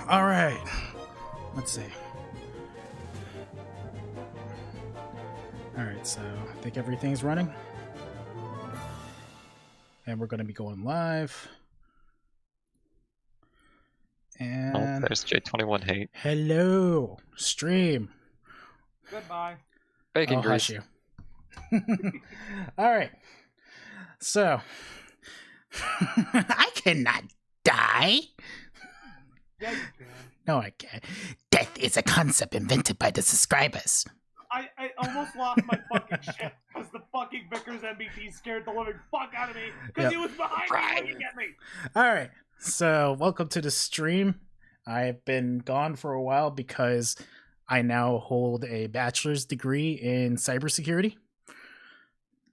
All right. Let's see. All right, so I think everything's running. And we're going to be going live. And there's J21 hate. Hello, stream. Goodbye. Bacon Hush grease. you. All right. So, I cannot die. Yeah, you can. No, I can't. Death is a concept invented by the subscribers. I almost lost my fucking shit because the fucking Vickers MBT scared the living fuck out of me because he was behind me looking at me. All right. So, welcome to the stream. I've been gone for a while because I now hold a bachelor's degree in cybersecurity.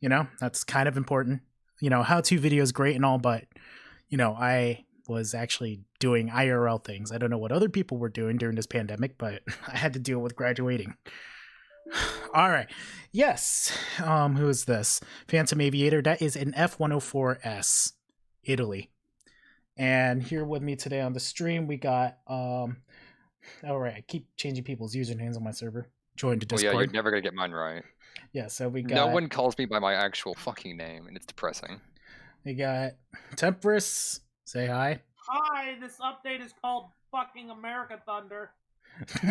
You know, that's kind of important. You know, how-to video is great and all, but, you know, I was actually doing IRL things. I don't know what other people were doing during this pandemic, but I had to deal with graduating. All right. Yes. Who is this? Phantom Aviator. That is an F-104S, Italy. And here with me today on the stream, we got, all right, I keep changing people's usernames on my server. Join the Discord. Oh yeah, you're never gonna get mine right. Yeah, so we got... No one calls me by my actual fucking name, and it's depressing. We got Temperance. Say hi. Hi, this update is called fucking America Thunder.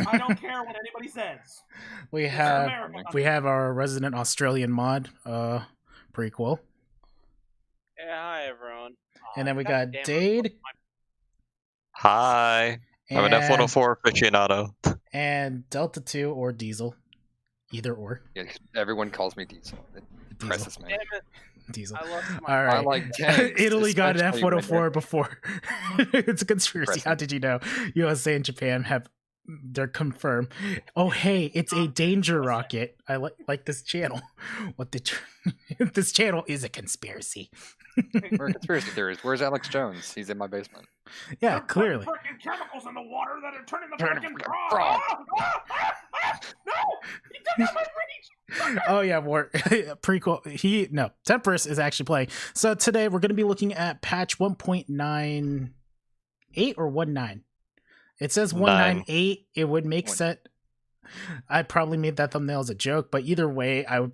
I don't care what anybody says. We have our resident Australian mod, prequel. Yeah, hi everyone. And then we got Dade. Hi. I'm an F-104 aficionado. And Delta 2 or Diesel. Either or. Yeah, everyone calls me Diesel. It depresses me. Damn it. Diesel. I lost my... All right. I like tanks, Italy got an especially F-104 before. It's a conspiracy. How did you know? USA and Japan have... They're confirmed. Oh, hey, it's a danger rocket. I like this channel. What the... This channel is a conspiracy. We're conspiracy theories. Where's Alex Jones? He's in my basement. Yeah, clearly. Freaking chemicals in the water that are turning the freaking frog. frog. No! He took out my reach! Oh yeah, war prequel. Temperance is actually playing. So today we're going to be looking at patch 1.98 or 1.9. It says 1.98. It would make sense. I probably made that thumbnail as a joke, but either way, I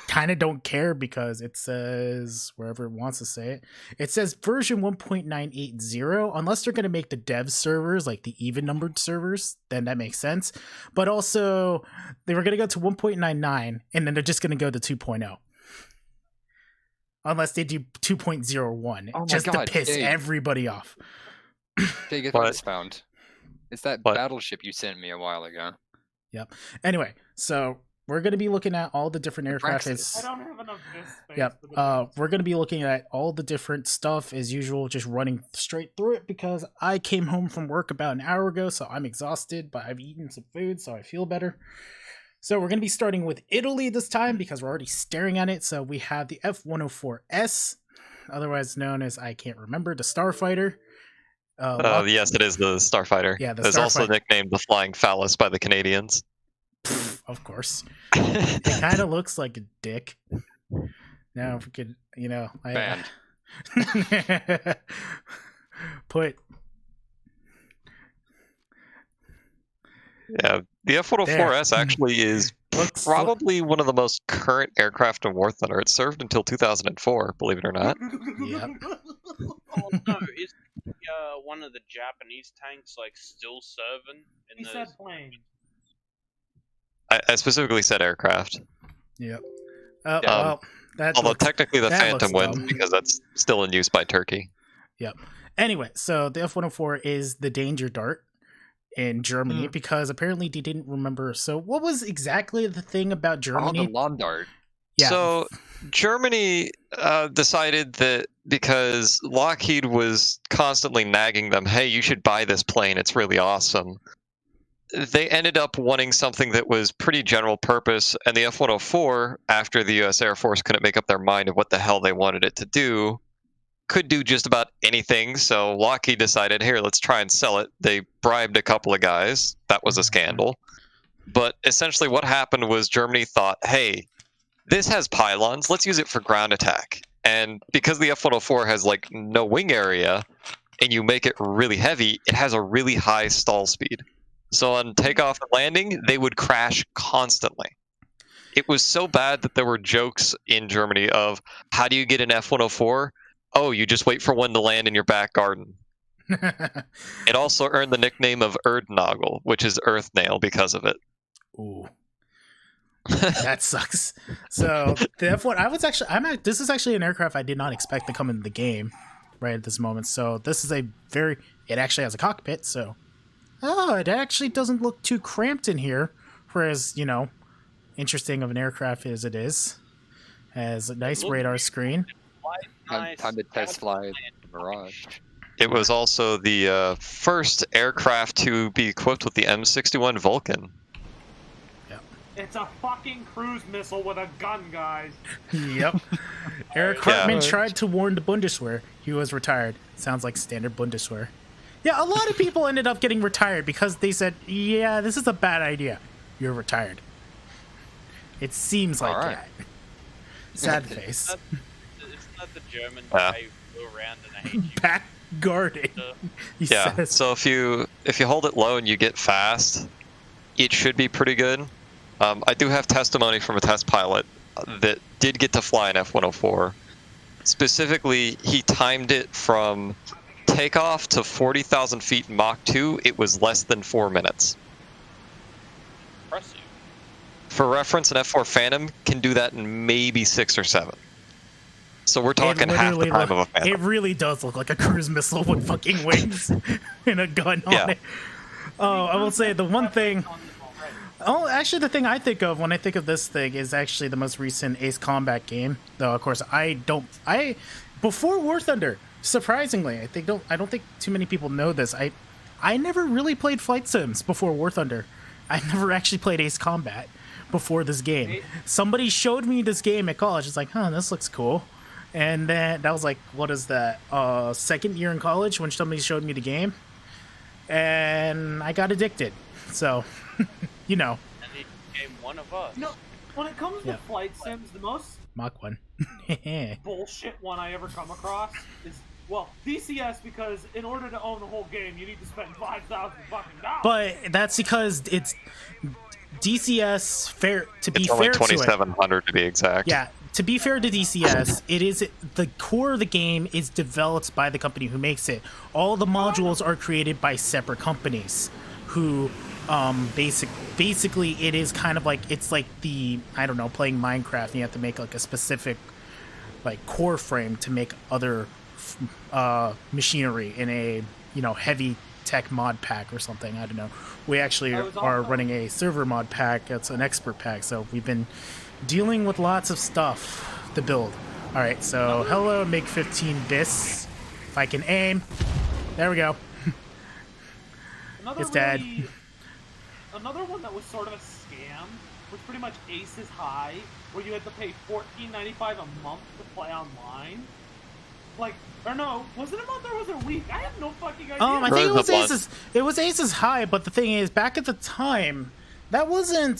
kind of don't care because it says wherever it wants to say it. It says version 1.980, unless they're going to make the dev servers like the even numbered servers, then that makes sense. But also, they were going to go to 1.99, and then they're just going to go to 2.0. unless they do 2.01, Oh my just to God, piss Jake. everybody off. Jake, get What? this found. It's that What? battleship you sent me a while ago. Anyway, so we're going to be looking at all the different aircraft. Praxis. I don't have enough disk space. Yep. for the We're going to be looking at all the different stuff as usual, just running straight through it because I came home from work about an hour ago, so I'm exhausted, but I've eaten some food, so I feel better. So we're going to be starting with Italy this time because we're already staring at it. So we have the F-104S, otherwise known as, I can't remember, the Starfighter. Yes, it is the Starfighter. Yeah, the It's also Starfighter. nicknamed the Flying Phallus by the Canadians. Of course. It kind of looks like a dick. Now, if we could, Banned. put Yeah, the F-104S actually is looks probably one of the most current aircraft in War Thunder. It served until 2004, believe it or not. Yep. Oh no, is one of the Japanese tanks like still serving in He the? said plane. I specifically said aircraft. Yep. Yeah. Well, that Although looks, technically the that Phantom looks wins dumb. because that's still in use by Turkey. Anyway, so the F-104 is the Danger Dart in Germany Mm. because apparently they didn't remember. So what was exactly the thing about Oh, Germany? the lawn dart. Yeah. So Germany decided that because Lockheed was constantly nagging them, hey, you should buy this plane, it's really awesome. They ended up wanting something that was pretty general purpose, and the F-104, after the US Air Force couldn't make up their mind of what the hell they wanted it to do, could do just about anything. So Lockheed decided, here, let's try and sell it. They bribed a couple of guys. That was a scandal. But essentially what happened was Germany thought, hey, this has pylons, let's use it for ground attack. And because the F-104 has like no wing area and you make it really heavy, it has a really high stall speed. So on takeoff and landing, they would crash constantly. It was so bad that there were jokes in Germany of, how do you get an F-104? Oh, you just wait for one to land in your back garden. It also earned the nickname of Erdnagel, which is earth nail because of it. Ooh. That sucks. So the F1, this is actually an aircraft I did not expect to come into the game right at this moment. So this is it actually has a cockpit, so it actually doesn't look too cramped in here. Whereas, interesting of an aircraft as it is. Has a nice radar screen. Time to test fly Mirage. It was also the first aircraft to be equipped with the M61 Vulcan. It's a fucking cruise missile with a gun, guys. Yep. Eric Hartmann tried to warn the Bundeswehr. He was retired. Sounds like standard Bundeswehr. Yeah, a lot of people ended up getting retired because they said, yeah, this is a bad idea. You're retired. It seems like that. Sad face. It's not the German guy who flew around and I hate you. Back guarding. He Yeah, says. so if you hold it low and you get fast, it should be pretty good. I do have testimony from a test pilot that did get to fly an F-104. Specifically, he timed it from takeoff to 40,000 feet Mach 2. It was less than 4 minutes. Impressive. For reference, an F-4 Phantom can do that in maybe 6 or 7. So we're talking half the time of a Phantom. It really does look like a cruise missile with fucking wings and a gun on it. Oh, I will say the one thing. Oh, actually, the thing I think of when I think of this thing is actually the most recent Ace Combat game. Though, of course, before War Thunder, surprisingly, I don't think too many people know this. I never really played flight sims before War Thunder. I never actually played Ace Combat before this game. Somebody showed me this game at college. It's like, this looks cool. And then that was like, what is that? Second year in college when somebody showed me the game, and I got addicted. So. And he became one of us. No, when it comes to flight sims, the most Mach 1. bullshit one I ever come across is, DCS, because in order to own the whole game, you need to spend $5,000 fucking dollars. But that's because it's DCS fair to be It's fair only to it. 2,700 to be exact. Yeah, to be fair to DCS, it is the core of the game is developed by the company who makes it. All the modules are created by separate companies who basically it is kind of like, it's like the, I don't know, playing Minecraft and you have to make like a specific like core frame to make other machinery in a heavy tech mod pack or something. I don't know. We actually are running a server mod pack. It's an expert pack, so we've been dealing with lots of stuff to build. All right, so hello Mig 15 bis. If I can aim, there we go. It's dead. Another one that was sort of a scam was pretty much Aces High, where you had to pay $14.95 a month to play online. Like, or no, was it a month or was it a week? I have no fucking idea. I think it was Aces. It was Aces High, but the thing is, back at the time, that wasn't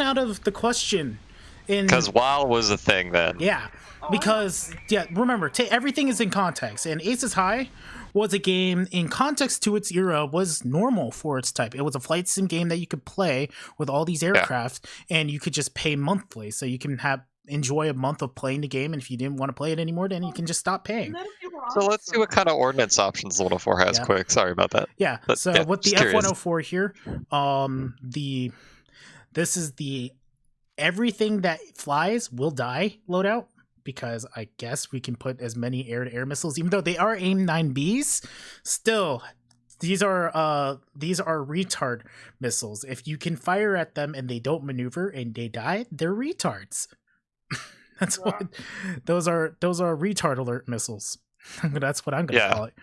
out of the question. Because WoW was a thing then. Yeah, because remember, everything is in context, and Aces High was a game in context to its era, was normal for its type. It was a flight sim game that you could play with all these aircraft, and you could just pay monthly, so you can enjoy a month of playing the game, and if you didn't want to play it anymore, then you can just stop paying. So let's see what kind of ordnance options the 104 has quick. Sorry about that. Yeah, but, so with the F104 here, this is the everything that flies will die loadout, because I guess we can put as many air-to-air missiles, even though they are AIM-9Bs, still these are retard missiles. If you can fire at them and they don't maneuver and they die, they're retards. That's what those are retard alert missiles. That's what I'm gonna call it.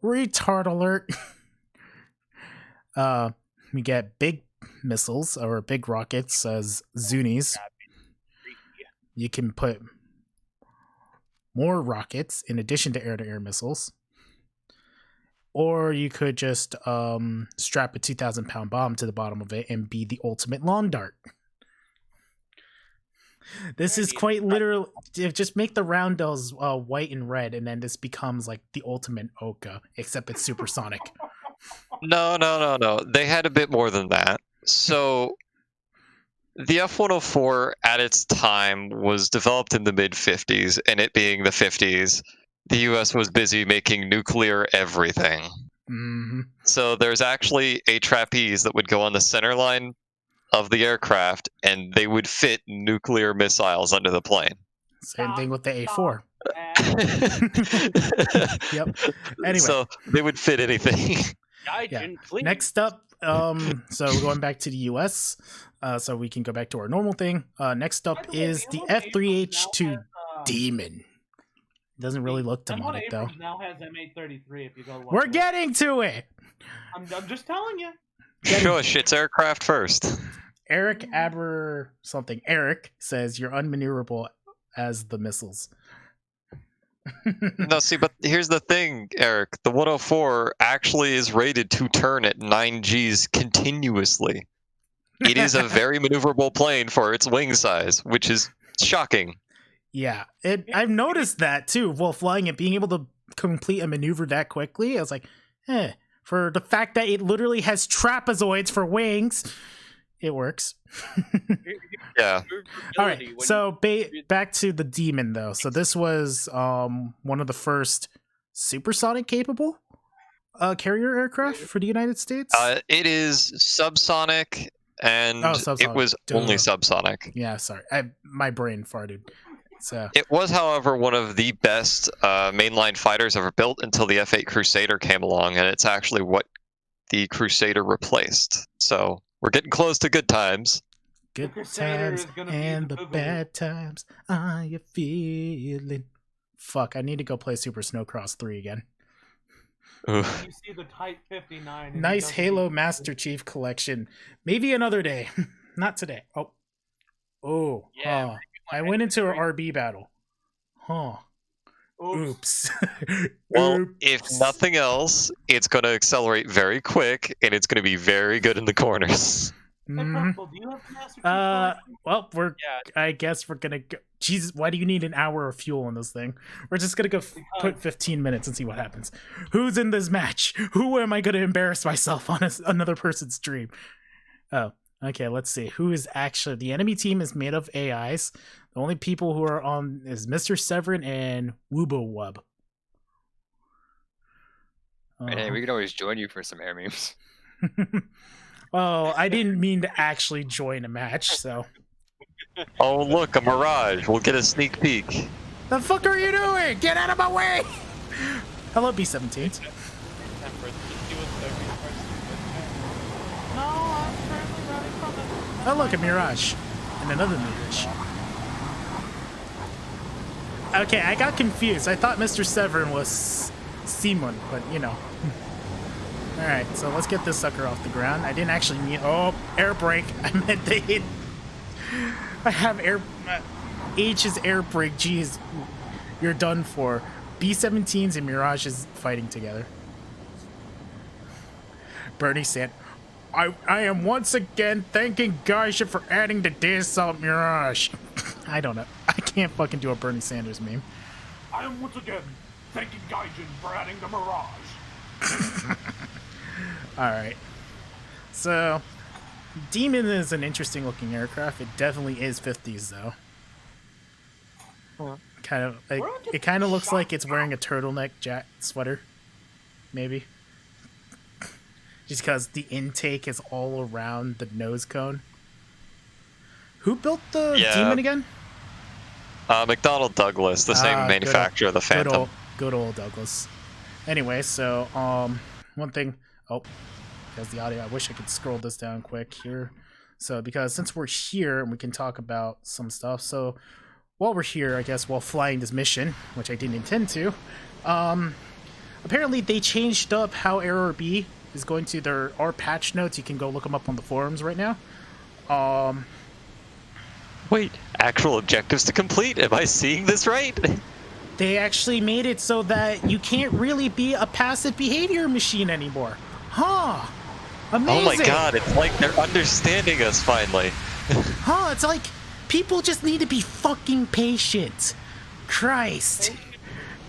Retard alert. We get big missiles or big rockets as Zunis. You can put more rockets in addition to air-to-air missiles. Or you could just strap a 2,000-pound bomb to the bottom of it and be the ultimate lawn dart. This is quite literal. Just make the roundels white and red, and then this becomes like the ultimate Oka, except it's supersonic. No. They had a bit more than that. So the F-104 at its time was developed in the mid-50s, and it being the 50s, the US was busy making nuclear everything. Mm-hmm. So there's actually a trapeze that would go on the center line of the aircraft, and they would fit nuclear missiles under the plane. Same thing with the A4. Yep. Anyway. So they would fit anything. Next up, so we're going back to the US, so we can go back to our normal thing. Next up is the F3H2 Demon. Doesn't really look demonic though. Now has M833 if you go. We're getting to it. I'm just telling you. Shush, it's aircraft first. Eric Eric says you're unmaneuverable as the missiles. No, see, but here's the thing, Eric. The 104 actually is rated to turn at 9 Gs continuously. It is a very maneuverable plane for its wing size, which is shocking. Yeah, I've noticed that too while flying it, being able to complete a maneuver that quickly. I was like, for the fact that it literally has trapezoids for wings, it works. Yeah. All right, so back to the Demon though. So this was one of the first supersonic capable carrier aircraft for the United States. It is subsonic, and subsonic. It was only subsonic. Yeah, sorry, my brain farted. So it was, however, one of the best mainline fighters ever built until the F-8 Crusader came along, and it's actually what the Crusader replaced. So we're getting close to good times. Good times and the bad times. Are you feeling? Fuck, I need to go play Super Snowcross 3 again. You see the Type 59. Nice Halo Master Chief collection. Maybe another day. Not today. Oh. Yeah. I went into an RB battle. Huh. Oops. Well, if nothing else, it's going to accelerate very quick, and it's going to be very good in the corners. Well, I guess we're gonna go. Jesus, why do you need an hour of fuel in this thing? We're just gonna go put 15 minutes and see what happens. Who's in this match? Who am I gonna embarrass myself on another person's stream? Oh, okay. Let's see. Who is actually the enemy team is made of AIs. The only people who are on is Mr. Severin and Woobowub. Hey, we can always join you for some air memes. Well, I didn't mean to actually join a match, so. Oh, look, a mirage. We'll get a sneak peek. The fuck are you doing? Get out of my way! Hello, B-17s. No, I'm currently running from it. Oh, look, a Mirage. And another Mirage. Okay, I got confused. I thought Mr. Severin was Simon, but you know. Alright, so let's get this sucker off the ground. I didn't actually mean... Oh, air brake. I meant to hit... I have air... H is air brake. G is... You're done for. B-17s and Mirages fighting together. Bernie said, I am once again thanking Gaisha for adding the Day Assault Mirage. I don't know. I can't fucking do a Bernie Sanders meme. I am once again thanking Gaijin for adding the Mirage. Alright. So, Demon is an interesting looking aircraft. It definitely is 50s though. Kind of like, it kind of looks like it's wearing a turtleneck sweater. Maybe. Just because the intake is all around the nose cone. Who built the Demon again? McDonnell Douglas, the same manufacturer of the Phantom. Good old Douglas. Anyway, so one thing. Oh, because the audio. I wish I could scroll this down quick here. So because since we're here and we can talk about some stuff. So while we're here, I guess while flying this mission, which I didn't intend to, apparently they changed up how Error B is going to. There are patch notes. You can go look them up on the forums right now. Wait, actual objectives to complete? Am I seeing this right? They actually made it so that you can't really be a passive behavior machine anymore. Huh. Amazing. Oh my god, it's like they're understanding us finally. Huh, it's like people just need to be fucking patient. Christ.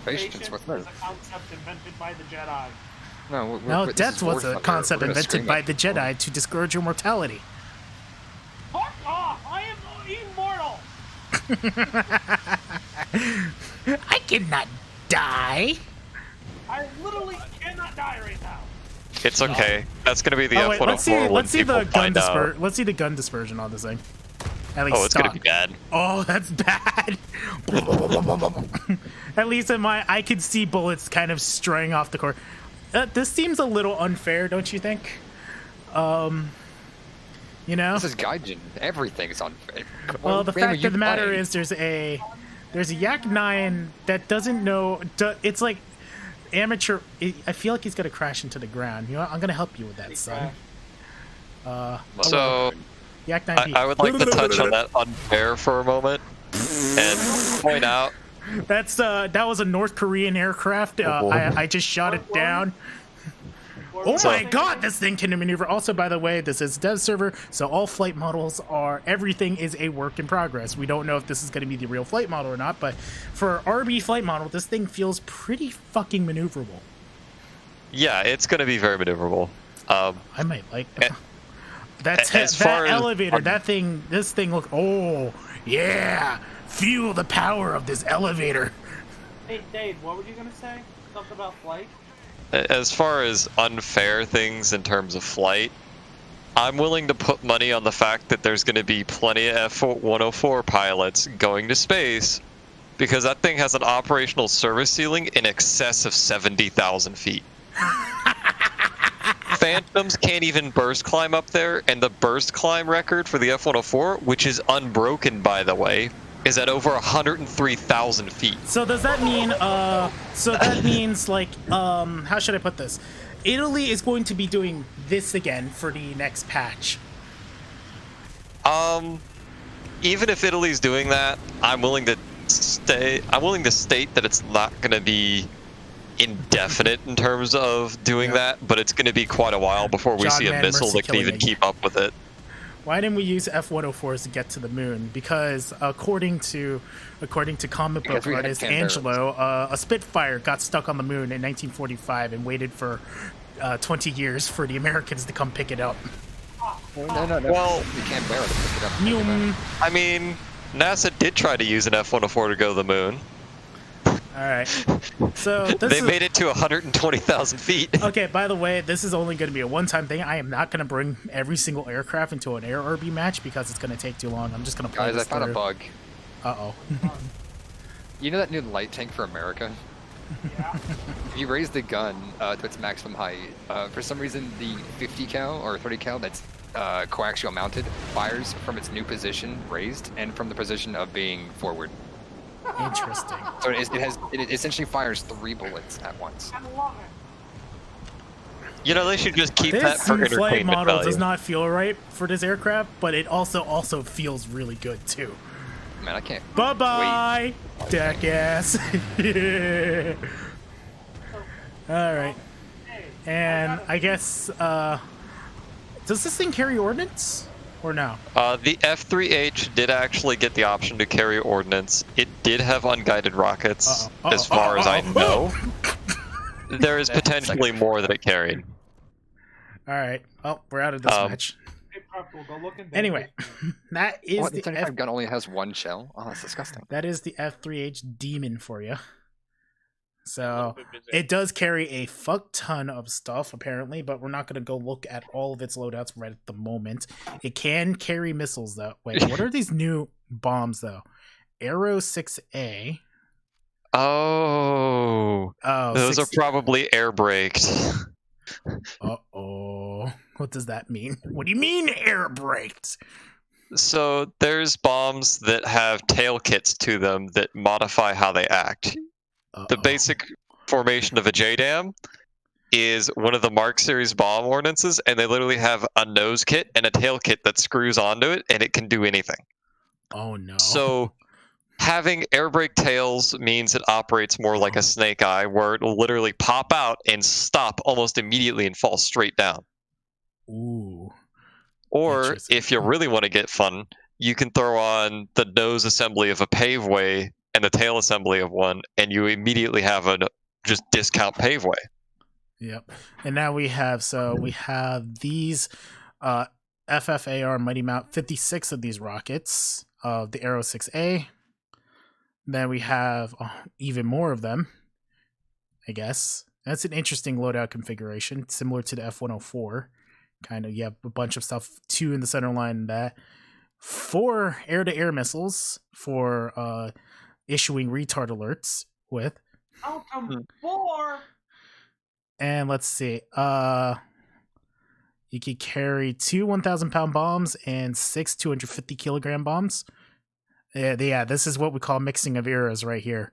Patience, what's was that? a concept invented by the Jedi. No, this death is was War a Thunder. concept We're gonna invented scream by it. the Jedi to discourage your mortality. Fuck off! I am immortal! I cannot die. I literally cannot die right now. It's okay. That's gonna be the Oh wait, F-104 let's see. when Let's see people the gun find out. Let's see the gun dispersion on this thing. At least Oh, it's gonna be bad. Oh, that's bad. At least in my, I could see bullets kind of straying off the core. This seems a little unfair, don't you think? You know. This is Gaijin. Everything's unfair. Well, the fact of the matter is, there's a Yak 9 that doesn't know. It's like amateur. I feel like he's gonna crash into the ground. You know, I'm gonna help you with that, son. So, Yak 9. I would like to touch on that unfair for a moment and point out. That was a North Korean aircraft. I just shot it down. Oh my god, this thing can maneuver. Also, by the way, this is a dev server, so all flight models everything is a work in progress. We don't know if this is going to be the real flight model or not, but for RB flight model, this thing feels pretty fucking maneuverable. Yeah, it's going to be very maneuverable. I might like that elevator. This thing look. Oh yeah, feel the power of this elevator. Hey, Dave, what were you gonna say? Something about flight? As far as unfair things in terms of flight, I'm willing to put money on the fact that there's going to be plenty of F-104 pilots going to space because that thing has an operational service ceiling in excess of 70,000 feet. Phantoms can't even burst climb up there, and the burst climb record for the F-104, which is unbroken by the way, is at over 103,000 feet. So does that mean, so that means like, how should I put this? Italy is going to be doing this again for the next patch. Even if Italy's doing that, I'm willing to state that it's not going to be indefinite in terms of doing that, but it's going to be quite a while before we see a missile that can even keep up with it. Why didn't we use F-104s to get to the moon? Because according to comic book artist Angelo, a Spitfire got stuck on the moon in 1945 and waited for 20 years for the Americans to come pick it up. No. Well, you can't bear it to pick it up. You, I mean, NASA did try to use an F-104 to go to the moon. All right. So this They is made it to 120,000 feet. okay. By the way, this is only going to be a one-time thing. I am not going to bring every single aircraft into an air RB match because it's going to take too long. I'm just going to play Guys, I this found a through. bug. Uh-oh. You know that new light tank for America? Yeah. If you raise the gun to its maximum height, for some reason the 50 cal or 30 cal that's coaxial mounted fires from its new position raised and from the position of being forward. Interesting. So it essentially fires 3 bullets at once. I love it. You know, they should just keep that This for flight entertainment model value. does not feel right for this aircraft, but it also feels really good too. Man, I can't. Bye-bye, deck ass. All right. Hey, And I guess, does this thing carry ordnance or no? The F-3H did actually get the option to carry ordnance. It did have unguided rockets, Uh-oh. as far as I know. There is That's potentially more that it carried. All right. Oh, we're out of this match. hey, Prep, we'll go look in there. Anyway, that is What, the the 75 gun only has 1 shell? Oh, that's disgusting. that is the F3H demon for you. A So little bit busy. it does carry a fuck ton of stuff apparently, but we're not going to go look at all of its loadouts right at the moment. It can carry missiles though. Wait, what are these new bombs though? Arrow 6A. Oh, Oh, those are 6... probably air braked. Uh-oh. What does that mean? What do you mean air braked? So there's bombs that have tail kits to them that modify how they act. The Uh-oh. basic formation of a JDAM is one of the Mark Series bomb ordnances, and they literally have a nose kit and a tail kit that screws onto it, and it can do anything. Oh no. So having air brake tails means it operates more like a snake eye, where it'll literally pop out and stop almost immediately and fall straight down. Ooh. Or Interesting. if you really want to get fun, you can throw on the nose assembly of a paveway and the tail assembly of one, and you immediately have a just discount paveway. Yep. And now we have these FFAR Mighty Mount 56 of these rockets of the Arrow 6A. Then we have even more of them, I guess. That's an interesting loadout configuration, similar to the F-104. Kind of, you have a bunch of stuff, 2 in the center line, and that 4 air-to-air missiles for issuing retard alerts with. Outcome 4. And let's see. You could carry 2 1,000-pound bombs and 6 250-kilogram bombs. Yeah, this is what we call mixing of eras right here.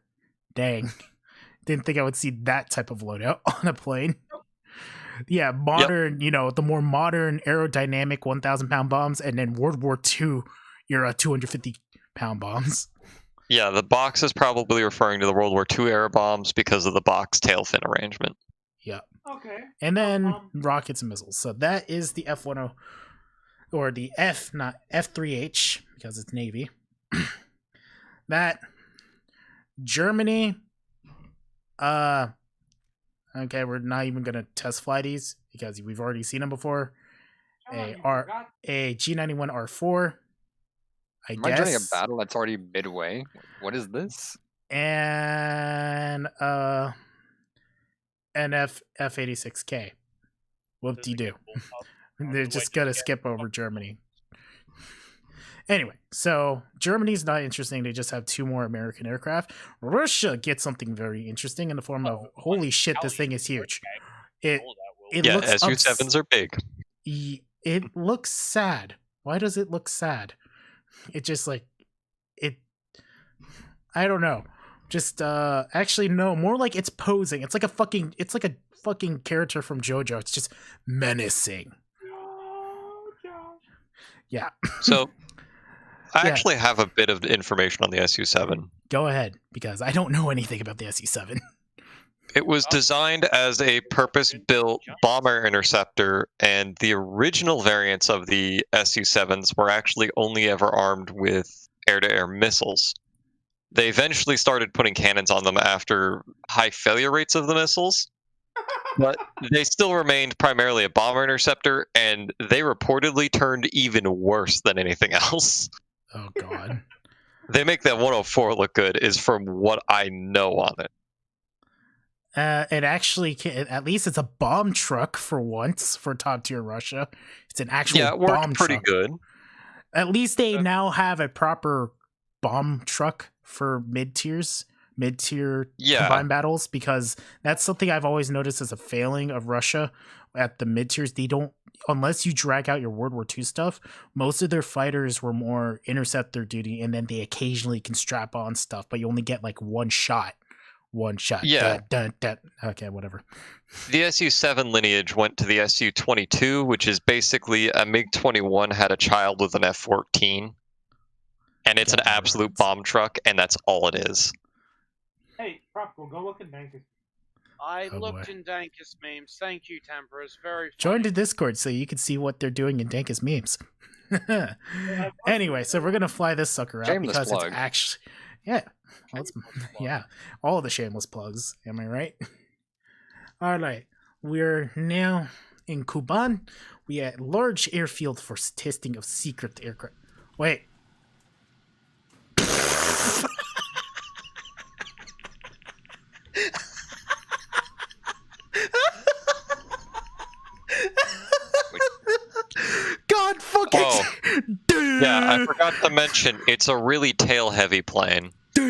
Dang. Didn't think I would see that type of loadout on a plane. Yeah, modern, the more modern aerodynamic 1,000-pound bombs, and then World War II era 250-pound bombs. Yeah, the box is probably referring to the World War II era bombs because of the box tail fin arrangement. Yeah. Okay. And then rockets and missiles. So that is the F-10, or the F, not F-3H, because it's Navy. That Germany, okay, we're not even gonna test fly these because we've already seen them before. A G91 R4, I Am I joining a guess, battle that's already midway? What is this? and F86K. Whoop de doo. They're just gonna skip over Germany. Anyway, so Germany's not interesting. They just have 2 more American aircraft. Russia gets something very interesting in the form of, holy shit, this thing is huge. It Yeah, looks SU-7s are big. It looks sad. Why does it look sad? It just I don't know. Just actually no, more like it's posing. It's like a fucking character from JoJo. It's just menacing. Yeah. So I Yeah. actually have a bit of information on the SU-7. Go ahead, because I don't know anything about the SU-7. It was designed as a purpose-built bomber interceptor, and the original variants of the SU-7s were actually only ever armed with air-to-air missiles. They eventually started putting cannons on them after high failure rates of the missiles, but they still remained primarily a bomber interceptor, and they reportedly turned even worse than anything else. Oh god. they make that 104 look good is from what I know on it. It actually, at least it's a bomb truck for once for top tier Russia. It's an actual Yeah, it bomb worked pretty truck. good. At least they now have a proper bomb truck for mid-tier Yeah. combined battles, because that's something I've always noticed as a failing of Russia at the mid-tiers. They don't, unless you drag out your World War II stuff, most of their fighters were more interceptor duty, and then they occasionally can strap on stuff, but you only get like one shot. Yeah. Dun. Okay, whatever. The Su-7 lineage went to the Su-22, which is basically a MiG-21 had a child with an F-14. And it's an absolute bomb truck, and that's all it is. Hey, Tropical, go look at Dankus. I Oh, looked boy. in Dankus memes. Thank you, Temperance. Very funny. Join the Discord so you can see what they're doing in Dankus memes. Anyway, so we're gonna fly this sucker out Shameless because plug. it's actually, yeah, yeah, all the shameless plugs. Am I right? All right, we're now in Kuban. We at large airfield for testing of secret aircraft. Wait. God fucking. Oh. Yeah, I forgot to mention, it's a really tail-heavy plane. All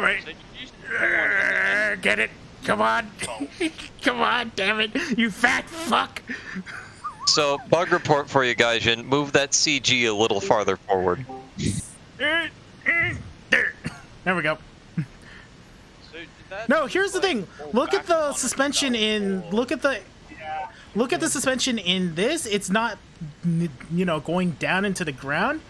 right. So you used to do one, Get it? Come on. Come on, damn it. You fat fuck. So, bug report for you, Gaijin. Move that CG a little farther forward. There we go. so did that No, here's the like, thing. pull Look at back the on suspension itself, in. or- Look at the suspension in this. It's not, going down into the ground.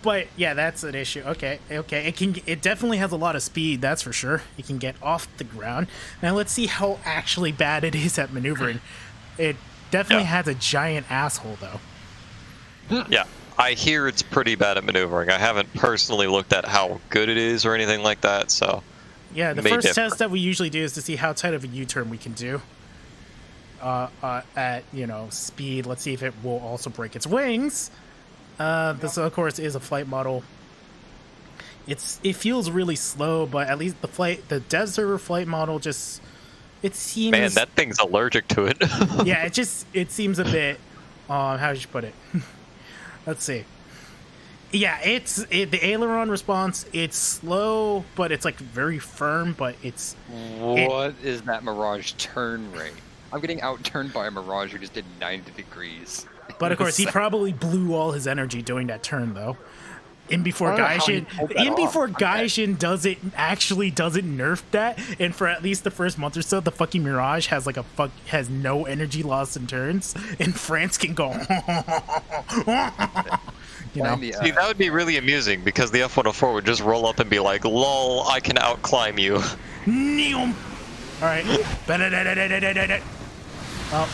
But yeah, that's an issue. Okay. It definitely has a lot of speed. That's for sure. It can get off the ground. Now let's see how actually bad it is at maneuvering. It definitely has a giant asshole though. Yeah, I hear it's pretty bad at maneuvering. I haven't personally looked at how good it is or anything like that, so... Yeah, the May first differ. test that we usually do is to see how tight of a U-turn we can do. At speed. Let's see if it will also break its wings. This of course is a flight model. It feels really slow, but at least the dev server flight model it seems. Man, that thing's allergic to it. Yeah, it seems a bit. How should you put it? Let's see. Yeah, the aileron response. It's slow, but it's like very firm. But What is that Mirage turn rate? I'm getting outturned by a Mirage who just did 90 degrees. But of course, he probably blew all his energy doing that turn, though. Before I don't know how he pulled that off. Gaijin doesn't nerf that, and for at least the first month or so, the fucking Mirage has has no energy loss in turns, and France can go. See, that would be really amusing, because the F-104 would just roll up and be like, lol, I can outclimb you. All right. Oh,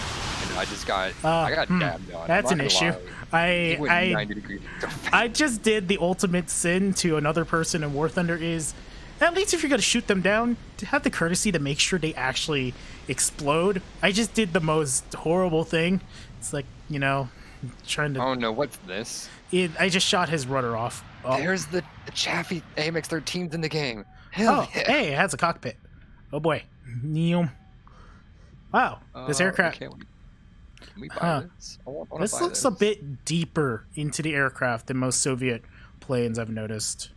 I just got I got dabbed on. that's I'm an not gonna issue. lie. He went 90 degrees. I just did the ultimate sin to another person in War Thunder is, at least if you're going to shoot them down, to have the courtesy to make sure they actually explode. I just did the most horrible thing. It's like, trying to... Oh no, what's this? I just shot his rudder off. Oh, There's the chaffy AMX-13s in the game. Hell yeah. Hey, it has a cockpit. Oh boy. Wow, this aircraft... Can we buy this? I wanna This buy looks a bit deeper into the aircraft than most Soviet planes I've noticed.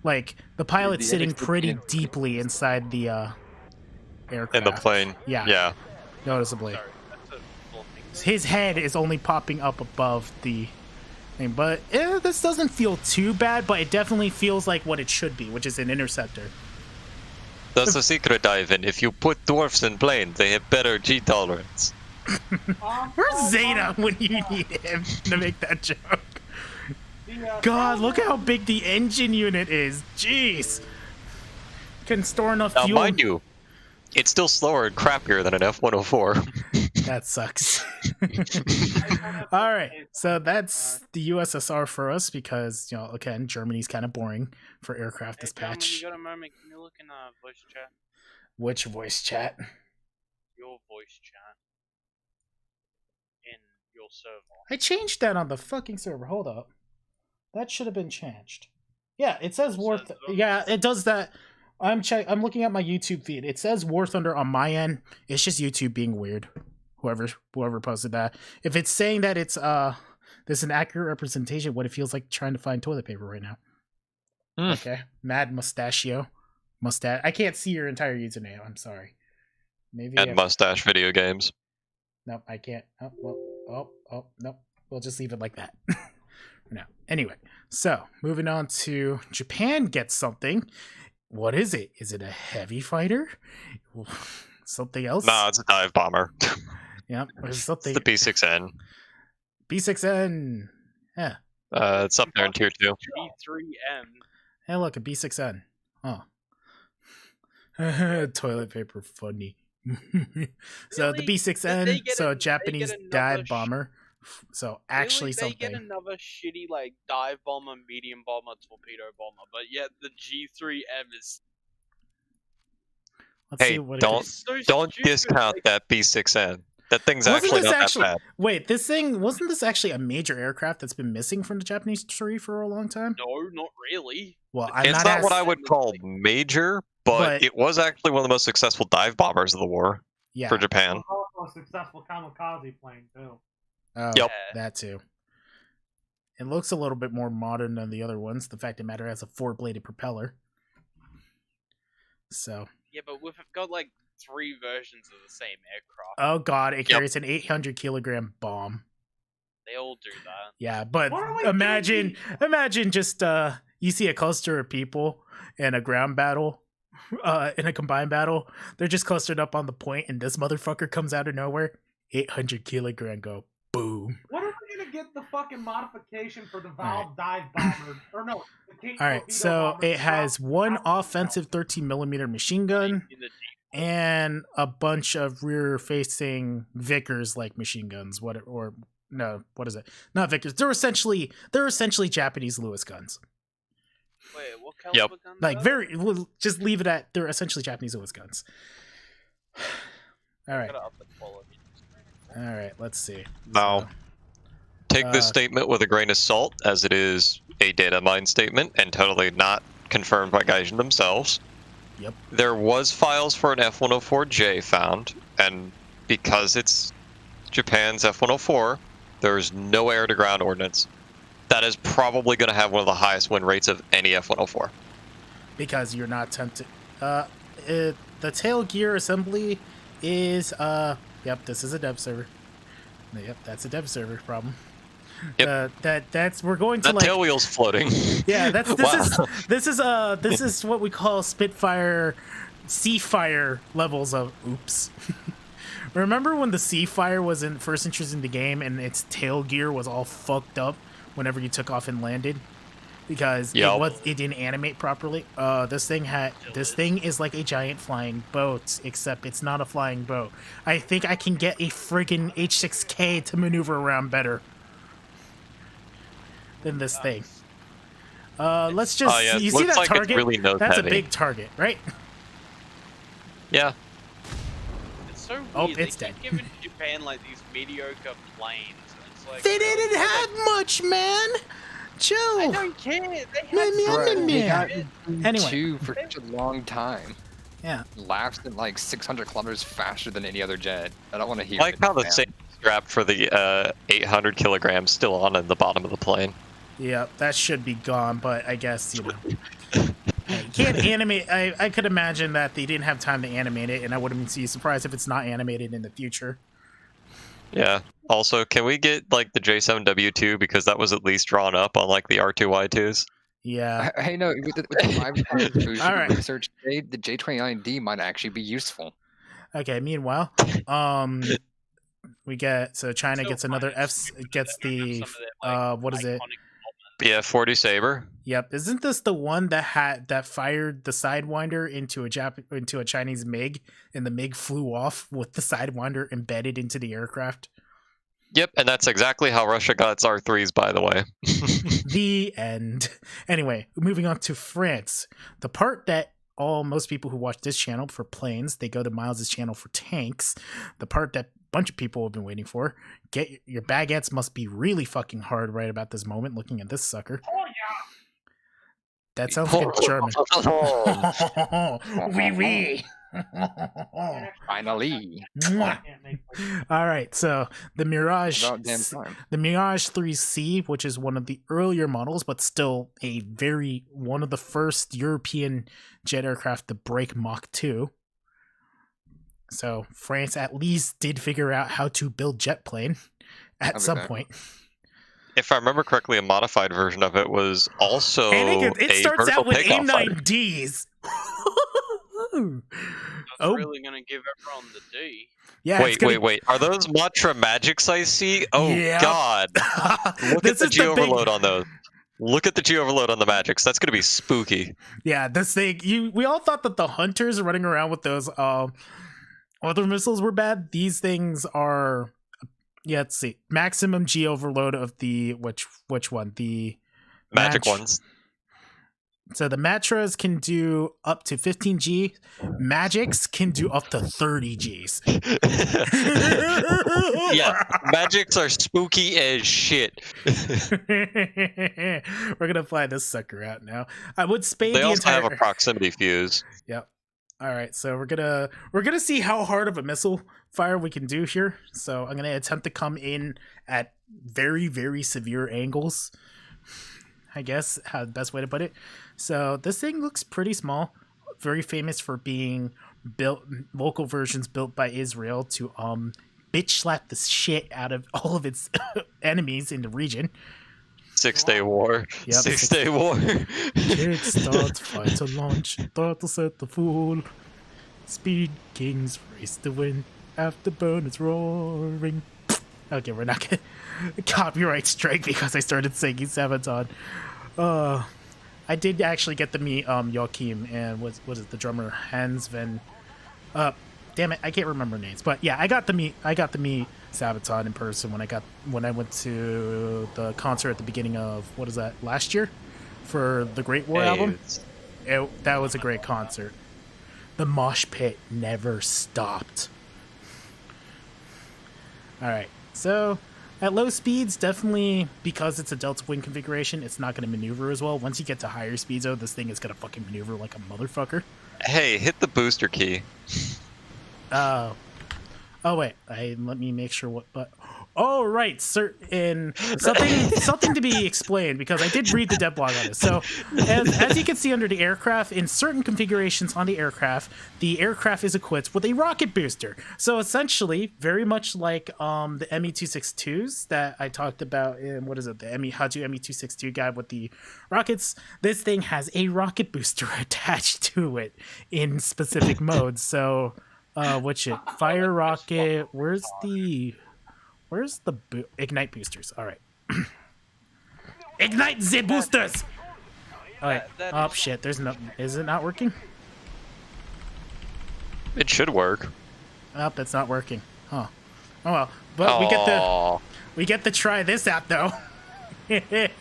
Like, the pilot's the sitting MX-13 pretty is- deeply inside the aircraft. In the plane. Yeah, noticeably. Sorry, that's a little thing. His head is only popping up above the thing. But this doesn't feel too bad, but it definitely feels like what it should be, which is an interceptor. That's the secret, Ivan. If you put dwarfs in planes, they have better G tolerance. Where's Zeta when you need him to make that joke? God, look how big the engine unit is. Jeez. Can store enough Now, fuel. mind you, it's still slower and crappier than an F-104. That sucks. All right, so that's the USSR for us because, again, Germany's kind of boring for aircraft Hey, gentlemen, dispatch. you got a moment? Can you look in voice chat? Which voice chat? Your voice chat. In your server. I changed that on the fucking server. Hold up. That should have been changed. Yeah, it says War. says it. Yeah, it does that. I'm looking at my YouTube feed. It says War Thunder on my end. It's just YouTube being weird. Whoever posted that. If it's saying that it's this is an accurate representation, what it feels like trying to find toilet paper right now. Okay, Mad Mustachio, mustache. I can't see your entire username. I'm sorry. Maybe And mustache video games. No, I can't. No. We'll just leave it like that. No. Anyway, so moving on to Japan gets something. What is it? Is it a heavy fighter? Something else? Nah, it's a dive bomber. Yeah, or something. It's the B6N. B6N. Yeah. It's up there in tier 2. G3M. Hey, look, a B6N. Oh. Toilet paper funny. So the Really? B6N, They get so a- Japanese they get dive another bomber. So actually Really, they something. get another shitty like dive bomber, medium bomber, torpedo bomber, but yet the G3M is Let's Hey, see what don't- it is. so Don't stupid, discount like, that B6N. That thing's Wasn't actually this not actually- that bad. Wait, this thing wasn't this actually a major aircraft that's been missing from the Japanese tree for a long time? No, not really. Well, I'm It's not, not what I asking. would call major, but But- it was actually one of the most successful dive bombers of the war Yeah. for Japan. Also a successful kamikaze plane too. Oh, Yep. that too. It looks a little bit more modern than the other ones. The fact of the matter, it has a 4-bladed propeller. So, Yeah, but we've got like 3 versions of the same aircraft. oh god, it Yep. carries an 800-kilogram bomb. They all do that. Yeah, but What are we imagine doing? just you see a cluster of people in a ground battle, in a combined battle. They're just clustered up on the point, and this motherfucker comes out of nowhere. 800-kilogram go boom. When are we gonna get the fucking modification for the Valve dive bomber? Or no, the Kate All right, torpedo so bomber it has from one Valve. offensive 13mm machine gun In the and a bunch of rear-facing Vickers like machine guns. What is it? Not Vickers. They're essentially Japanese Lewis guns. Wait, what caliber guns? Like are they? we'll just leave it at they're essentially Japanese Lewis guns. All right, Gotta up the quality. all right. Let's see. Now, take this uh, statement with a grain of salt, as it is a data mine statement and totally not confirmed by Gaijin themselves. Yep. There was files for an F-104J found, and because it's Japan's F-104, there's no air-to-ground ordnance. That is probably going to have one of the highest win rates of any F-104. Because you're not tempted. The tail gear assembly is Yep, this is a dev server. Yep, that's a dev server problem. Yep. That's we're going to That like tail wheel's floating. yeah. This Wow. this is what we call Spitfire, Seafire levels of oops. Remember when the Seafire was first introduced in the game and its tail gear was all fucked up whenever you took off and landed because Yep. it didn't animate properly. This thing is like a giant flying boat, except it's not a flying boat. I think I can get a friggin' H6K to maneuver around better than this thing. Let's just Oh, yeah, it you see looks that like it's target? really nose That's heavy. a big target, right? Yeah. It's so weird. Oh, They it's keep dead. giving Japan like these mediocre planes. And it's like They didn't have much, man. Chill. I don't care. They had Man, some man, They got shit. Anyway. 2 for such a long time. Yeah. Lasted like 600 kilometers faster than any other jet. I don't want to hear I like it, how the man. same strap for the 800 kilograms still on in the bottom of the plane. Yeah, that should be gone, but I guess, you know. You can't animate. I could imagine that they didn't have time to animate it, and I wouldn't be surprised if it's not animated in the future. Yeah. Also, can we get like the J7W2 because that was at least drawn up on like the R2Y2s? Yeah. Hey, no, with the 5 times boost All right. research today, the J29D might actually be useful. Okay. Meanwhile, we get China Still gets another kind of F. stupid Gets that they don't have the some of their, like, what is it? iconic Yeah, 40 Saber. Yep. Isn't this the one that fired the Sidewinder into a Chinese MiG, and the MiG flew off with the Sidewinder embedded into the aircraft? Yep, and that's exactly how Russia got its R3s, by the way. The end. Anyway, moving on to France. The part that most people who watch this channel for planes, they go to Miles's channel for tanks. The part that a bunch of people have been waiting for. Get your baguettes must be really fucking hard right about this moment looking at this sucker. Oh That sounds like a German. Wee wee. Finally. Mwah. Can't make All right, so the Mirage, About damn time. the Mirage 3C, which is one of the earlier models, but still one of the first European jet aircraft to break Mach 2. So France at least did figure out how to build jet plane at That'd be some fair. point. If I remember correctly, a modified version of it was also And it a starts vertical out with takeoff fighter. A9Ds. That's Oh. really gonna give everyone the D. Yeah, it's gonna... Wait. Are those Matra Magics I see? Oh Yep. God! Look This at the is the big... G-overload on those. Look at the G-overload on the Magics. That's gonna be spooky. Yeah, this thing, we all thought that the Hunters running around with those other missiles were bad. These things are, yeah, let's see, maximum G overload of the which one? The Magic ones. So the Matras can do up to 15 G. Magics can do up to 30 Gs. Yeah, Magics are spooky as shit. We're gonna fly this sucker out now. I would spade They the also entire. have a proximity fuse. Yep. All right, so we're gonna see how hard of a missile fire we can do here. So I'm gonna attempt to come in at very, very severe angles. I guess how the best way to put it. So this thing looks pretty small, very famous for being built, local versions built by Israel to bitch slap the shit out of all of its enemies in the region. 6-day war. Yep, 6-day war. Kick start, fighter launch, start to set the fool. Speed kings race the wind, afterburners roaring. Okay, we're not gonna copyright strike because I started singing Sabaton. I did actually get to meet Joachim and what is it, the drummer Hans Van. Damn it, I can't remember names, but yeah, I got to meet Sabaton in person when I went to the concert at the beginning of, what is that, last year for the Great War album. That was a great concert. The mosh pit never stopped. All right, so at low speeds, definitely because it's a delta wing configuration, it's not going to maneuver as well. Once you get to higher speeds, though, this thing is going to fucking maneuver like a motherfucker. Hey, hit the booster key. Oh wait, let me make sure what. But oh right, certain something to be explained because I did read the devlog on this. So as you can see under the aircraft, in certain configurations on the aircraft is equipped with a rocket booster. So essentially, very much like the ME-262s that I talked about in the Haju ME-262 guide with the rockets. This thing has a rocket booster attached to it in specific modes. So. Fire rocket. Where's the ignite boosters? All right, ignite the boosters. All right. Oh shit! There's no. Is it not working? It should work. Oh, that's not working. Huh. Oh well. But we get to try this out though. It's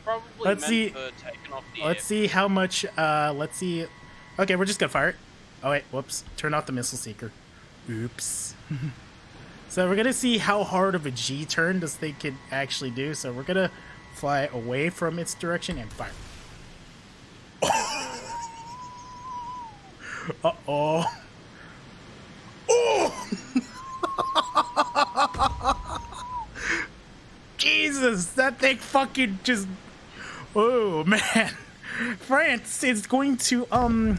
probably Let's meant see. for taking off the Let's see how much. Let's see. Okay, we're just gonna fire it. Oh wait, whoops. Turn off the missile seeker. Oops. So we're gonna see how hard of a G turn this thing can actually do. So we're gonna fly away from its direction and fire. Uh-oh. Oh! Jesus, that thing fucking just... Oh, man. France is going to,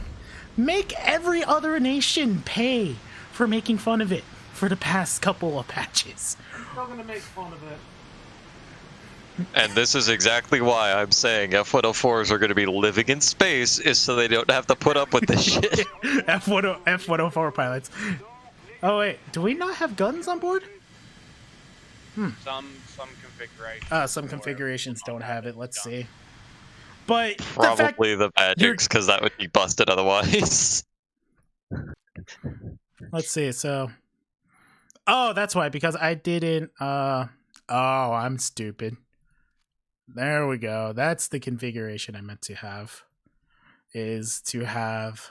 make every other nation pay for making fun of it for the past couple of patches. I'm still gonna make fun of it. And this is exactly why I'm saying F-104s are going to be living in space, is so they don't have to put up with this shit. F-104 pilots. Oh wait, do we not have guns on board? Some configurations. Some configurations don't have it. Let's see. But Probably the Magics, because that would be busted otherwise. Let's see. So, oh, that's why, because I didn't. Oh, I'm stupid. There we go. That's the configuration I meant to have. Is to have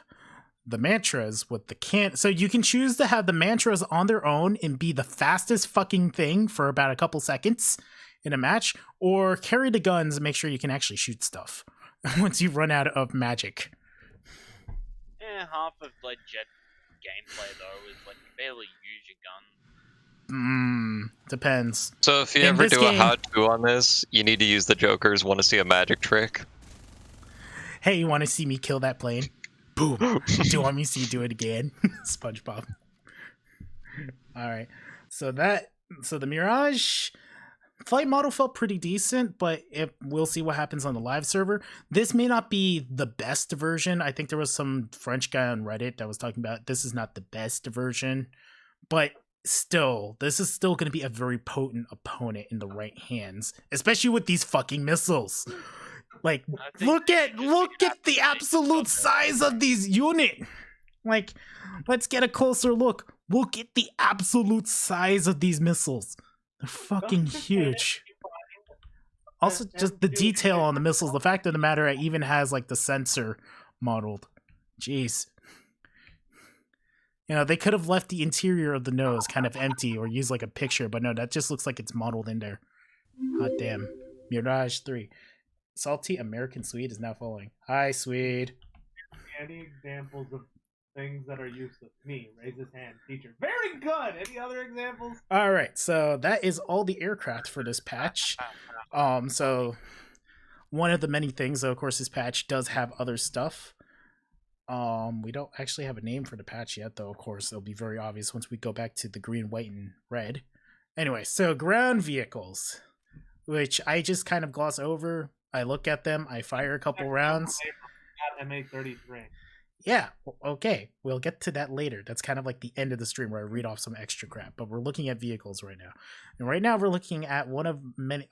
the mantras with the so you can choose to have the mantras on their own and be the fastest fucking thing for about a couple seconds in a match, or carry the guns and make sure you can actually shoot stuff. once you run out of magic. Half of like jet gameplay though is like you barely use your gun. Depends. So if you In ever this do game- a how-to on this, you need to use the Jokers. Want to see a magic trick? Hey, you want to see me kill that plane? Boom. Do you want me to see you do it again? SpongeBob. All right. So the Mirage flight model felt pretty decent, but we'll see what happens on the live server. This may not be the best version. I think there was some French guy on Reddit that was talking about this is not the best version, but still, this is still going to be a very potent opponent in the right hands, especially with these fucking missiles. Like, look at the absolute size of these unit. Like, let's get a closer look. Look at the absolute size of these missiles. They're fucking huge. Also, just the detail on the missiles. The fact of the matter, it even has like the sensor modeled. Jeez. You know, they could have left the interior of the nose kind of empty or used like a picture, but no, that just looks like it's modeled in there. Hot damn. Mirage 3. Salty American Swede is now following. Hi, Swede. Any examples of things that are useless? Me, raise his hand. Teacher. Very good! Any other examples? Alright, so that is all the aircraft for this patch. So one of the many things, though, of course, this patch does have other stuff. We don't actually have a name for the patch yet, though, of course. It'll be very obvious once we go back to the green, white, and red. Anyway, so ground vehicles, which I just kind of gloss over. I look at them, I fire a couple rounds. MA-33. Yeah, okay. We'll get to that later. That's kind of like the end of the stream where I read off some extra crap. But we're looking at vehicles right now. And right now we're looking at one of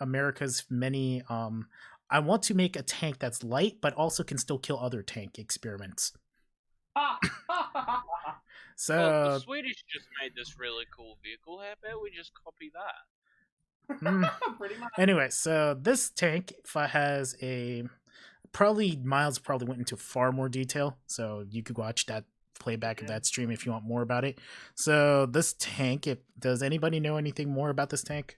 America's many... I want to make a tank that's light, but also can still kill other tank experiments. So... Well, the Swedish just made this really cool vehicle. How about we just copy that? Pretty much. Anyway, so this tank has a... Miles probably went into far more detail, so you could watch that playback of that stream if you want more about it. So this tank, does anybody know anything more about this tank?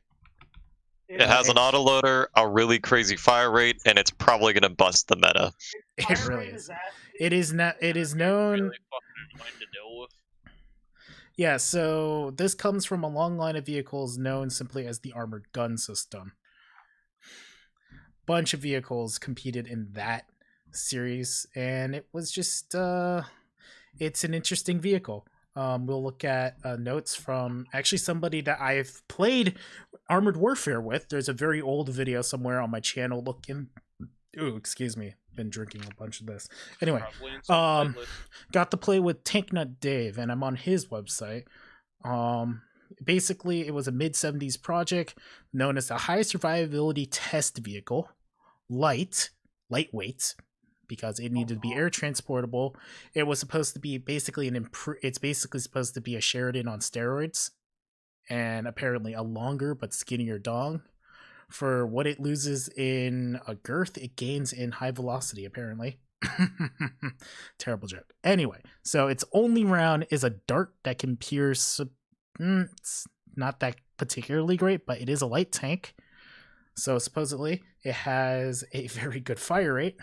It has an autoloader, a really crazy fire rate, and it's probably going to bust the meta. It really is. It is not. It is known. Really fucking annoying to deal with. Yeah, so this comes from a long line of vehicles known simply as the armored gun system. Bunch of vehicles competed in that series, and it was just it's an interesting vehicle. We'll look at notes from actually somebody that I've played Armored Warfare with. There's a very old video somewhere on my channel. Excuse me, been drinking a bunch of this. Anyway, got to play with Tanknut Dave, and I'm on his website. Basically, it was a mid-70s project known as the High Survivability Test Vehicle. Lightweight, because it needed to be air transportable. It was supposed to be basically it's basically supposed to be a Sheridan on steroids, and apparently a longer but skinnier dong. For what it loses in a girth, it gains in high velocity, apparently. Terrible joke. Anyway, so its only round is a dart that can pierce. It's not that particularly great, but it is a light tank. So supposedly it has a very good fire rate.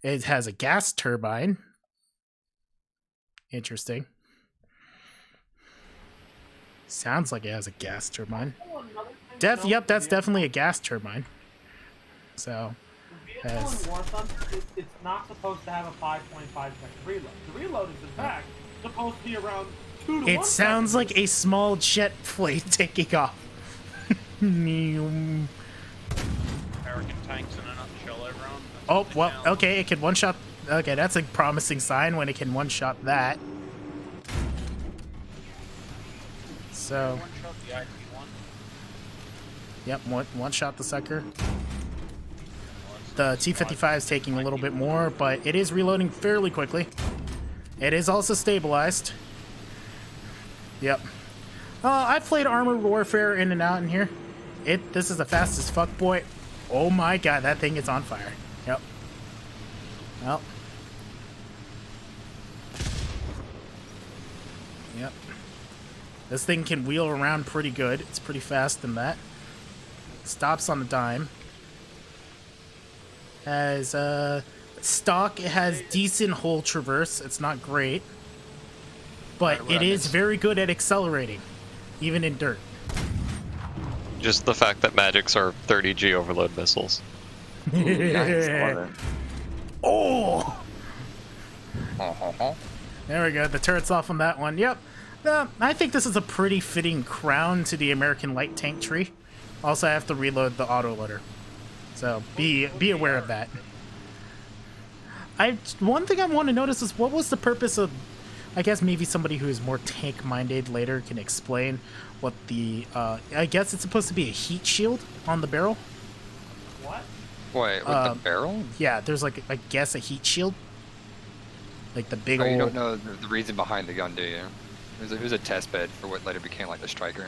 It has a gas turbine. Interesting. Sounds like it has a gas turbine. Yep, that's definitely a gas turbine. So, The vehicle in War Thunder, it's not supposed to have a 5.5 second reload. The reload is, in fact, supposed to be around 2 to 1 it sounds like a small jet plane taking off. American tanks in a nutshell, everyone. Oh, well, okay, it can one-shot... Okay, that's a promising sign when it can one-shot that. So... One-shot the IT-1. Yep, one-shot the sucker. The T-55 is taking a little bit more, but it is reloading fairly quickly. It is also stabilized. Yep. I've played Armored Warfare in and out in here. This is the fastest fuck boy. Oh my god, that thing is on fire. Yep. Well. Yep. This thing can wheel around pretty good. It's pretty fast in that. Stops on a dime. As stock, it has decent hull traverse. It's not great, but Right, it right, is it's- very good at accelerating, even in dirt. Just the fact that magics are 30G overload missiles. Nice, I love it. Oh, Uh-huh. there we go. The turret's off on that one. Yep. I think this is a pretty fitting crown to the American light tank tree. Also, I have to reload the autoloader, so be aware of that. One thing I want to notice is what was the purpose of. I guess maybe somebody who is more tank minded later can explain what the. I guess it's supposed to be a heat shield on the barrel. What? Wait, with the barrel? Yeah, there's like I guess a heat shield. Like the big Oh, old. you don't know the reason behind the gun, do you? It was a test bed for what later became like the striker.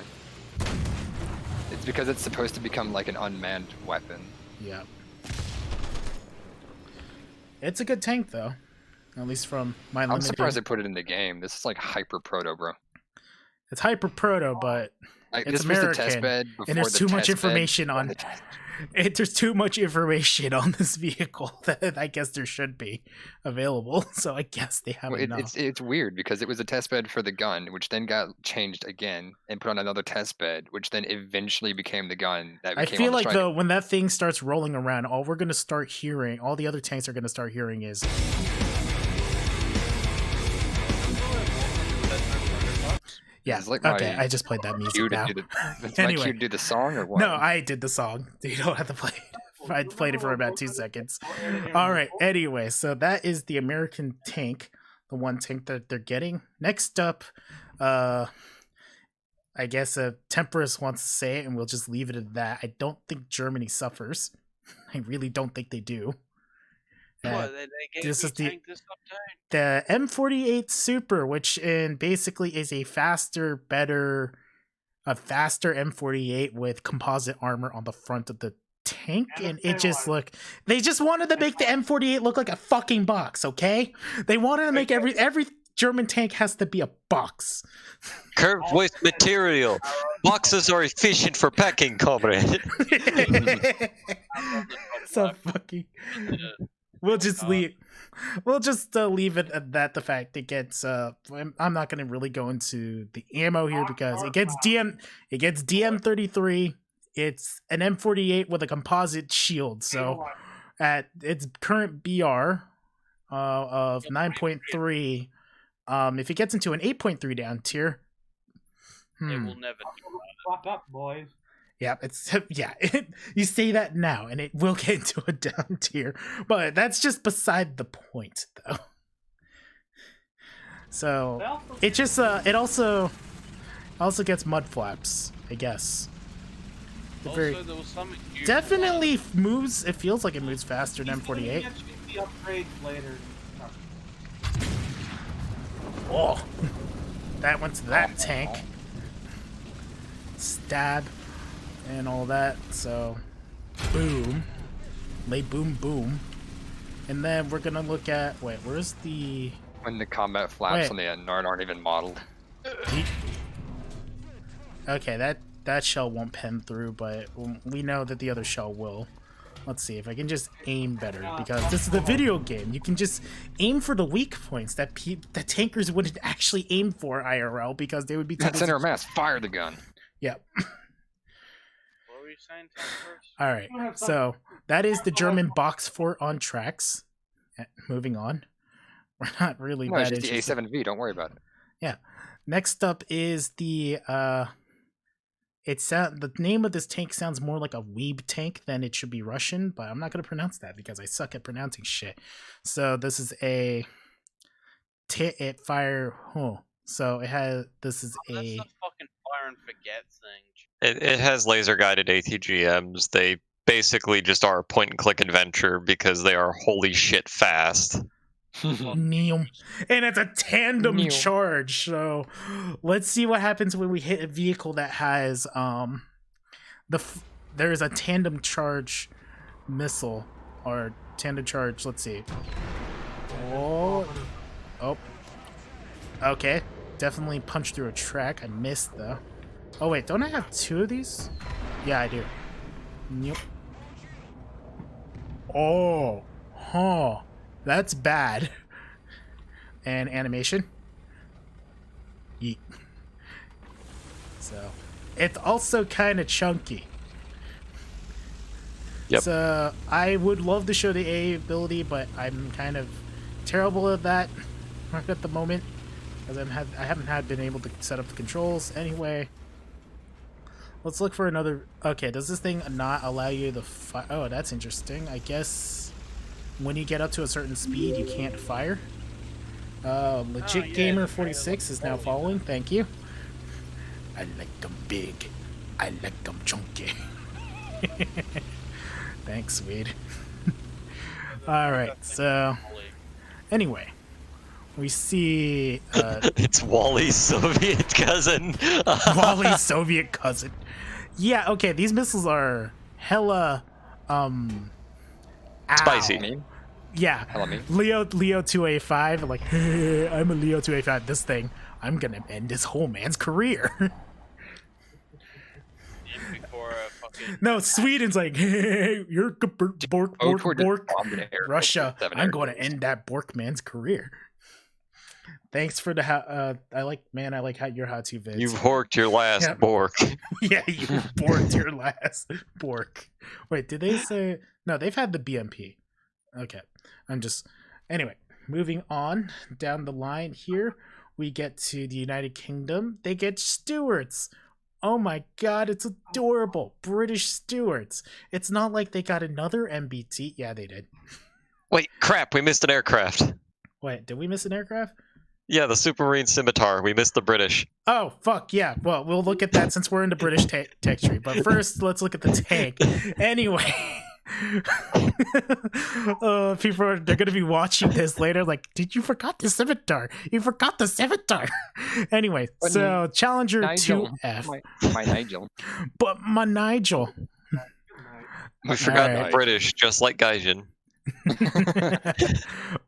It's because it's supposed to become like an unmanned weapon. Yeah. It's a good tank though, at least from my I'm limited. surprised they put it in the game. This is like hyper proto, bro. It's hyper proto, but Like, it's this was the American, test bed before and there's the too much test bed information before on. the test- There's too much information on this vehicle that I guess there should be available. So I guess they have Well, enough. it's weird because it was a test bed for the gun, which then got changed again and put on another test bed, which then eventually became the gun that I became feel on the like striker. though when that thing starts rolling around, all we're gonna start hearing, all the other tanks are gonna start hearing is. Yeah. It's like Okay. my I just played that music cue to now. do the, it's Anyway. my cue to do the song or what? No, I did the song. You don't have to play it. I played it for about 2 seconds. All right. Anyway, so that is the American tank, the one tank that they're getting. Next up, I guess Temperus wants to say it, and we'll just leave it at that. I don't think Germany suffers. I really don't think they do. What, they gave this me is the- tank this update? The M48 Super, which basically is a faster M48 with composite armor on the front of the tank, and it just they just wanted to make the M48 look like a fucking box, okay? They wanted to make every German tank has to be a box. Curved waste material. Boxes are efficient for packing, comrade. So fucking. We'll just leave. We'll just leave it at that. The fact it gets. I'm not going to really go into the ammo here because it gets DM33. It's an M48 with a composite shield. So at its current BR of 9.3, if it gets into an 8.3 down tier, It will never. Fuck up, boys. yeah, you say that now, and it will get into a down tier, but that's just beside the point, though. So it just it also gets mud flaps, I guess. Also, there was something huge Definitely moves. It feels like it moves faster than He's gonna M48. get you the upgrades later. Oh, that went to that tank. Stab and all that. So, boom, lay boom boom, and then we're gonna look at where's the When the combat flaps Wait. on the end aren't even modeled. Okay, that shell won't pen through, but we know that the other shell will. Let's see if I can just aim better, because this is the video game. You can just aim for the weak points that tankers wouldn't actually aim for IRL because they would be too That's busy. center of mass. Fire the gun. Yep. What were you saying, Temperus? All right. So that is the German box fort on tracks. Moving on. We're not really No, it's that just the A7V. Don't worry about it. Yeah. Next up is the the name of this tank sounds more like a weeb tank than it should be Russian, but I'm not going to pronounce that because I suck at pronouncing shit. So this is a it fire. So this is That's a the fucking fire and forget thing. It has laser guided ATGMs. They basically just are a point and click adventure because they are holy shit fast. Neum. And it's a tandem Neum. charge. So let's see what happens when we hit a vehicle that has there's a tandem charge missile or tandem charge. Let's see. Oh. Okay. Definitely punched through a track. I missed though. Oh wait, don't I have two of these? Yeah, I do. Yep. Oh, huh. That's bad. And animation. Yeet. So, it's also kind of chunky. Yep. So, I would love to show the A ability, but I'm kind of terrible at that right at the moment. Because I haven't been able to set up the controls. Anyway, let's look for another. Okay, does this thing not allow you to fire? Oh, that's interesting. I guess when you get up to a certain speed, you can't fire. Legit yeah, Gamer it's kind of 46 is like now bowling. following. Thank you. I like them big. I like them chunky. Thanks, Swede. All right. So anyway, we see It's Wally's Soviet cousin. Wally's Soviet cousin. Yeah. Okay. These missiles are hella ow. Spicy. Mean? Yeah. Hella mean. Leo 2A5. Like, hey, I'm a Leo 2A5. This thing, I'm gonna end this whole man's career. Before fucking No, Sweden's like, hey, you're Bork, Oh, toward the Bork. bomb to air. Russia, 7 I'm air going to goals. end that Bork man's career. Thanks for the I like how your how to vids. You've horked your last Yep. Bork. Yeah, you borked your last Bork. Wait, did they say no? They've had the BMP. Okay, anyway. Moving on down the line here, we get to the United Kingdom. They get stewards. Oh my god, it's adorable. British stewards. It's not like they got another MBT. Yeah, they did. Wait, crap, we missed an aircraft. Wait, did we miss an aircraft? Yeah, the Supermarine Scimitar. We missed the British. Oh, fuck, yeah. Well, we'll look at that since we're in the British tech tree. But first, let's look at the tank. Anyway. They're going to be watching this later like, did you forgot the Scimitar? You forgot the Scimitar. Anyway, But so Challenger Nigel. 2F. My Nigel. But my Nigel. We forgot Alright. the British, just like Gaijin.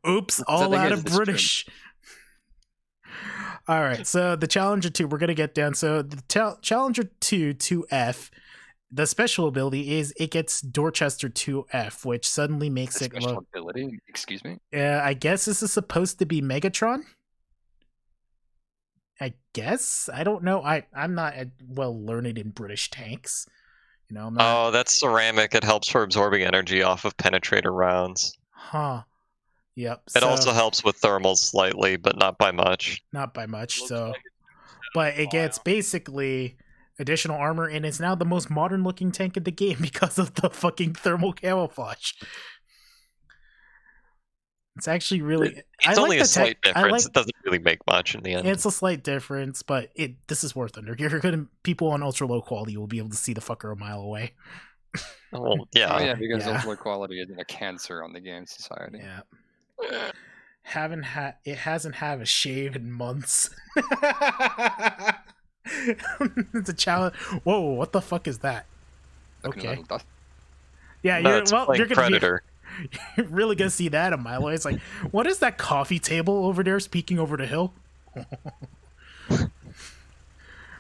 Oops, all thing out is, of it's British. All right, so the Challenger 2, we're going to get down. So the Challenger 2F, the special ability is it gets Dorchester 2F, which suddenly makes it Special look. ability. Excuse me. I guess this is supposed to be Megatron. I guess I don't know. I'm not well learned in British tanks. You know, I'm not. Oh, that's ceramic. It helps for absorbing energy off of penetrator rounds. Huh. Yep. It so, also helps with thermals slightly, but not by much. not by much. Looks So, like it's but it gets basically additional armor, and it's now the most modern looking tank in the game because of the fucking thermal camouflage. It's actually really. It's only a slight I difference. like, It doesn't really make much in the end. it's a slight difference, but this is worth it. You're gonna people on ultra low quality will be able to see the fucker a mile away. Well, yeah. Oh yeah, because yeah. ultimate quality isn't a cancer on the game society. Yeah. It hasn't had a shave in months. It's a challenge. Whoa, what the fuck is that? Looking a Okay. little dust. Yeah, No, you're it's well. playing You're gonna Predator. you're really gonna see that a mile away. It's like, what is that coffee table over there speaking over the hill?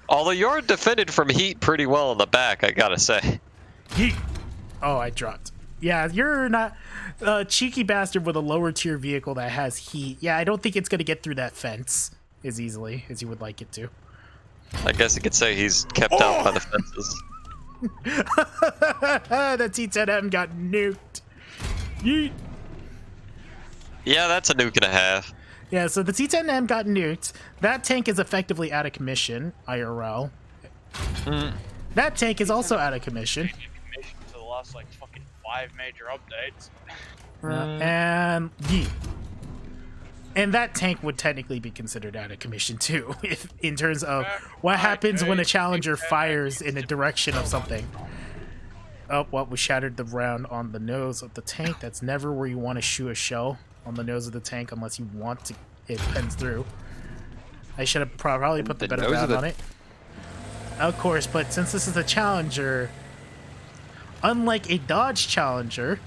Although you're defended from heat pretty well in the back, I gotta say. Yeet. Oh, I dropped. Yeah, you're not a cheeky bastard with a lower tier vehicle that has heat. Yeah, I don't think it's gonna get through that fence as easily as you would like it to. I guess you could say he's kept out by the fences. The T10M got nuked. Yeet. Yeah, that's a nuke and a half. Yeah, so the T10M got nuked. That tank is effectively out of commission, IRL. That tank is also out of commission. commission to the last like fucking 5 major updates. And yeet. And that tank would technically be considered out of commission too, if in terms of what happens when a Challenger fires in the direction of something. Oh, well, we shattered the round on the nose of the tank. That's never where you want to shoot a shell, on the nose of the tank, unless you want to it pens through. I should have probably put the better nose of round the- on it. Of course, but since this is a Challenger, unlike a Dodge Challenger,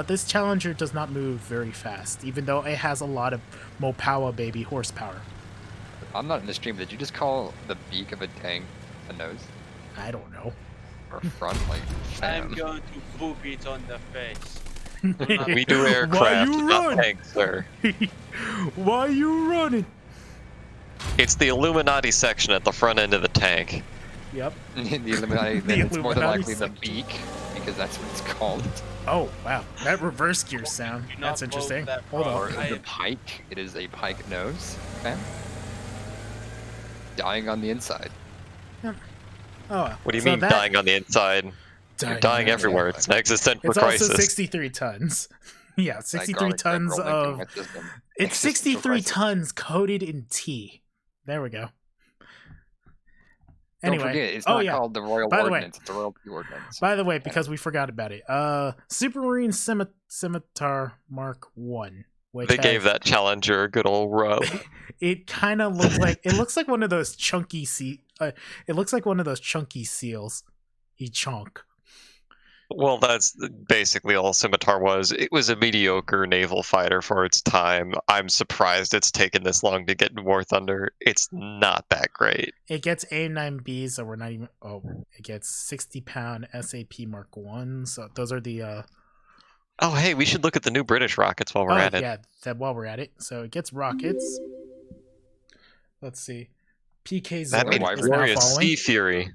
this Challenger does not move very fast, even though it has a lot of Mopowa baby horsepower. I'm not in the stream. Did you just call the beak of a tank a nose I don't know. or front? Like, I'm fam. going to boop it on the face. We do Why aircraft, you not run? tanks, sir. Why you running? It's the Illuminati section at the front end of the tank. Yep. The Illuminati, The then it's more than Illuminati likely the section. beak, because that's what it's called. Oh wow, that reverse gear sound. Do not That's interesting. blow that Hold Or on. the pike, it is a pike nose. Okay. Dying on the inside. Oh, wow. What do you So mean that- dying on the inside? You're dying on the everywhere. inside. It's an existential It's crisis. also 63 tons. Yeah, That 63 garlic bread tons rolling through of. my system. It's Existential 63 crisis. tons coated in tea. There we go. Don't Anyway, forget, it's oh not yeah. called the Royal By the way- Ordnance, it's the Royal Tea Ordnance. By the way, because we forgot about it, Supermarine Scimitar Mark 1. Which They gave that Challenger a good old rub. It kind of looks like it looks like one of those chunky it looks like one of those chunky seals. He chunk. Well, that's basically all Scimitar was. It was a mediocre naval fighter for its time. I'm surprised it's taken this long to get in War Thunder. It's not that great. It gets A9B, so we're not even. Oh, it gets 60-pound SAP Mark 1. So those are the. Oh, hey, we should look at the new British rockets while we're at it. Yeah, that while we're at it. So it gets rockets. Let's see. PK That Zord means Wyvern. is now Glorious following. Sea Fury.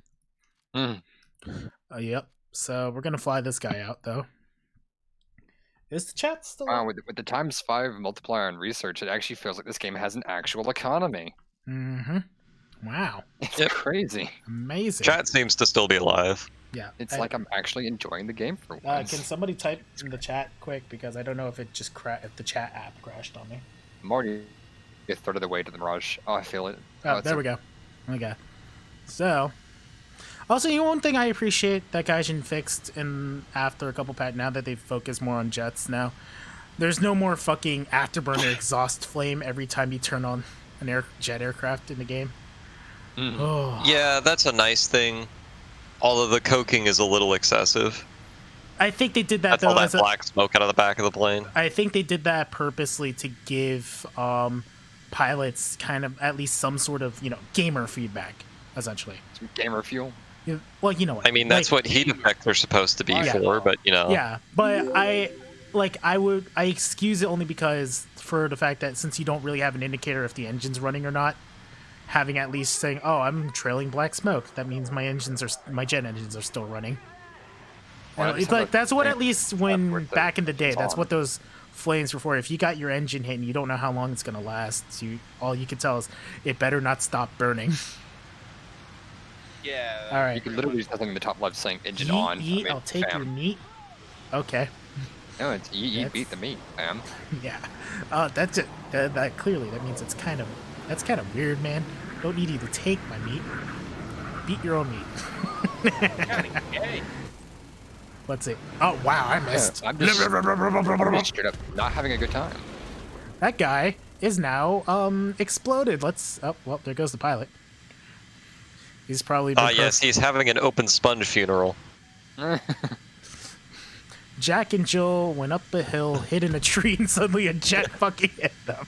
Yep. So we're gonna fly this guy out though. Is the chat still? Wow, with the ×5 multiplier on research, it actually feels like this game has an actual economy. Mm-hmm. Wow. It's Yep. crazy. Amazing. Chat seems to still be alive. Yeah. It's like I'm actually enjoying the game for once. Can somebody type in the chat quick because I don't know if it just if the chat app crashed on me. I'm already a third of the way to the Mirage. Oh, I feel it. Oh, there we go. Okay. So, also, one thing I appreciate that Gaijin fixed in after a couple now that they've focused more on jets now, there's no more fucking afterburner exhaust flame every time you turn on an jet aircraft in the game. Oh. Yeah, that's a nice thing. Although the coking is a little excessive. I think they did that That's though. all that as a- black smoke out of the back of the plane. I think they did that purposely to give pilots kind of at least some sort of gamer feedback, essentially. Some gamer fuel. Well, you know what I mean, that's what heat effects are supposed to be Yeah. for, but Yeah, but I excuse it only because for the fact that since you don't really have an indicator if the engine's running or not, having at least saying, "Oh, I'm trailing black smoke," that means my jet engines are still running. Well, It's like that's what yeah, at least that's when what the- back in the day, it's that's on. what those flames were for. If you got your engine hit and you don't know how long it's gonna last, all you can tell is it better not stop burning. Yeah. All right. You can literally do something in the top left saying engine Yeet, on. yeet, I mean, I'll take your fam. meat. Okay. No, it's yeet, That's- beat the meat, fam. Yeah. That's it. That clearly that means that's kind of weird, man. Don't need you to take my meat. Beat your own meat. Yay. Let's see. Oh wow, I missed. I'm just straight up not having a good time. That guy is now exploded. Oh well, there goes the pilot. He's probably been yes, he's having an open sponge funeral. Jack and Jill went up a hill, hid in a tree, and suddenly a jet fucking hit them.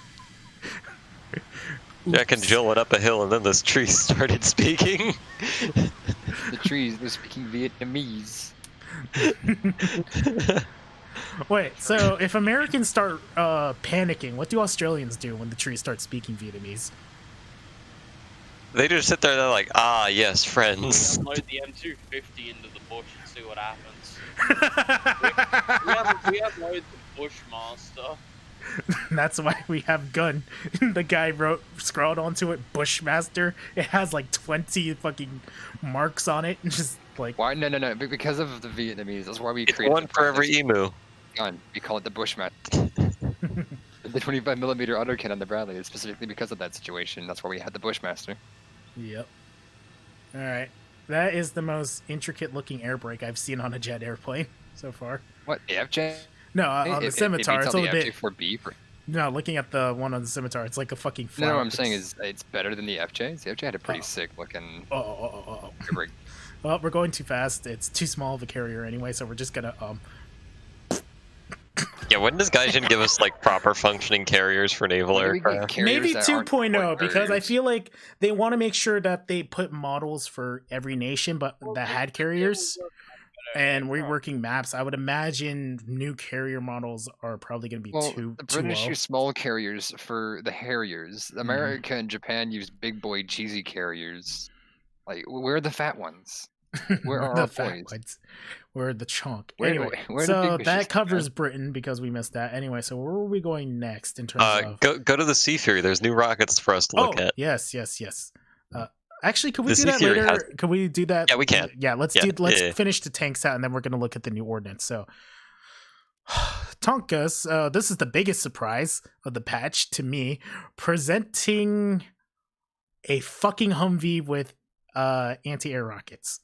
Jack and Jill went up a hill, and then this tree started speaking. The trees were speaking Vietnamese. Wait, so if Americans start panicking, what do Australians do when the trees start speaking Vietnamese? They just sit there, they're like, ah, yes, friends. Load the M250 into the bush and see what happens. we have load the Bushmaster. That's why we have gun. The guy scrawled onto it Bushmaster. It has like 20 fucking marks on it. Just like Why? No. Because of the Vietnamese. That's why we It's created one for every emu. gun. We call it the Bushmaster. The 25mm autocannon, the Bradley, is specifically because of that situation. That's why we had the Bushmaster. Yep. All right. That is the most intricate looking air brake I've seen on a jet airplane so far. What? The FJ? No, on the Scimitar, it's a little bit. FJ4B for... No, looking at the one on the Scimitar, it's like a fucking. No, flower. what I'm saying is it's better than the FJs. The FJ had a pretty Oh. sick looking Oh. air brake. Well, we're going too fast. It's too small of a carrier anyway, so we're just gonna Yeah, when does Gaijin give us like proper functioning carriers for naval When do we get aircraft? carriers maybe that aren't 2.0 quite because I carriers? feel like they want to make sure that they put models for every nation, but that had carriers. and reworking maps. I would imagine new carrier models are probably going to be Well, too the British low. use small carriers for the Harriers. America and Japan use big boy cheesy carriers. Like, where are the fat ones? Where are the our fat boys? ones. We're the chunk. Where- Anyway, where are the so big that fishes, covers man? Britain because we missed that. Anyway, so where are we going next in terms of? Go to the Sea Fury. There's new rockets for us to look at. Yes. Actually, could we The do Sea that Fury later? has- Could we do that? Yeah, we can. Yeah, let's Yeah, let's yeah. finish the tanks out, and then we're going to look at the new ordnance. So, Tonkas, this is the biggest surprise of the patch to me, presenting a fucking Humvee with anti-air rockets.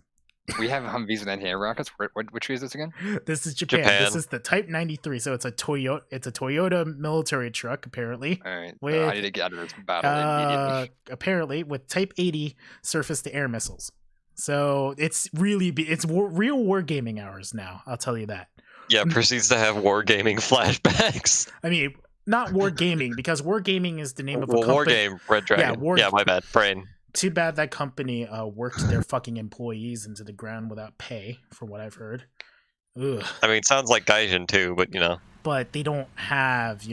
We have Humvees with anti-air rockets. Which is this again? This is Japan. Japan. This is the Type 93. So it's a Toyota. It's a Toyota military truck, apparently. All right. With, I need to get out of this battle immediately. Apparently, with Type 80 surface-to-air missiles. So it's really real wargaming hours now. I'll tell you that. Yeah, proceeds to have wargaming flashbacks. I mean, not wargaming because wargaming is the name of a Well, company. Wargame, Red Dragon. Yeah, my bad. Brain. Too bad that company worked their fucking employees into the ground without pay, from what I've heard. Ugh. I mean, sounds like Gaijin too, but you know. But they don't have,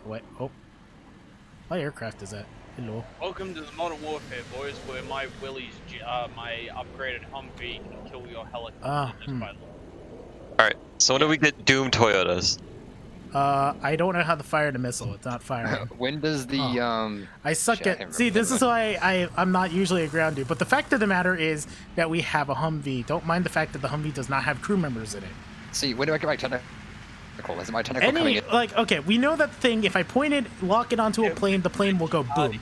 what? Oh, what aircraft is that? Hello. Welcome to the Modern Warfare, boys, where my my upgraded Humvee can kill your helicopter. Alright, so when do we get Doom Toyotas? I don't know how to fire the missile. It's not firing. When does the I suck shit, I at. can't See, remember this is why I'm not usually a ground dude. But the fact of the matter is that we have a Humvee. Don't mind the fact that the Humvee does not have crew members in it. See, when do I get my technical? Is my technical coming in? Okay, we know that thing. If I point it, lock it onto a plane, the plane will go boom.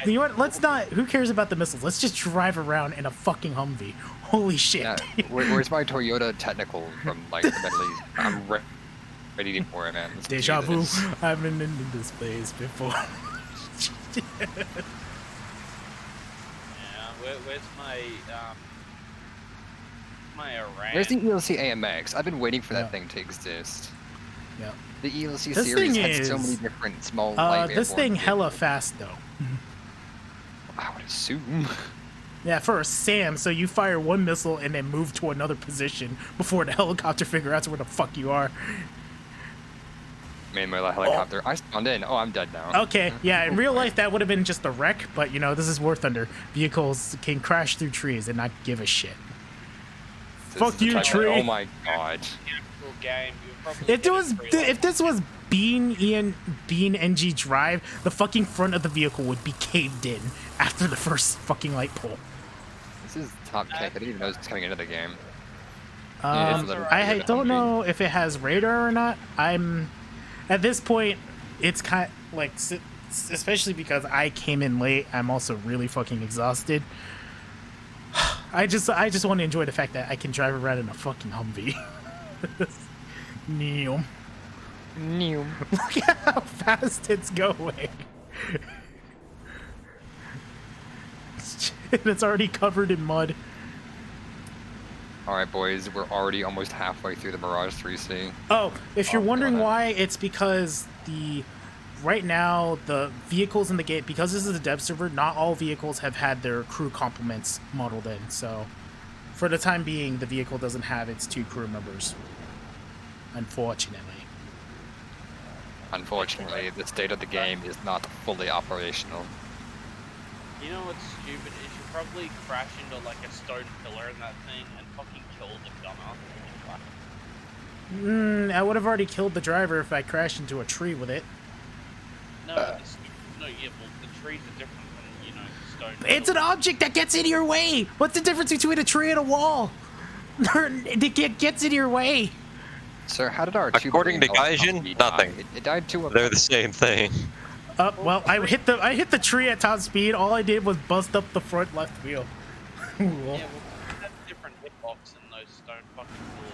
You know what? Let's not. Who cares about the missiles? Let's just drive around in a fucking Humvee. Holy shit! Yeah, where's my Toyota technical from like the Middle East? I'm ready for it, man. Let's do Deja vu. this. I've been in this place before. Yeah, where's my Iran? Where's the ELC AMX? I've been waiting for that Yeah. thing to exist. Yeah. The ELC This series thing had so is- many different small light This airborne thing hella vehicles. fast though. I would assume. Yeah, for a SAM, so you fire one missile and then move to another position before the helicopter figure out where the fuck you are. Man, my helicopter. I spawned in. Oh, I'm dead now. Okay, yeah, in real life that would have been just a wreck, but this is War Thunder. Vehicles can crash through trees and not give a shit. This fuck is the you, type- tree. Oh my god. Actual game, you would probably If this was Bean NG Drive, the fucking front of the vehicle would be caved in after the first fucking light pole. This is top kick. I didn't even know this was coming into the game. Yeah, it's a little- I it's a don't Humvee. know if it has radar or not. At this point, it's kind of like, especially because I came in late. I'm also really fucking exhausted. I just want to enjoy the fact that I can drive around in a fucking Humvee. Neom. Look at how fast it's going. And it's already covered in mud. Alright, boys. We're already almost halfway through the Mirage 3C. Oh, if you're Oh, wondering God. why, it's because right now the vehicles in the game, because this is a dev server, not all vehicles have had their crew complements modeled in. So for the time being, the vehicle doesn't have its 2 crew members, unfortunately. Unfortunately, the state of the game is not fully operational. You know what's stupid is you probably crash into like a stone pillar in that thing and fucking kill the gunner. I would have already killed the driver if I crashed into a tree with it. No, yeah, well, the trees are different than stone. It's an object that gets in your way. What's the difference between a tree and a wall? It gets in your way. Sir, how did our two According to billion dollar Gaijin, Humvee die? nothing. It died too. They're the same thing. Well, I hit the tree at top speed. All I did was bust up the front left wheel. Yeah, well, that's different hitbox in those stone fucking pillars.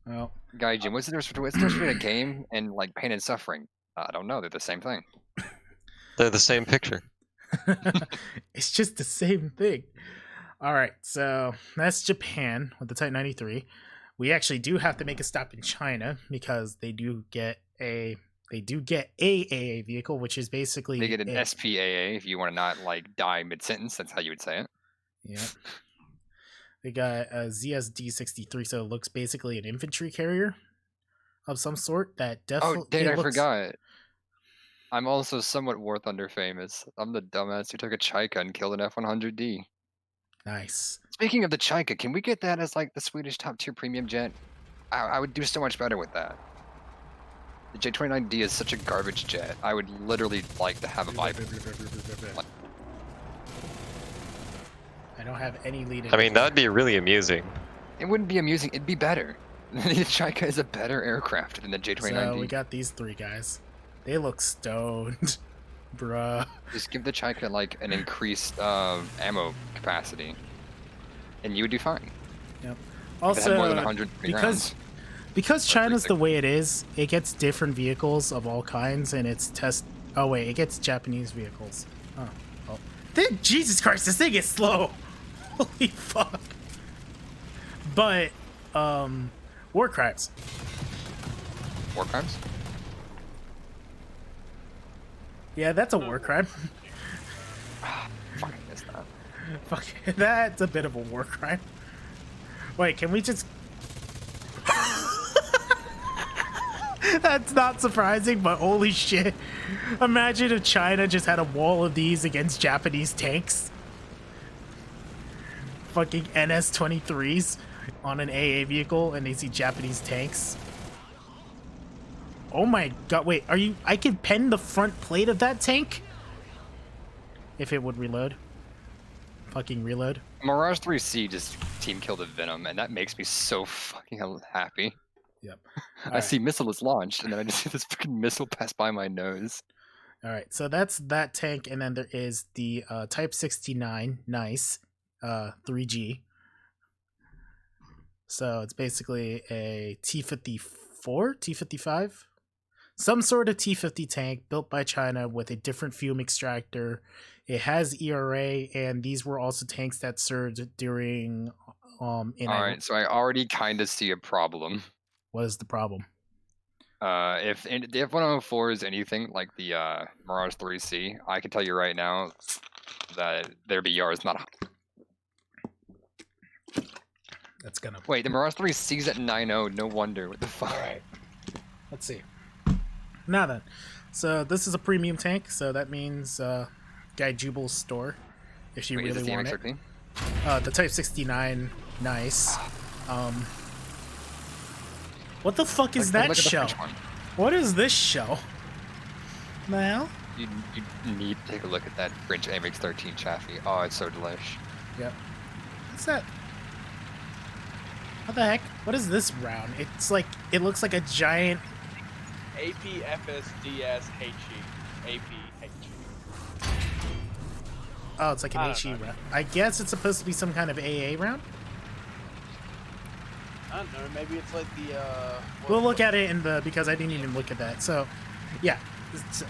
Well, Gaijin, what's the difference between a game and like pain and suffering? I don't know. They're the same thing. They're the same picture. it's just the same thing. All right, so that's Japan with the Type 93. We actually do have to make a stop in China because they do get a AA vehicle, which is basically They get an SPAA if you want to not like die mid sentence. That's how you would say it. Yeah. They got a ZSD-63, so it looks basically an infantry carrier of some sort. That definitely. Oh, dang! I looks, forgot. I'm also somewhat War Thunder famous. I'm the dumbass who took a Chaika and killed an F-100D. Nice. Speaking of the Chaika, can we get that as like the Swedish top tier premium jet? I would do so much better with that. The J-29D is such a garbage jet. I would literally like to have a Viper. I don't have any lead. I mean, that'd be really amusing. It wouldn't be amusing. It'd be better. The Chaika is a better aircraft than the J-29D. So we got these 3 guys. They look stoned, bruh. Just give the Chaika like an increased ammo capacity, and you would do fine. Yep. If it had more than Also, 100 rounds. because China's the way it is, it gets different vehicles of all kinds, and it's test. Oh wait, it gets Japanese vehicles. Oh, well. Jesus Christ, this thing is slow. Holy fuck. But, war crimes. War crimes? Yeah, that's a war crime. Fucking missed that. Fuck, that's a bit of a war crime. Wait, can we just... That's not surprising, but holy shit. Imagine if China just had a wall of these against Japanese tanks. Fucking NS-23s on an AA vehicle, and they see Japanese tanks. Oh my god, wait, are you... I can pen the front plate of that tank? If it would reload. Fucking reload. Mirage 3C just team killed a Venom, and that makes me so fucking happy. Yep. I see missile is launched, and then I just see this fucking missile pass by my nose. Alright, so that's that tank, and then there is the Type 69, nice, 3G. So it's basically a T-54, T-55? Some sort of T-50 tank built by China with a different fume extractor. It has ERA, and these were also tanks that served during... Alright, so I already kind of see a problem. What is the problem? If the F-104 is anything like the Mirage 3C, I can tell you right now that their BR is not... That's gonna... Wait, the Mirage 3C is at 9.0, no wonder, what the fuck? Alright, let's see. Now then, so this is a premium tank, so that means Guy Jubal's store, if you Wait, really is this want the it. MX-13? The Type 69, nice. What the fuck is that Look at the shell? French one. What is this shell? Now? You need to take a look at that French MX-13 chassis. Oh, it's so delish. Yep. What's that? What the heck? What is this round? It's like, it looks like a giant... APFSDSHE. APHE. Oh, it's like an I don't HE know. round. I guess it's supposed to be some kind of AA round? I don't know, maybe it's like the, We'll look at it in the... because I didn't even look at that. So, yeah. It's,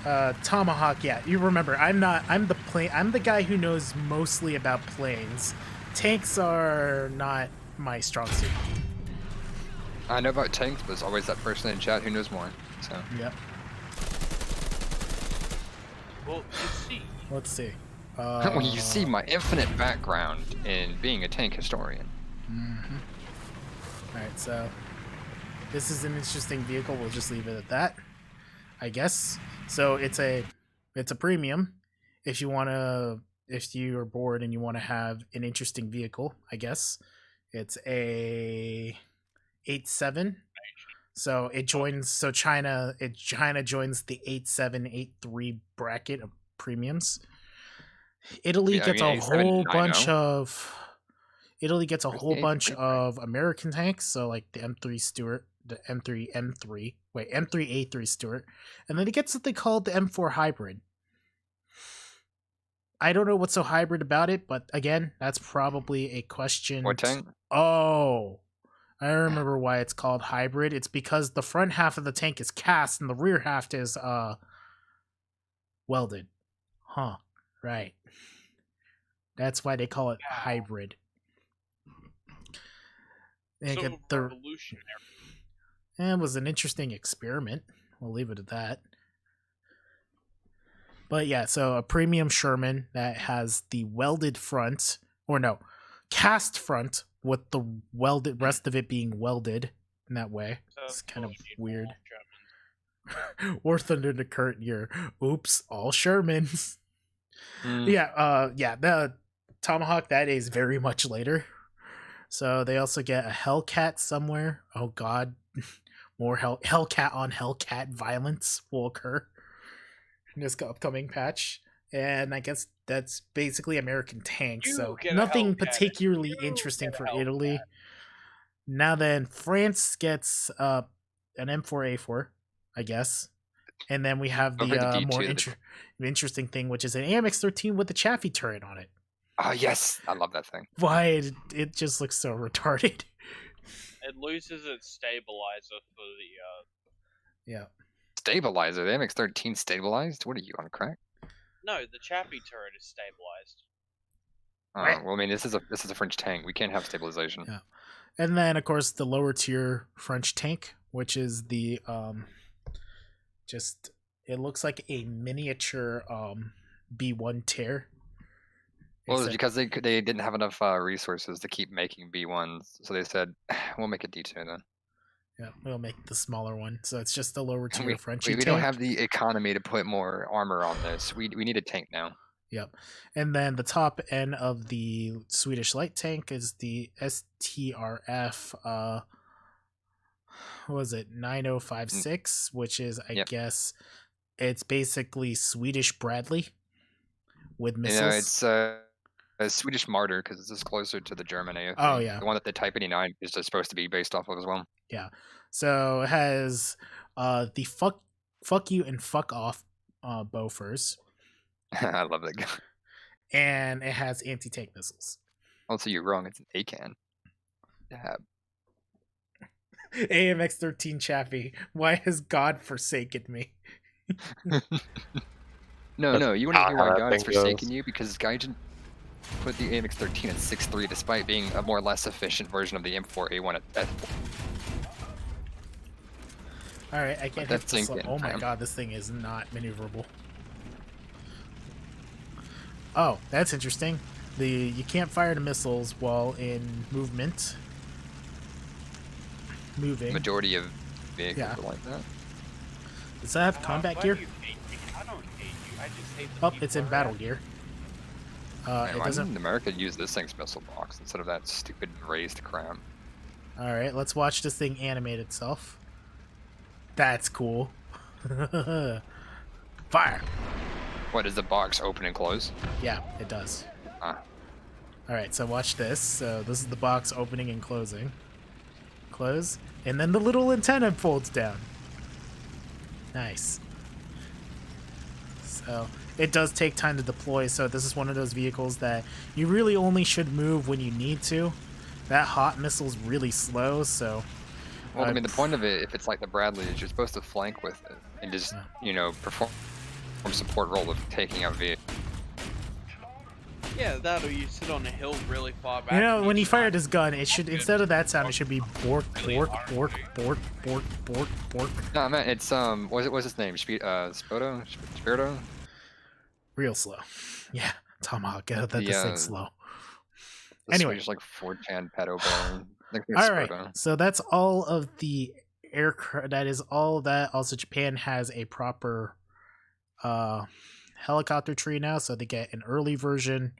Tomahawk, yeah. You remember, I'm the guy who knows mostly about planes. Tanks are not my strong suit. I know about tanks, but there's always that person in chat who knows more. So Yep. well, you see. Let's see. when you see my infinite background in being a tank historian. Alright, so this is an interesting vehicle. We'll just leave it at that, I guess. So it's a premium. If you are bored and you want to have an interesting vehicle, I guess. It's a 8.7. So it joins. So China joins the 8.7, 8.3 bracket of premiums. Italy Yeah, I gets mean, a 8.7, whole 9.0. bunch of. Italy gets a Where's whole the bunch 8.3? of American tanks. So like the M3 Stuart, the M3 A3 Stuart, and then it gets what they call the M4 hybrid. I don't know what's so hybrid about it, but again, that's probably a question. What tank? Oh, I remember why it's called hybrid. It's because the front half of the tank is cast and the rear half is welded. Huh. Right. That's why they call it hybrid. They So get the revolutionary. it was an interesting experiment. We'll leave it at that. But yeah, so a premium Sherman that has the welded front, or no, cast front with the welded rest of it being welded in that way. So It's kind of course you'd weird. want Germans. Or Thunder the current year. Oops, all Shermans. Mm. Yeah, the Tomahawk, that is very much later. So they also get a Hellcat somewhere. Oh god. More Hellcat on Hellcat violence will occur in this upcoming patch. And I guess that's basically American tanks. You So get a nothing Hellcat. particularly You interesting get a for Hellcat. Italy. Now then, France gets an M4A4, I guess. And then we have Don't forget the the more D2, interesting thing, which is an AMX-13 with the Chaffee turret on it. Oh yes, I love that thing. Why it just looks so retarded. It loses its stabilizer for the Yeah. Stabilizer. The MX-13 stabilized. What are you on crack? No, the Chaffee turret is stabilized. Well, I mean, this is a French tank. We can't have stabilization. Yeah. And then of course the lower tier French tank, which is the just it looks like a miniature B1 tear. Well, it's because they didn't have enough resources to keep making B1s, so they said we'll make a D2 then. Yeah, we'll make the smaller one. So it's just the lower tier French We tank. don't have the economy to put more armor on this. We need a tank now. Yep. And then the top end of the Swedish light tank is the STRF what was it, 9056, which is I guess it's basically Swedish Bradley with missiles. You know, it's a Swedish Martyr because this is closer to the German AFV. Oh, yeah. The one that the Type 89 is just supposed to be based off of as well. Yeah. So it has the fuck you and fuck off Bofors. I love that guy. And it has anti-tank missiles. Also, you're wrong. It's an ACAN. Yeah. AMX-13 Chaffee. Why has God forsaken me? No, you want to hear why how that God has thing goes. forsaken you? Because Gaijin put the AMX-13 at 6.3 despite being a more or less efficient version of the M4A1 at Alright, I can't hit That's this. sinking, Oh my fam. god, this thing is not maneuverable. Oh, that's interesting. You can't fire the missiles while in movement. Moving. majority of vehicles Yeah. are like that. Does that have combat Why gear? do you hate me? I don't hate you. I just hate the Oh, people it's in around battle you. gear. Man, It why doesn't. didn't America use this thing's missile box instead of that stupid raised crap? Alright, let's watch this thing animate itself. That's cool. Fire! What, does the box open and close? Yeah, it does. Ah. Alright, so watch this. So this is the box opening and closing. Close. And then the little antenna folds down. Nice. So it does take time to deploy, so this is one of those vehicles that you really only should move when you need to. That hot missile's really slow, so... Well, I mean, the point of it, if it's like the Bradley, is you're supposed to flank with it and just, Yeah. you know, perform support role of taking out vehicles. Yeah, that or you sit on a hill really far back. You know, and when he snipe. fired his gun, it should, instead of that sound, it should be bork, Really bork, hard, bork, dude. bork, bork, bork, bork. No, man, it's what's his name? Spirito? Real slow. Yeah, Tomahawk, get that this The, thing's slow. The Anyway. Swedish, like 4chan pedo bear. All right, so that's all of the aircraft. That is all of that. Also, Japan has a proper helicopter tree now, so they get an early version,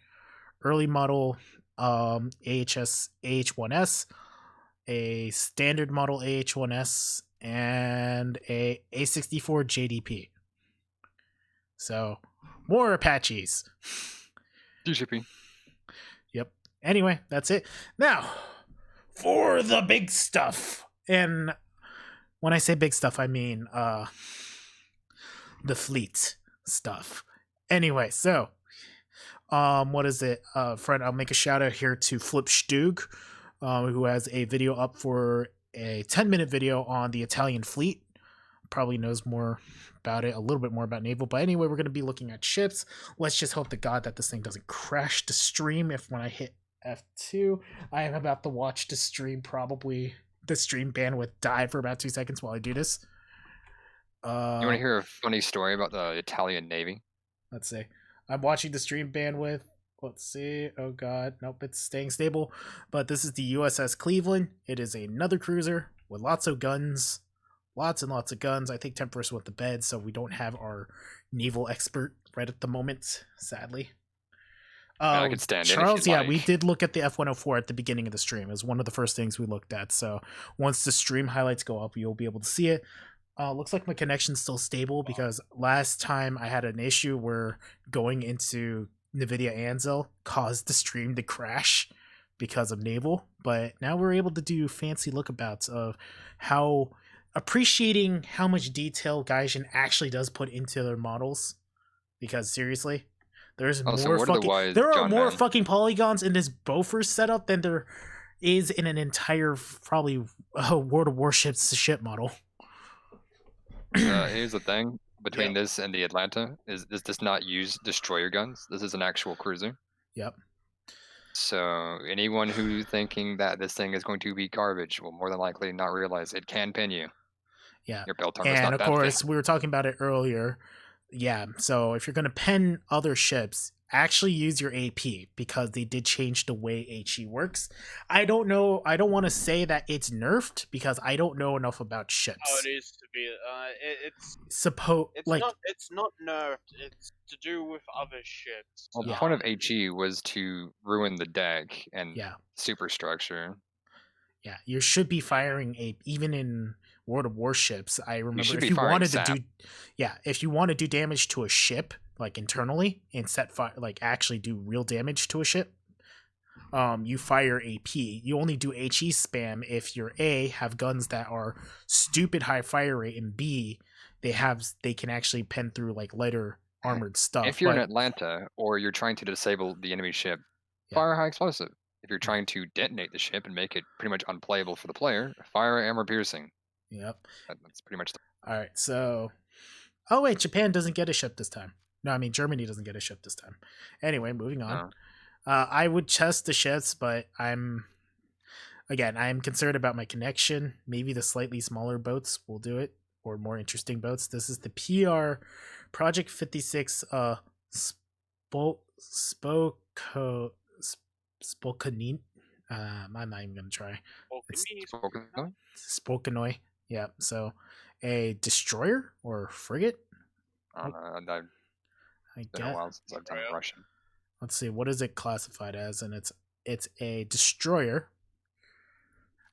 early model AH1S, a standard model AH1S, and a A64 JDP. So more Apaches. DGP. Yep. Anyway, that's it. Now, for the big stuff. And when I say big stuff, I mean the fleet stuff. Anyway, so what is it? Friend, I'll make a shout out here to Flip Stug, who has a video up for a 10-minute video on the Italian fleet. Probably knows more about it, a little bit more about naval. But anyway, we're going to be looking at ships. Let's just hope to God that this thing doesn't crash the stream if when I hit F2. I am about to watch the stream, probably the stream bandwidth die for about 2 seconds while I do this. You want to hear a funny story about the Italian Navy? Let's see. I'm watching the stream bandwidth. let's see. Oh god, nope, it's staying stable. But this is the USS Cleveland. It is another cruiser with lots of guns, lots and lots of guns. I think Temperance went to bed, so we don't have our naval expert right at the moment, sadly. I could stand it if Charles, you'd yeah, like. we did look at the F-104 at the beginning of the stream. It was one of the first things we looked at. So once the stream highlights go up, you'll be able to see it. Looks like my connection's still stable because last time I had an issue where going into NVIDIA Anvil caused the stream to crash because of naval. But now we're able to do fancy lookabouts of how appreciating how much detail Gaijin actually does put into their models. Because seriously, there's Also, more what are the fucking wise there are John more men? fucking polygons in this Bofors setup than there is in an entire probably World of Warships ship model. Here's the thing between this and the Atlanta is this does not use destroyer guns. This is an actual cruiser. Yep. So anyone who's thinking that this thing is going to be garbage will more than likely not realize it can pin you. Yeah. Your belt armor's And not of that course, thick. we were talking about it earlier. Yeah. So if you're going to pen other ships, actually use your AP because they did change the way HE works. I don't know. I don't want to say that it's nerfed because I don't know enough about ships. How it is to be. It's It's not nerfed. It's to do with other ships. Well, the Yeah. point of HE was to ruin the deck and yeah. superstructure. Yeah, you should be firing even in World of Warships. I remember should if be you firing wanted sap. to do, if you want to do damage to a ship like internally and set fire, like actually do real damage to a ship, you fire AP. You only do HE spam if your A have guns that are stupid high fire rate and B they can actually pen through like lighter armored stuff. If you're in but- Atlanta or you're trying to disable the enemy ship, Yeah. fire high explosive. If you're trying to detonate the ship and make it pretty much unplayable for the player, fire armor piercing. Yep. That's pretty much. All right, so oh wait, Japan doesn't get a ship this time. No, I mean Germany doesn't get a ship this time. Anyway, moving on. No. I would test the ships, but I'm concerned about my connection. Maybe the slightly smaller boats will do it, or more interesting boats. This is the PR Project 56 Spokanine. I'm not even gonna try. Spokanoi. Yeah. So a destroyer or frigate. I don't know. I It's been a guess. while since I've done Russian. Let's see. What is it classified as? And it's a destroyer.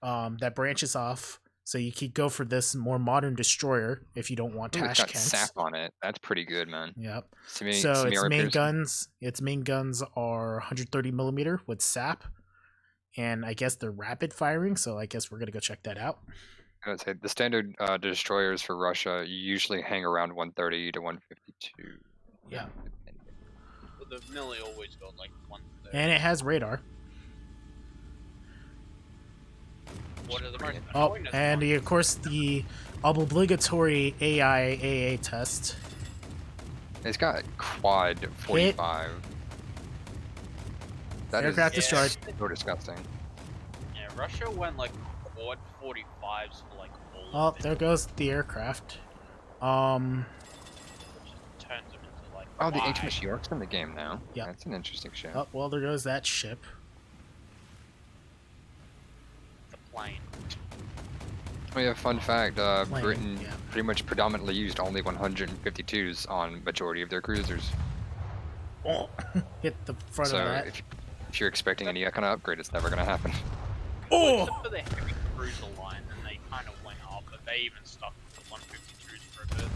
That branches off. So you could go for this more modern destroyer if you don't want Ooh, it's got Tashkents. sap on it. That's pretty good, man. Yep. So Semi-armor its main guns are 130 millimeter with sap, and I guess they're rapid firing. So I guess we're gonna go check that out. I would say the standard destroyers for Russia usually hang around 130 to 152. Yeah. Well, they've nearly always got like one. And it has radar. What are the most Oh, annoying and ones? of course the obligatory AIAA test. It's got quad 45. That is Aircraft destroyed. so disgusting. Yeah, Russia went like quad 45s for like all Oh, of it, there goes the aircraft. which turns them into like. Oh, the wide. HMS York's in the game now. Yeah. That's an interesting show. Oh, well, there goes that ship. The plane. Oh yeah, fun fact, Plane, Britain yeah. pretty much predominantly used only 152s on majority of their cruisers. Oh, hit the front So of that. if you're expecting any kind of upgrade, it's never going to happen. Oh! Except for the heavy cruiser line, and they kind of went up, but they even stuck with the 152s for a bit.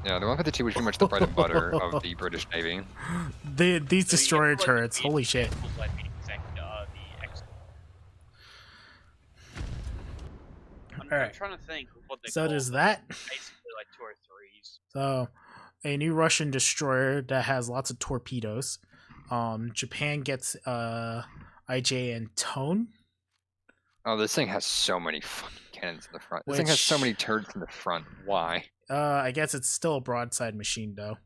Yeah, the 152 was pretty much the bread and butter of the British Navy. These So you destroyer get, like, turrets, the holy shit. vehicles, like, the ex- I'm Alright. trying to think of what they So call there's them. that. Basically like 203s. So, a new Russian destroyer that has lots of torpedoes. Japan gets IJ and Tone. Oh, this thing has so many fucking cannons in the front. This thing has so Which- many turrets in the front. Why? I guess it's still a broadside machine though.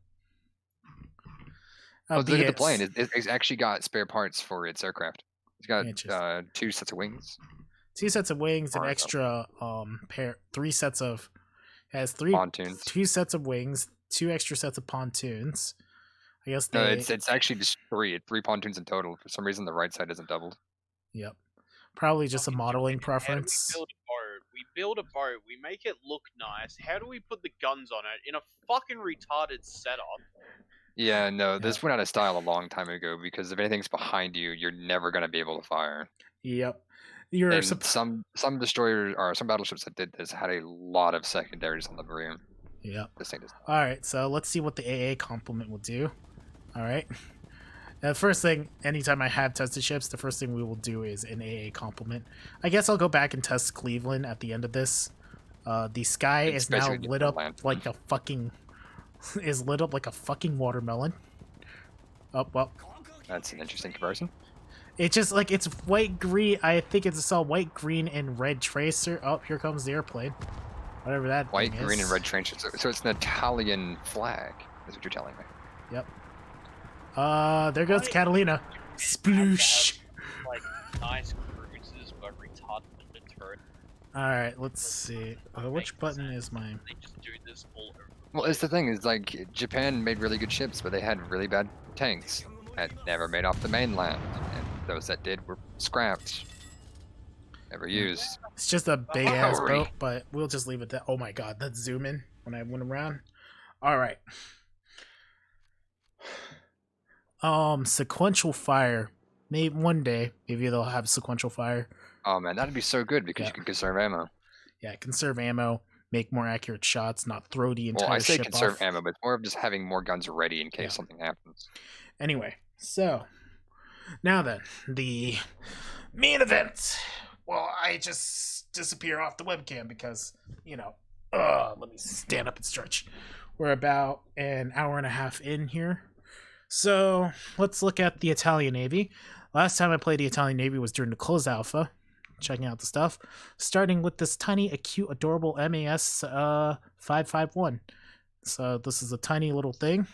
Oh, look at the Albeit- plane. It's actually got spare parts for its aircraft. It's got Interesting. 2 sets of wings. 2 sets of wings, an Alright, extra 3 sets of has 3 Pontoons. 2 sets of wings, 2 extra sets of pontoons. I guess No, they. it's actually just three. It's 3 pontoons in total. For some reason, the right side isn't doubled. Yep. Probably just a Fucking modeling stupid. How do preference. we build a boat? We build a boat. We make it look nice. How do we put the guns on it in a fucking retarded setup? Yeah, no, this went out of style a long time ago because if anything's behind you, you're never gonna be able to fire. Yep. You're And some destroyers or some battleships that did this had a lot of secondaries on the rear. Yep. This thing does not. All right, so let's see what the AA complement will do. All right. Now, the first thing, anytime I have tested ships, the first thing we will do is an AA complement. I guess I'll go back and test Cleveland at the end of this. The sky It's is now basically lit just a up lantern. like a fucking is lit up like a fucking watermelon. Oh well, That's an interesting comparison. it's just like it's white green. I think it's all white, green, and red tracer. Oh, here comes the airplane. Whatever that White, thing green, is. and red trenches. So it's an Italian flag, is what you're telling me. Yep. There goes Why- Catalina. Sploosh. Like nice cruisers, but retarded turret. All right, let's see. Which button is mine? They just do this all over. Well, it's the thing is like Japan made really good ships, but they had really bad tanks that never made off the mainland, and those that did were scrapped, never used. It's just a big ass Hurry. boat, but we'll just leave it there. Oh my god, let's zoom in when I went around. All right. Sequential fire. Maybe one day, maybe they'll have sequential fire. Oh man, that'd be so good because Yeah. you can conserve ammo. Yeah, conserve ammo, make more accurate shots, not throw the entire Well, I say ship conserve off. ammo, but it's more of just having more guns ready in case Yeah. something happens. Anyway, so now then, the main event. Well, I just disappear off the webcam because, let me stand up and stretch. We're about an hour and a half in here. So let's look at the Italian Navy. Last time I played the Italian Navy was during the closed alpha, checking out the stuff, starting with this tiny, acute, adorable MAS 551. So this is a tiny little thing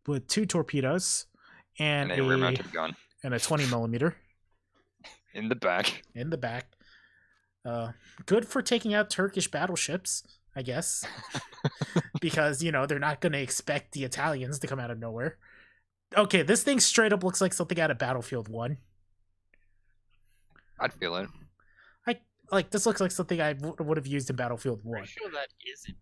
with 2 torpedoes and And a rear-mounted gun and a 20 millimeter in the back. in the back. Good for taking out Turkish battleships, I guess, because they're not going to expect the Italians to come out of nowhere. Okay, this thing straight up looks like something out of Battlefield 1. I'd feel it. This looks like something I would have used in Battlefield 1. Pretty sure that isn't.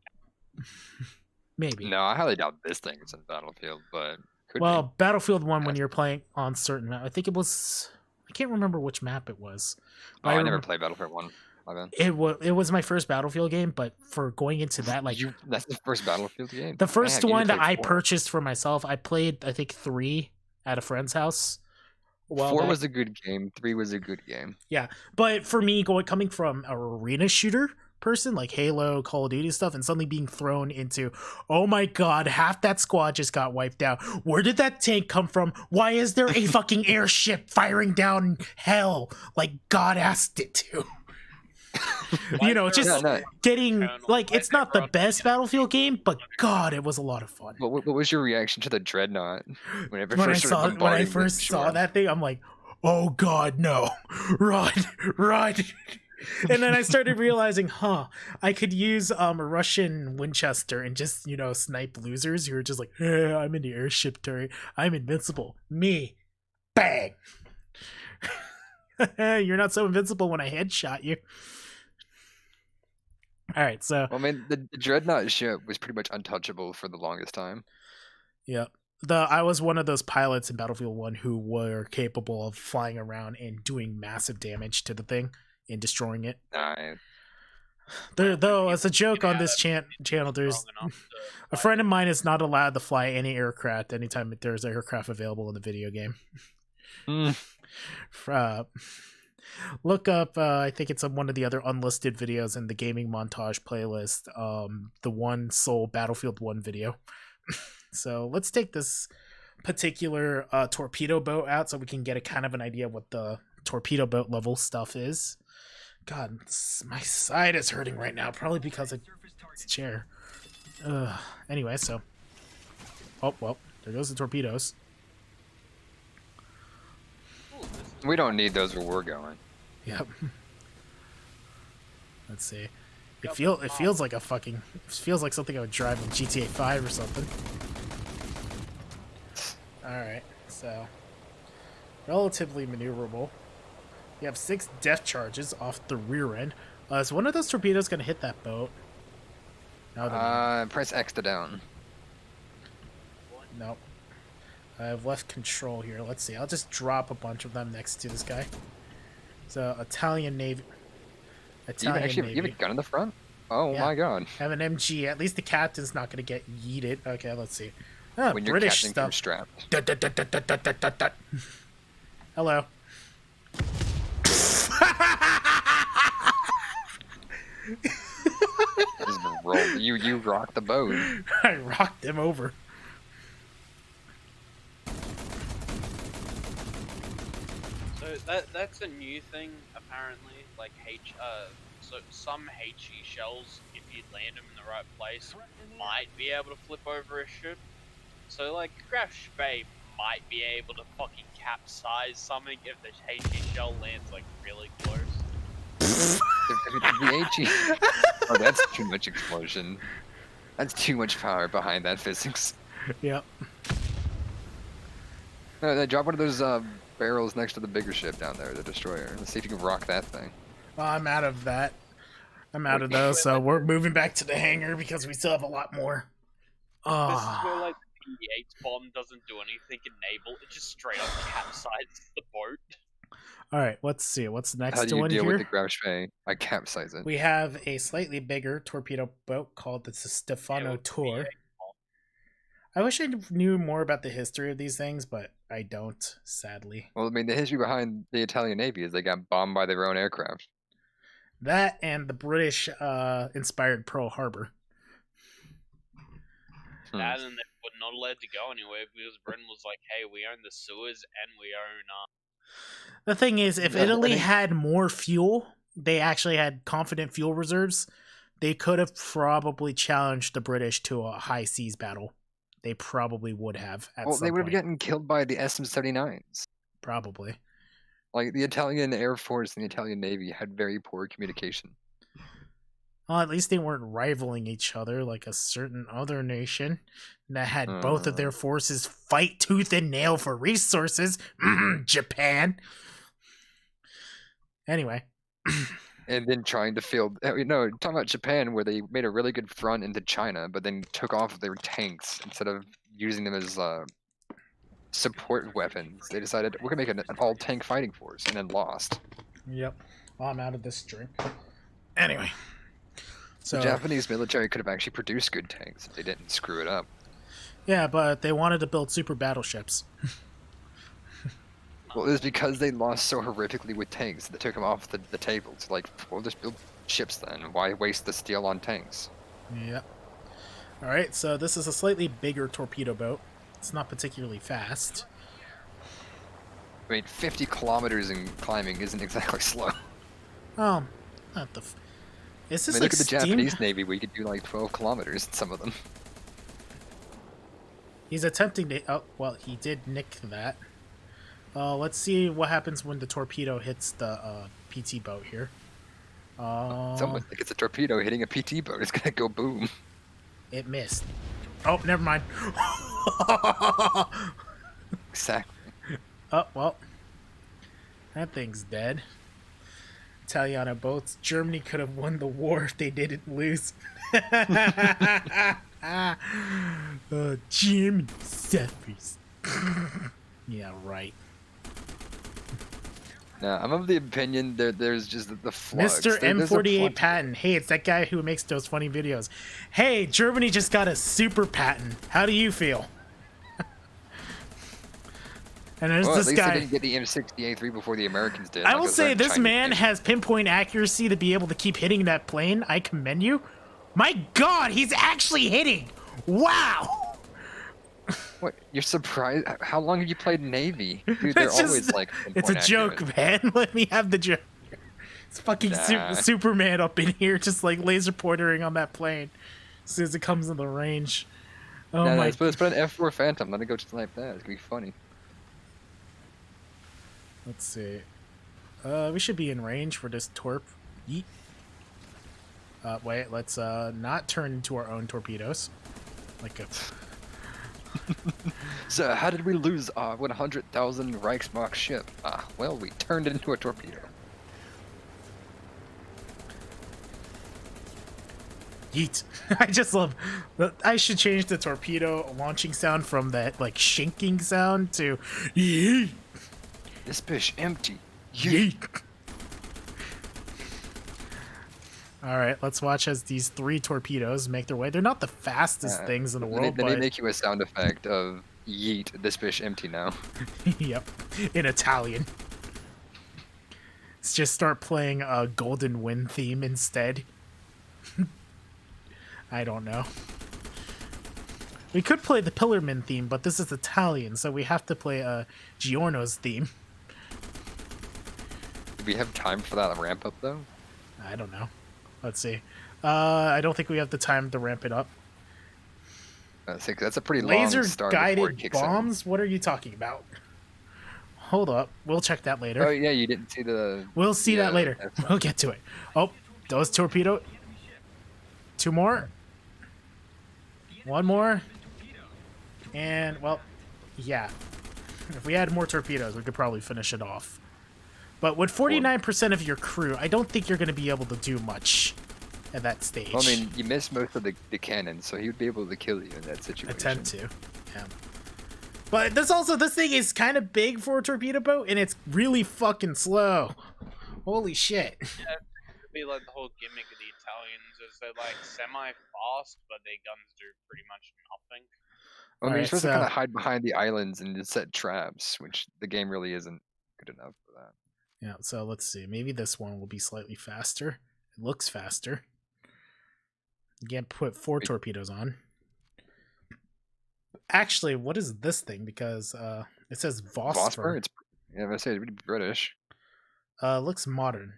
Maybe. No, I highly doubt this thing is in Battlefield, but could Well, be. Battlefield 1, when Yeah. you're playing on certain map, I think it was... I can't remember which map it was. Oh, I never remember- played Battlefield 1. My bad. It was my first Battlefield game, but for going into that, That's the first Battlefield game. the first Man, you one that played I 4. purchased for myself, I played, I think, 3 at a friend's house. Well, 4 was a good game. 3 was a good game. But for me, coming from an arena shooter person like Halo, Call of Duty stuff, and suddenly being thrown into, oh my god, half that squad just got wiped out. Where did that tank come from? Why is there a fucking airship firing down hell like God asked it to? Just Yeah, no. getting like, it's not the Why best Battlefield game, but God, it was a lot of fun. What was your reaction to the Dreadnought whenever When I first started when I bombarding the first saw shore? that thing, I'm like, oh god, no, run. And then I started realizing, I could use a Russian Winchester and just snipe losers who are just like, I'm in the airship turret, I'm invincible, me, bang. You're not so invincible when I headshot you. All right, so Well, I mean, the Dreadnought ship was pretty much untouchable for the longest time. yeah. I was one of those pilots in Battlefield 1 who were capable of flying around and doing massive damage to the thing and destroying it. Though, as a joke on this channel, there's a friend of mine is not allowed to fly any aircraft anytime there's an aircraft available in the video game. Look up, I think it's on one of the other unlisted videos in the gaming montage playlist, the one sole Battlefield 1 video. So let's take this particular torpedo boat out so we can get a kind of an idea of what the torpedo boat level stuff is. God, my side is hurting right now, probably because of this chair. Anyway, so... Oh, well, there goes the torpedoes. We don't need those where we're going. Yep. Let's see. It feels like something I would drive in GTA 5 or something. Alright, so relatively maneuverable. You have 6 depth charges off the rear end. Is one of those torpedoes going to hit that boat? No, they're not. Press X to down. Nope. I've left control here. Let's see. I'll just drop a bunch of them next to this guy. So, Italian Navy. You have a gun in the front? Oh Yeah. my god. Have an MG. At least the captain's not going to get yeeted. Okay, let's see. Ah, When British you're stuff. strapped. Dut, dut, dut, dut, dut, dut, dut, dut, dut. Hello. Just roll. You rock the boat. I rocked him over. So that's a new thing apparently. Like so some HE shells, if you land them in the right place, might be able to flip over a ship. So like Graf Spee might be able to fucking capsize something if the HE shell lands like really close. The HE. Oh, that's too much explosion. That's too much power behind that physics. Yep. No, drop one of those barrels next to the bigger ship down there, the destroyer. Let's see if you can rock that thing. Well, I'm out of that. I'm out of those, so we're moving back to the hangar because we still have a lot more. This is where Ah, like the P8 bomb doesn't do anything in naval, it just straight up capsizes the boat. all right. Let's see. What's the next How do you one deal with the here? Graf Spee? I capsize it. We have a slightly bigger torpedo boat called the Stefano Yeah, Tour. P8 I wish I knew more about the history of these things, but I don't, sadly. Well, I mean, the history behind the Italian Navy is they got bombed by their own aircraft. That and the British inspired Pearl Harbor. That and they were not allowed to go anywhere because Britain was like, hey, we own the Suez and we own The thing is, if Yeah, I Italy mean- had more fuel, they actually had confident fuel reserves, they could have probably challenged the British to a high seas battle. They probably would have at Well, some they would have point. gotten killed by the SM-79s. Probably. Like, the Italian Air Force and the Italian Navy had very poor communication. Well, at least they weren't rivaling each other like a certain other nation that had both of their forces fight tooth and nail for resources. Japan. Anyway. And then trying to field... No, talking about Japan, where they made a really good front into China, but then took off their tanks instead of using them as support weapons. They decided, we're going to make an all-tank fighting force, and then lost. Yep. Well, I'm out of this drink. Anyway. So The Japanese military could have actually produced good tanks if they didn't screw it up. yeah, but they wanted to build super battleships. Well, it was because they lost so horrifically with tanks that took them off the table. It's like, well, just build ships then. Why waste the steel on tanks? Yep. All right, so this is a slightly bigger torpedo boat. It's not particularly fast. I mean, 50 kilometers in climbing isn't exactly slow. Oh, not the. Is I this mean, like look at the steam? Japanese Navy, we could do like 12 kilometers in some of them. He's attempting to. Oh, well, he did nick that. Let's see what happens when the torpedo hits the PT boat here. Someone like it's a torpedo hitting a PT boat. It's gonna go boom. It missed. Oh, never mind. Exactly. Oh, well. That thing's dead. Italiano boats. Germany could have won the war if they didn't lose. Germany suffers. Yeah, right. Now, I'm of the opinion that there's just the flux. Mr. There's a M48 flux- patent. Hey, it's that guy who makes those funny videos. Hey, Germany just got a super patent. How do you feel? And there's Well, at this least they guy. didn't get the M60A3 before the Americans did. I like will a say certain this Chinese man nation. has pinpoint accuracy to be able to keep hitting that plane. I commend you. My God, he's actually hitting. Wow. What? You're surprised? How long have you played Navy? Dude, they're It's just- always like. It's a pinpoint joke, accurate. man. Let me have the joke. It's fucking Nah. Superman up in here, just like laser pointering on that plane as soon as it comes in the range. Oh No, my! let's put an F4 Phantom. Let it go just like that. It's gonna be funny. Let's see. We should be in range for this torp. Yeet. Wait, let's not turn into our own torpedoes. Like a So how did we lose our 100,000 Reichsmark ship? Well, we turned it into a torpedo. Yeet. I just love. I should change the torpedo launching sound from that like shinking sound to yeet. This fish empty. Yeet. All right, let's watch as these 3 torpedoes make their way. They're not the fastest things in the world, Then but they make you a sound effect of yeet. This fish empty now. yep, in Italian. Let's just start playing a Golden Wind theme instead. I don't know. We could play the Pillarman theme, but this is Italian, so we have to play a Giorno's theme. Do we have time for that ramp up though? I don't know. Let's see. I don't think we have the time to ramp it up. That's a pretty long Laser start before it guided kicks bombs? What are you talking about? Hold up. We'll check that in. later. Oh yeah, you didn't see the. We'll see that later. that's We'll get to it. Oh, those torpedo. 2 more. 1 more. And, well, yeah. If we had more torpedoes, we could probably finish it off. But with 49% of your crew, I don't think you're going to be able to do much at that stage. Well, I mean, you missed most of the cannons, so he would be able to kill you in that situation. Attempt to. Yeah. But this thing is kind of big for a torpedo boat, and it's really fucking slow. Holy shit. Yeah, it'd be like the whole gimmick of the Italians is they're like semi-fast, but their guns do pretty much nothing. Well, I mean, Alright, you're supposed to so- kind of hide behind the islands and just set traps, which the game really isn't good enough for that. Yeah, so let's see. Maybe this one will be slightly faster. It looks faster. Again, put 4 torpedoes on. Actually, what is this thing? Because it says Vosper. It's I say it's pretty British. Looks modern.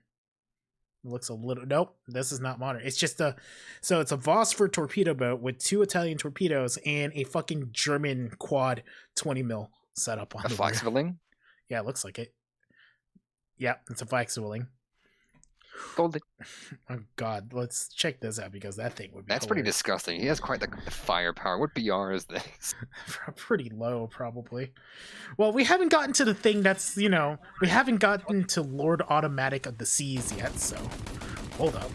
It looks a little. Nope, this is not modern. It's just so it's a Vosper torpedo boat with 2 Italian torpedoes and a fucking German quad 20 mil setup on A the rear. Flaxvilling? Yeah, it looks like it. Yeah, it's a Flaxvilling. Sold it. Oh god, let's check this out because that thing would be That's pretty hilarious. disgusting. He has quite the firepower. What BR is this? Pretty low, probably. Well, we haven't gotten to the thing that's, we haven't gotten to Lord Automatic of the Seas yet, so hold up.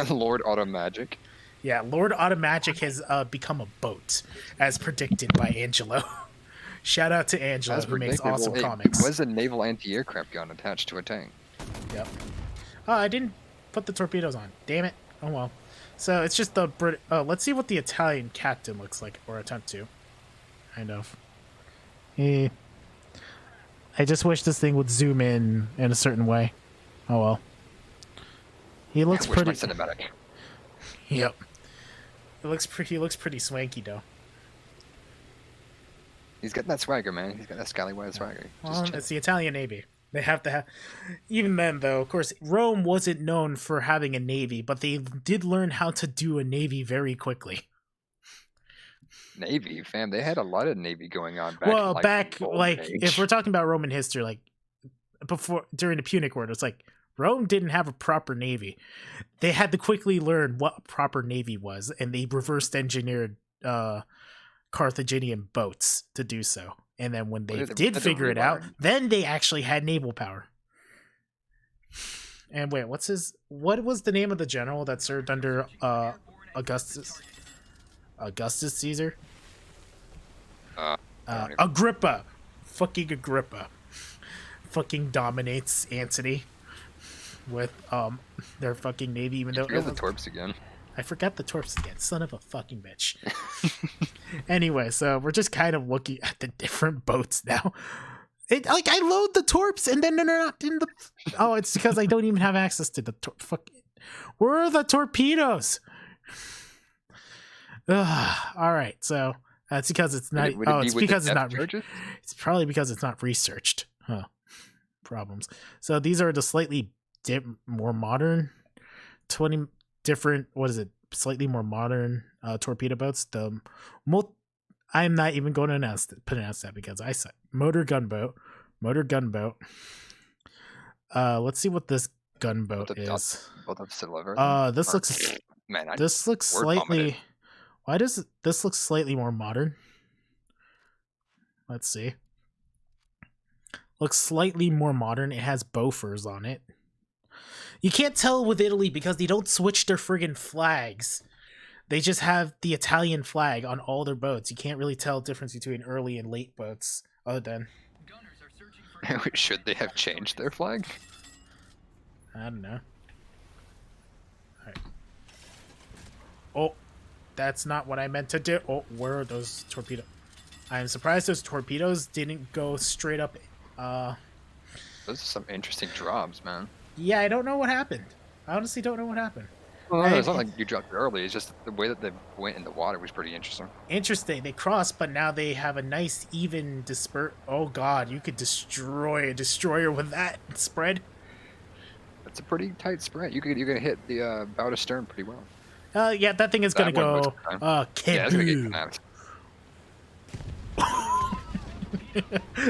Lord Automagic. Yeah, Lord Automagic has become a boat, as predicted by Angelo. Shout out to Angelo, As who makes predicted, awesome well, comics. It was a naval anti-aircraft gun attached to a tank. Yep. Oh, I didn't put the torpedoes on. Damn it. Oh well. So it's just the Brit. Oh, let's see what the Italian captain looks like, or attempt to. Kind of. I just wish this thing would zoom in a certain way. Oh well. He looks Where's pretty. my cinematic? Yep. He looks pretty swanky though. He's got that swagger, man. He's got that scallywag swagger. Well, it's the Italian Navy. They have to have. Even then, though, of course, Rome wasn't known for having a navy, but they did learn how to do a navy very quickly. Navy, fam. They had a lot of Navy going on back. Well, in, back the golden like age. if we're talking about Roman history, like before during the Punic War, it's like Rome didn't have a proper navy. They had to quickly learn what a proper navy was, and they reversed engineered Carthaginian boats to do so. And then when they did figure it out, then they actually had naval power. And wait, what was the name of the general that served under Augustus Caesar? Agrippa. Fucking Agrippa. Fucking dominates Antony with their fucking navy, even though the torps again. I forgot the torps again. Son of a fucking bitch. Anyway, so we're just kind of looking at the different boats now. I load the torps and then they're not in the. Oh, it's because I don't even have access to the where are the torpedoes? All right, so that's because it's not. It's because it's not. It's probably because it's not researched. Huh. Problems. So these are the slightly more modern 20 different, what is it, slightly more modern torpedo boats. I'm not even going to pronounce that because I said motor gunboat. Let's see what this gunboat is. This looks. Man, this looks slightly. Why does this look slightly more modern? Let's see. Looks slightly more modern. It has Bofors on it. You can't tell with Italy because they don't switch their friggin' flags. They just have the Italian flag on all their boats. You can't really tell the difference between early and late boats, other than... Should they have changed their flag? I don't know. Alright. Oh, that's not what I meant to do. Oh, where are those torpedoes? I'm surprised those torpedoes didn't go straight up. Those are some interesting drops, man. Yeah, I don't know what happened. I honestly don't know what happened. Well, it's not like you dropped it early. It's just the way that they went in the water was pretty interesting. Interesting. They crossed, but now they have a nice even Oh god, you could destroy a destroyer with that spread. It's a pretty tight spread. You're gonna hit the bow to stern pretty well. Yeah, that thing is gonna go. Yeah, it's gonna get kidnapped.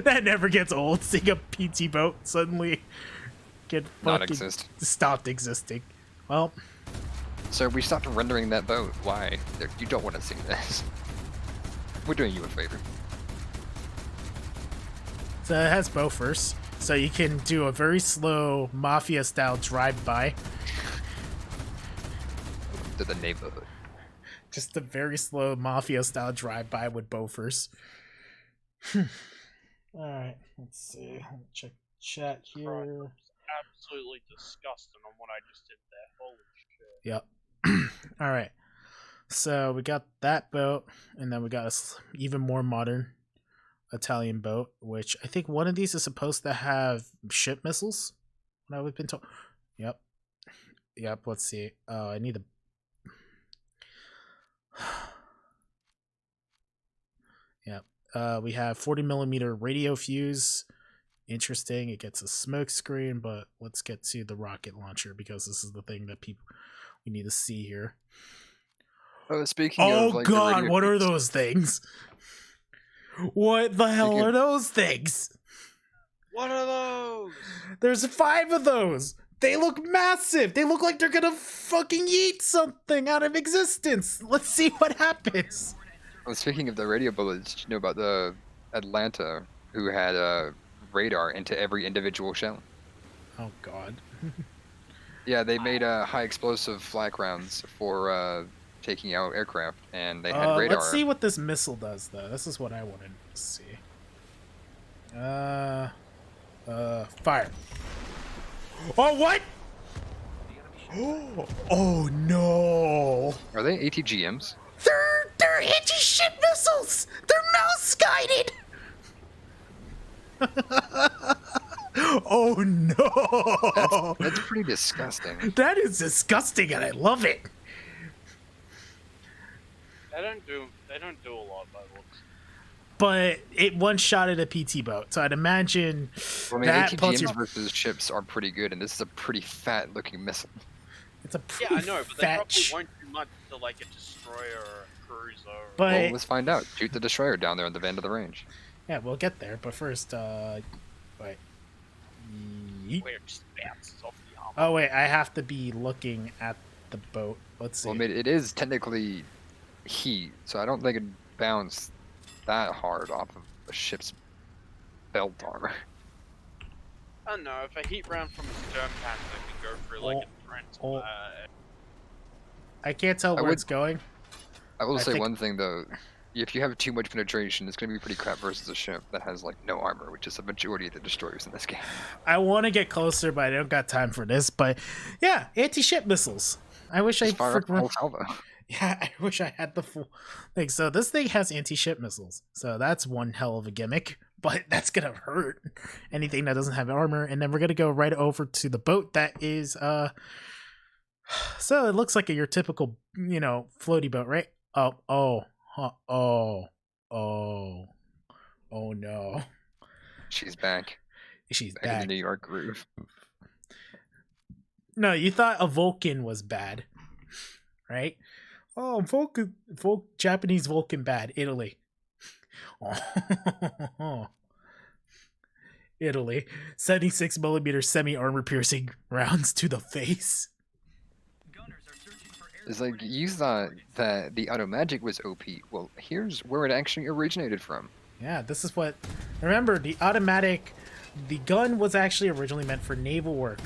That never gets old. Seeing a PT boat suddenly get Not fucking exist. stopped existing. Well, so we stopped rendering that boat. Why? You don't want to see this. We're doing you a favor. so it has Bofors, so you can do a very slow mafia-style drive-by. To the neighborhood. Just a very slow mafia-style drive-by with Bofors. All right, let's see. Let me check chat here. Absolutely disgusting on what I just did there. Holy shit. Yep. All right. So we got that boat, and then we got a even more modern Italian boat, which I think one of these is supposed to have ship missiles. What I've been told. Yep. Yep. Let's see. I need a. Yep. We have 40mm radio fuse. Interesting. It gets a smoke screen, but let's get to the rocket launcher because this is the thing that we need to see here. Speaking of, like, god, what are those things? What the hell are those things? What are those? There's 5 of those. They look massive. They look like they're gonna fucking eat something out of existence. Let's see what happens. Well, speaking of the radio bullets, did you know about the Atlanta who had radar into every individual shell? Oh god. Yeah, they made high explosive flak rounds for taking out aircraft, and they had radar. Let's see what this missile does, though. This is what I wanted to see. Fire. Oh, what? Oh no! Are they ATGMs? They're anti-ship missiles. They're mouse guided. Oh no! That's pretty disgusting. That is disgusting, and I love it. They don't do a lot by looks. But it one-shotted a PT boat, so I'd imagine Well, I mean, that plus ATGMs your... versus ships are pretty good, and this is a pretty fat-looking missile. It's a pretty Yeah, I know, but they fat probably won't do much to like a destroyer or a cruiser. But Well, let's find out. Shoot the destroyer down there on the end of the range. yeah, we'll get there. But first, wait. Yeet. Where it just bounces off the armor. Oh wait, I have to be looking at the boat. Let's see. Well, I mean, it is technically heat, so I don't think it bounced that hard off of a ship's belt armor. I don't know, if a heat round from a stern panther can go through like a Trent, I can't tell where it's going. I will say think- one thing though. If you have too much penetration, it's going to be pretty crap versus a ship that has like no armor, which is the majority of the destroyers in this game. I want to get closer, but I don't got time for this. But yeah, anti-ship missiles. I wish Just fire up the whole salvo. Yeah, I wish I had the full thing. So this thing has anti-ship missiles. So that's one hell of a gimmick. But that's gonna hurt anything that doesn't have armor. And then we're gonna go right over to the boat that is so it looks like your typical, floaty boat, right? Oh no. She's back. She's Back in back. the New York groove. No, you thought a Vulcan was bad, right? Oh, Japanese Vulcan bad. Italy. Oh. Italy. 76mm semi-armor piercing rounds to the face. It's like, you thought that the auto magic was OP. Well, here's where it actually originated from. Yeah, this is what. Remember, the automatic. The gun was actually originally meant for naval work.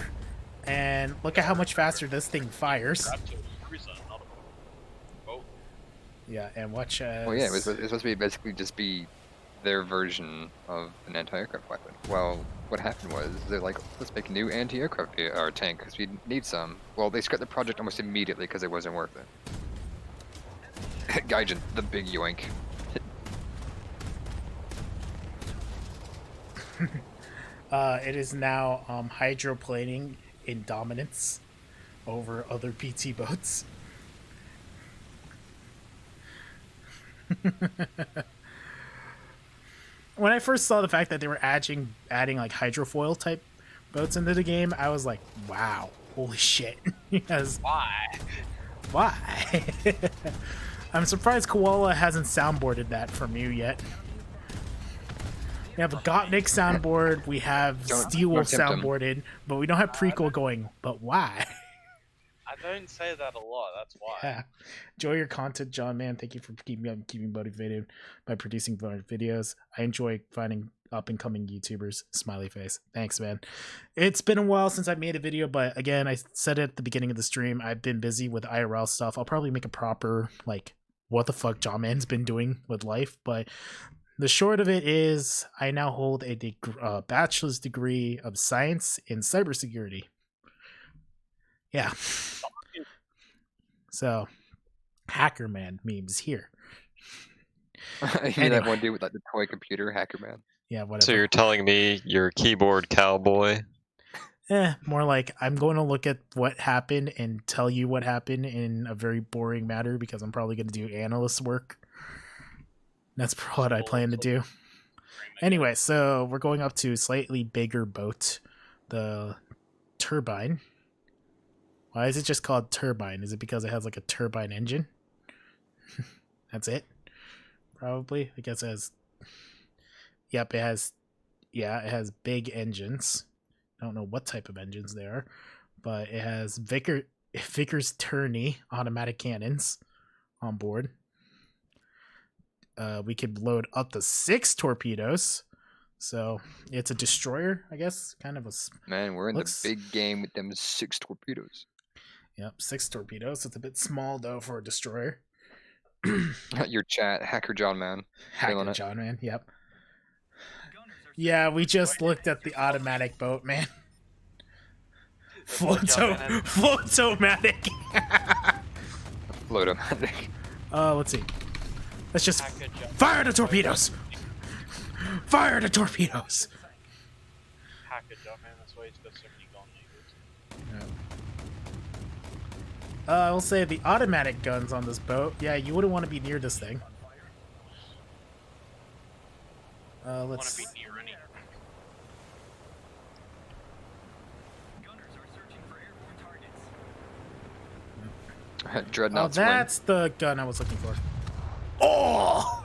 And look at how much faster this thing fires. Grab to a cruiser, not a boat. Yeah, and watch as... Well, yeah, it was supposed to be basically just be their version of an anti-aircraft weapon. Well, what happened was they're like, let's make a new anti-aircraft or tank because we need some. Well, they scrapped the project almost immediately because it wasn't worth it. Gaijin, the big yoink. It is now hydroplaning in dominance over other PT boats. When I first saw the fact that they were adding like hydrofoil type boats into the game, I was like, wow, holy shit. Because Why? I'm surprised Koala hasn't soundboarded that from you yet. We have a Gottmik soundboard, we have Steelwolf tempt him. soundboarded, but we don't have Prequel going, but why? I don't say that a lot. That's why. Yeah. Enjoy your content, John, man. Thank you for keeping me motivated by producing videos. I enjoy finding up and coming YouTubers. Smiley face. Thanks, man. It's been a while since I made a video, but again, I said it at the beginning of the stream. I've been busy with IRL stuff. I'll probably make a proper, like, what the fuck John Man's been doing with life, but the short of it is I now hold a bachelor's degree of science in cybersecurity. Yeah. So, Hacker Man memes here. You hear that one dude with like the toy computer, Hacker Man? Yeah, whatever. So you're telling me you're a keyboard cowboy? More like I'm going to look at what happened and tell you what happened in a very boring manner because I'm probably going to do analyst work. That's what I plan to do. Anyway, so we're going up to a slightly bigger boat, the Turbine. Why is it just called Turbine? Is it because it has like a turbine engine? That's it? Probably. I guess it has... Yep, it has... Yeah, it has big engines. I don't know what type of engines they are, but it has Vickers Turney automatic cannons on board. We could load up to 6 torpedoes. So it's a destroyer, I guess. Kind of a... Man, we're in the big game with them 6 torpedoes. Yep, 6 torpedoes. It's a bit small, though, for a destroyer. Your chat, Hacker John Man. Hacker John Man, yep. Yeah, we just looked at the automatic boat, man. Floatomatic. Floatomatic. Let's see. Let's just fire the torpedoes! Fire the torpedoes! Hacker job, man. That's why he's got so many gun leaders. I will say the automatic guns on this boat. Yeah, you wouldn't want to be near this thing. Let's. Want to be near any? Dreadnoughts. That's the gun I was looking for. Oh!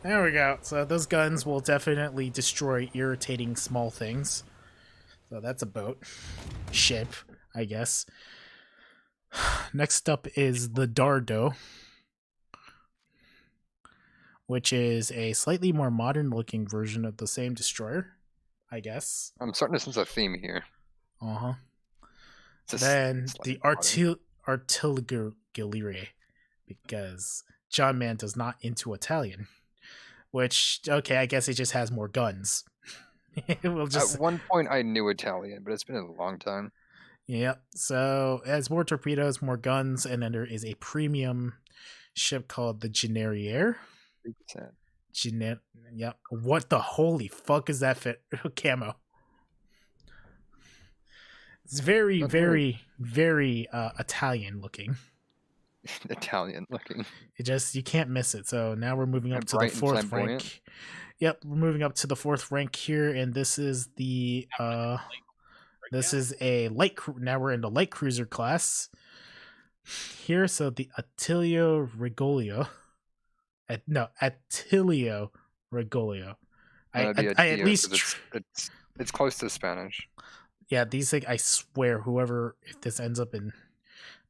There we go. So those guns will definitely destroy irritating small things. So that's a boat. Ship, I guess. Next up is the Dardo, which is a slightly more modern looking version of the same destroyer, I guess. I'm starting to sense a theme here. Uh-huh. Then the Artigliere, because John Man does not into Italian. Which, okay, I guess it just has more guns. We'll just... At one point I knew Italian, but it's been a long time. Yep. So it has more torpedoes, more guns, and then there is a premium ship called the Generiere. Yep. What the holy fuck is that fit camo? It's very, very, very Italian looking. Italian looking. It just, you can't miss it. So now we're moving up to the 4th rank. Yep, we're moving up to the 4th rank here, and this is the this is a light now we're in the light cruiser class here. So the Attilio Regolio. Attilio Regolio. I at least it's close to Spanish. Yeah, these things, I swear, whoever, if this ends up in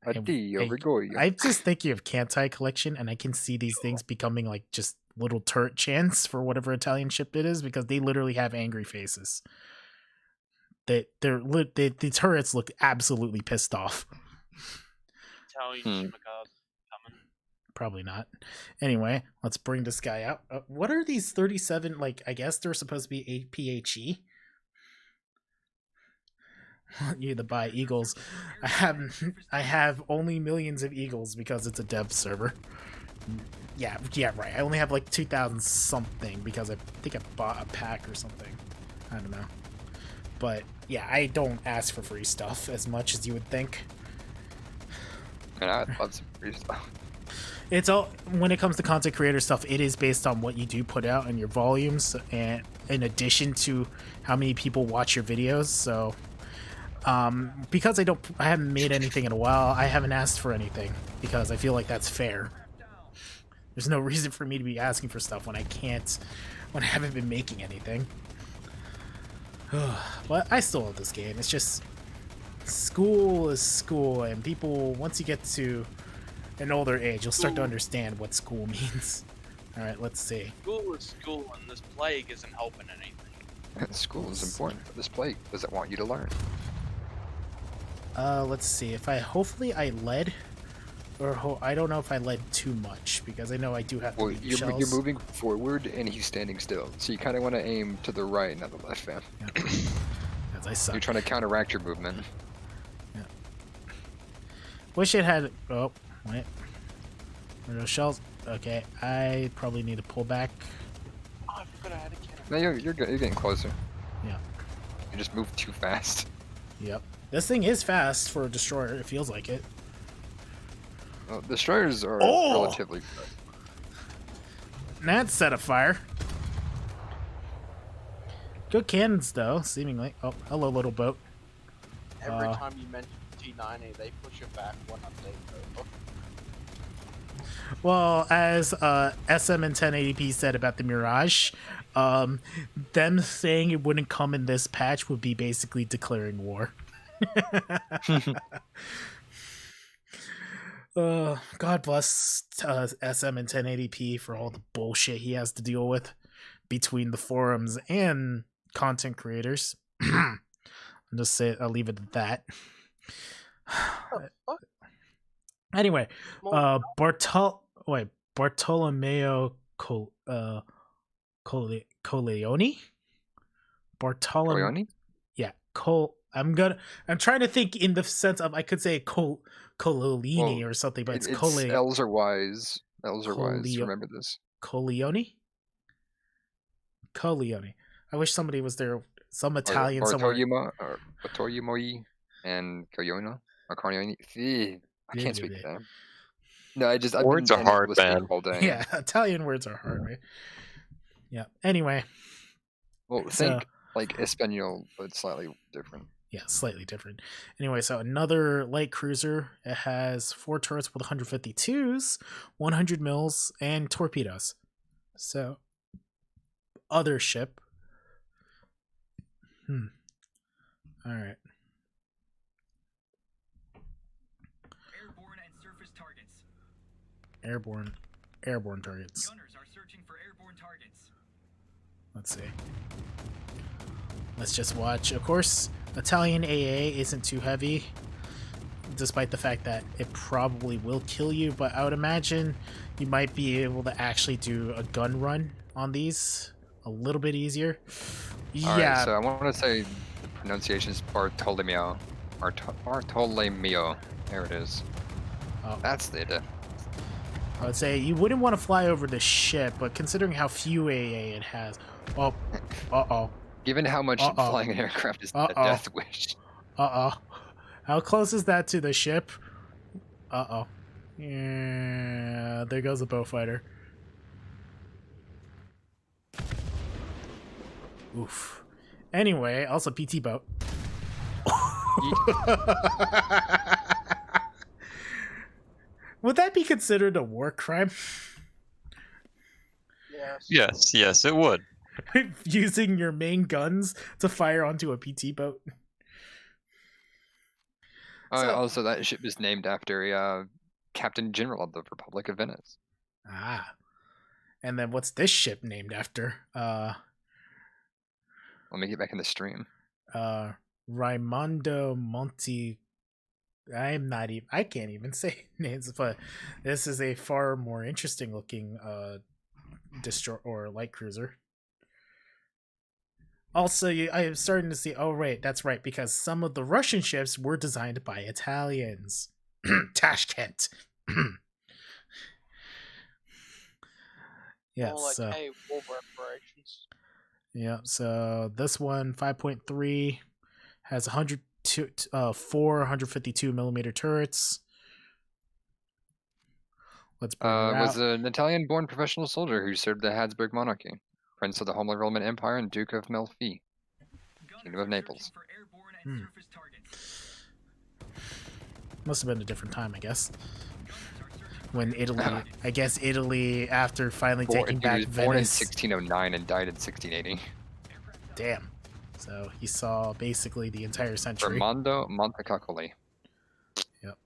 Attilio Regolio. I'm just thinking of Kantai collection, and I can see these things becoming like just little turret chants for whatever Italian ship it is, because they literally have angry faces. The turrets look absolutely pissed off. Italian Shimacab coming. Probably not. Anyway, let's bring this guy out. What are these 37? Like, I guess they're supposed to be APHE. You to buy eagles. I have only millions of eagles because it's a dev server. Yeah, right. I only have like 2,000 something because I think I bought a pack or something. I don't know. But yeah, I don't ask for free stuff as much as you would think. And I'd love some free stuff. It's all, when it comes to content creator stuff, it is based on what you do put out and your volumes, and in addition to how many people watch your videos. So because I haven't made anything in a while, I haven't asked for anything because I feel like that's fair. There's no reason for me to be asking for stuff when I haven't been making anything. But I still love this game. It's just, school is school, and people, once you get to an older age, you'll start to understand what school means. Alright, let's see. School is school, and this plague isn't helping anything. School is important, but this plague doesn't want you to learn. Let's see. Hopefully I led, or I don't know if I led too much, because I know I do have to leave you're shells. moving forward, and he's standing still, so you kind of want to aim to the right, not the left, fam. Yeah. Because I suck. You're trying to counteract your movement. Yeah. Wish it had. Oh, wait. Are those shells? Okay, I probably need to pull back. Oh, I forgot I had a cannon. No, you're good. You're getting closer. Yeah. You just move too fast. Yep. This thing is fast for a destroyer. It feels like it. Well, destroyers are Oh! relatively. That set a fire. Good cannons, though, seemingly. Oh, hello, little boat. Every time you mention T90, they push it back one update. Well, as SM and 1080p said about the Mirage, them saying it wouldn't come in this patch would be basically declaring war. God bless SM and 1080p for all the bullshit he has to deal with between the forums and content creators. I'll leave it at that. Anyway, Bartolomeo Coleoni? Coleoni? Yeah, I'm trying to think in the sense of, I could say Cololini or something, but it's Cole. L's are Y's. L's are Y's. Coleo- Remember this. Coleoni. I wish somebody was there. Some Italian somewhere. Bartolomeo and Coglione or Cornioni. I can't speak to them. No, Words are hard, man. All day. Yeah, Italian words are hard, right? Yeah. Anyway. Well, think like Espanol, but slightly different. Yeah, slightly different. Anyway, so another light cruiser. It has 4 turrets with 152s, 100 mils, and torpedoes. So, other ship. All right. Airborne and surface targets. Airborne targets. Gunners are searching for airborne targets. Let's see. Let's just watch. Of course, Italian AA isn't too heavy, despite the fact that it probably will kill you, but I would imagine you might be able to actually do a gun run on these a little bit easier. Alright, so I want to say the pronunciation is Bartolomeo. Bartolomeo. There it is. Oh. That's the. I would say you wouldn't want to fly over the ship, but considering how few AA it has. Oh, uh-oh. Given how much flying an aircraft is a death wish. How close is that to the ship? Yeah, there goes a bow fighter. Oof. Anyway, also PT boat. Would that be considered a war crime? Yes, it would. Using your main guns to fire onto a PT boat. Also, that ship is named after a Captain General of the Republic of Venice. And then what's this ship named after? Let me get back in the stream. Raimondo Monti. I can't even say names, but this is a far more interesting looking destroyer or light cruiser. Also, I am starting to see. Oh, right, that's right, because some of the Russian ships were designed by Italians. Tashkent. Yeah. More like, So. hey, war reparations. Yeah. So this one 5.3 has 152 millimeter turrets. Let's bring her out. Was an Italian-born professional soldier who served the Habsburg monarchy, Prince of the Holy Roman Empire and Duke of Melfi, Kingdom of Naples. Must have been a different time, I guess. When Italy, I guess Italy, after finally taking back Venice. Born in 1609 and died in 1680. Damn. So he saw basically the entire century. Raimondo Montecuccoli. Yep.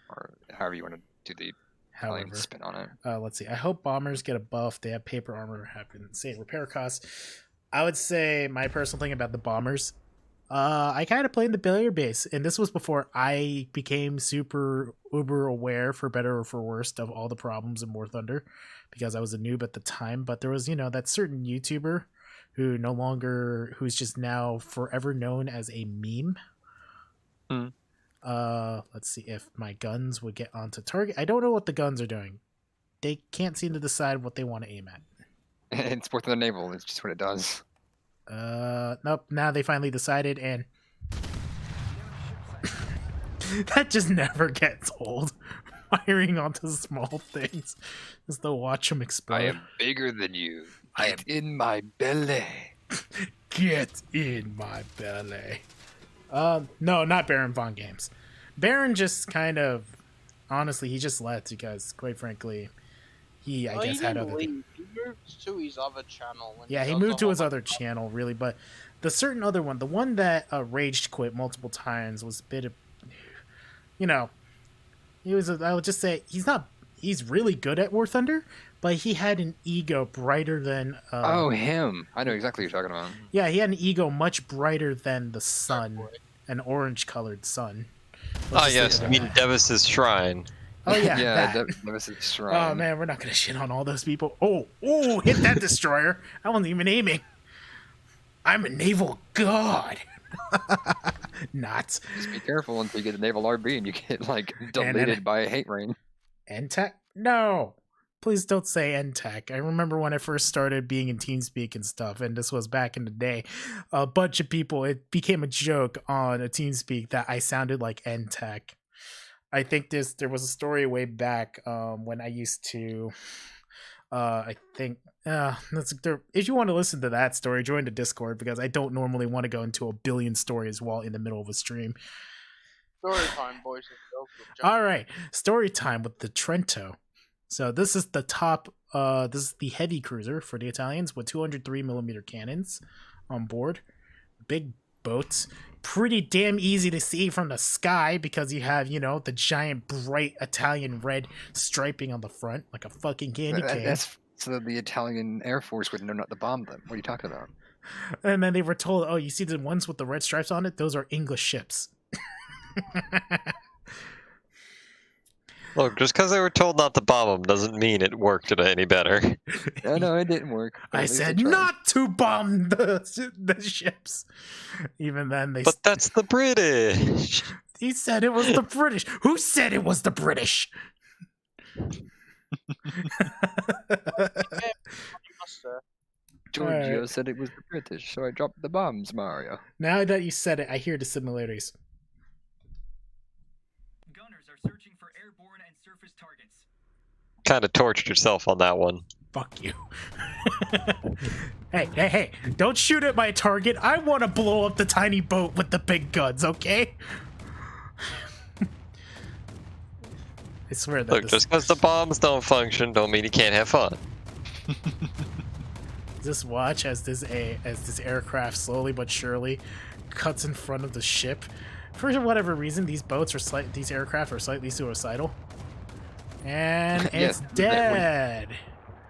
Or however you want to do the However, spin on it. Let's see. I hope bombers get a buff. They have paper armor, have insane repair costs. I would say my personal thing about the bombers. I kind of played the Baylor base, and this was before I became super uber aware, for better or for worse, of all the problems in War Thunder, because I was a noob at the time. But there was, that certain YouTuber who's just now forever known as a meme. Let's see if my guns would get onto target. I don't know what the guns are doing. They can't seem to decide what they want to aim at. It's War Thunder Naval. It's just what it does. Nope. Now they finally decided, and that just never gets old. Firing onto small things just to watch them explode. I am bigger than you. Get in my belly. Get in my belly. No, not Baron von Games. Baron just kind of, honestly, he just left because, quite frankly, he had other. He moved to his other channel. Yeah, he moved to his other channel, really. But the certain other one, the one that raged quit multiple times, was a bit of, he was. I would just say he's really good at War Thunder, but he had an ego brighter than. Oh, him! I know exactly what you're talking about. Yeah, he had an ego much brighter than the sun, an orange-colored sun. Oh yes, you mean Devis's Shrine. Oh yeah, yeah, Devis's Shrine. Oh man, we're not gonna shit on all those people. Oh, hit that destroyer! I wasn't even aiming. I'm a naval god. Not. Just be careful until you get the naval RB and you get deleted by a hate rain. NTech? No. Please don't say NTech. I remember when I first started being in TeamSpeak and stuff, and this was back in the day. A bunch of people, it became a joke on a TeamSpeak that I sounded like NTech. I think there was a story way back when I used to. If you want to listen to that story, join the Discord, because I don't normally want to go into a billion stories while in the middle of a stream. Story time, boys and girls. All right, story time with the Trento. So this is the top. This is the heavy cruiser for the Italians with 203 millimeter cannons on board. Big boats. Pretty damn easy to see from the sky because you have, the giant bright Italian red striping on the front like a fucking candy cane. That's so the Italian Air Force would know not to bomb them. What are you talking about? And then they were told, oh, you see the ones with the red stripes on it? Those are English ships. Look, just because they were told not to bomb them doesn't mean it worked any better. No, it didn't work. I said not to bomb the ships. Even then, they. But that's the British. He said it was the British. Who said it was the British? Giorgio said it was the British, so I dropped the bombs, Mario. Now that you said it, I hear the similarities. Gunners are searching for airborne and surface targets. Kind of tortured yourself on that one. Fuck you. Hey, don't shoot at my target. I want to blow up the tiny boat with the big guns, okay? I swear that. Look, just because the bombs don't function, don't mean you can't have fun. Just watch as this aircraft slowly but surely cuts in front of the ship. For whatever reason, these aircraft are slightly suicidal, and it's dead.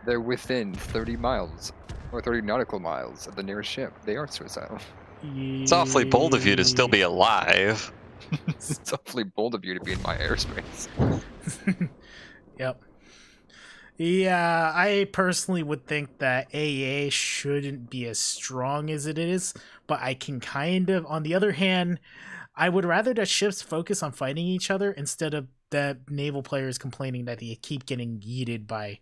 They're within 30 miles or 30 nautical miles of the nearest ship. They are suicidal. It's awfully bold of you to still be alive. It's awfully bold of you to be in my airspace. Yep. Yeah, I personally would think that AA shouldn't be as strong as it is, but I can kind of, on the other hand, I would rather that ships focus on fighting each other instead of that naval players complaining that they keep getting yeeted by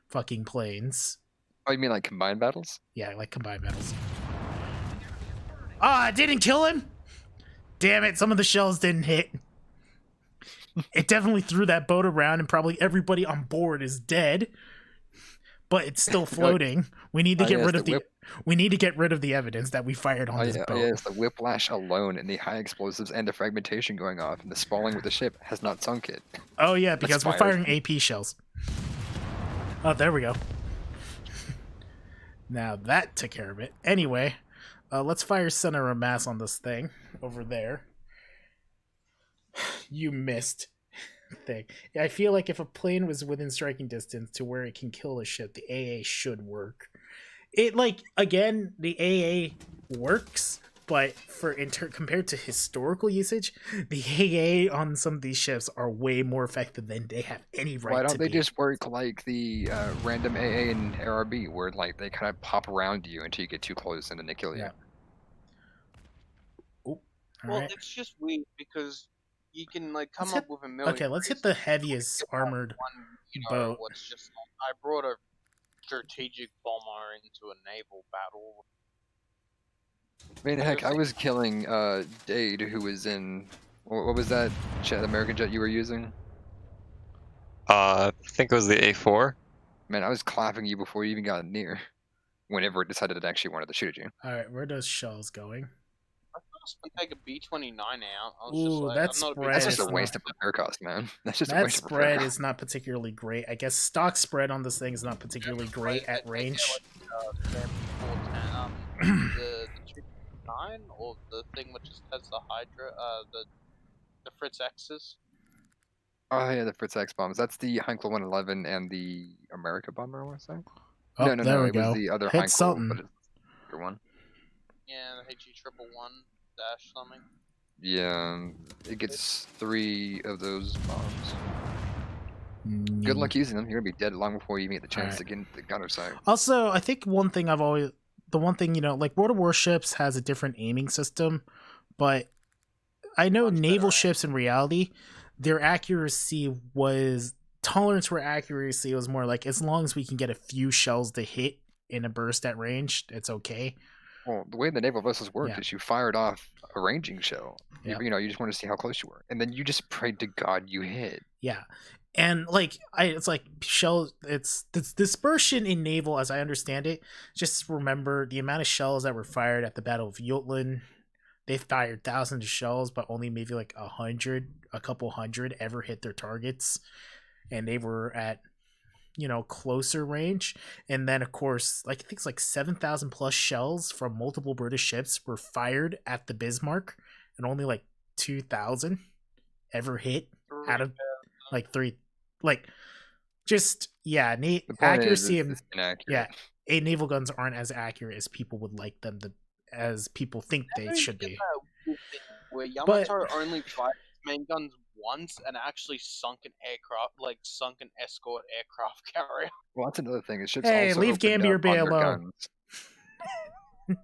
fucking planes. Oh, you mean like combined battles? Yeah, like combined battles. Ah, it didn't kill him? Damn it, some of the shells didn't hit. It definitely threw that boat around and probably everybody on board is dead. But it's still floating. We need to get rid of we need to get rid of the evidence that we fired on this boat. Yes, the whiplash alone and the high explosives and the fragmentation going off and the spalling with the ship has not sunk it. Oh yeah, because we're firing AP shells. Oh, there we go. Now that took care of it. Anyway, let's fire center of mass on this thing over there. You missed. Thing. I feel like if a plane was within striking distance to where it can kill a ship, the AA should work. It again, the AA works, but for compared to historical usage, the AA on some of these ships are way more effective than they have any right to be. Why don't they just work like the random AA and RRB, where like they kind of pop around you until you get too close and then they kill you? Yeah. Well, right. It's just weird because you can like come up with a million. Okay, let's hit the heaviest armored boat. What's just I brought a strategic bomber into a naval battle. I mean, heck, I was killing Dade, who was in what was that jet, American jet you were using? I think it was the A4. Man, I was clapping you before you even got near. Whenever it decided it actually wanted to shoot at you. All right, where are those shells going? I was gonna take a B-29 out. I was Ooh, just like, that I'm not spread That's is just a waste not, of repair cost, man. That's just a that waste of repair spread cost. is not particularly great. I guess stock spread on this thing is not particularly great at range. The 209 or the thing which just has the Hydra, the Fritz X's. Oh yeah, the Fritz X bombs. That's the Heinkel 111 and the America bomber, I want to say. Oh, no, there we it go. was the other Hit Heinkel, something. but it's the other one. Yeah, the HE111 dash something. Yeah, it gets 3 of those bombs. Good luck using them. You're gonna be dead long before you get the chance to get into the gunner sight. Also, I think the one thing, like World of Warships has a different aiming system, but I know naval ships in reality, their tolerance for accuracy was more like, as long as we can get a few shells to hit in a burst at range, it's okay. Well, the way the naval vessels work is you fired off a ranging shell. Yep. You just want to see how close you were, and then you just prayed to God you hit. Yeah, and it's like shells. It's dispersion in naval, as I understand it. Just remember the amount of shells that were fired at the Battle of Jutland. They fired thousands of shells, but only maybe like a couple hundred ever hit their targets, and they were at closer range. And then of course, I think it's like 7,000 plus shells from multiple British ships were fired at the Bismarck, and only like 2,000 ever hit out of like 3. Like, just accuracy and naval guns aren't as accurate as people would like them to, as people think they should be. Where Yamato only fired main guns once and actually sunk an escort aircraft carrier. Well, that's another thing. Ships hey, leave Gambier Bay alone. Naval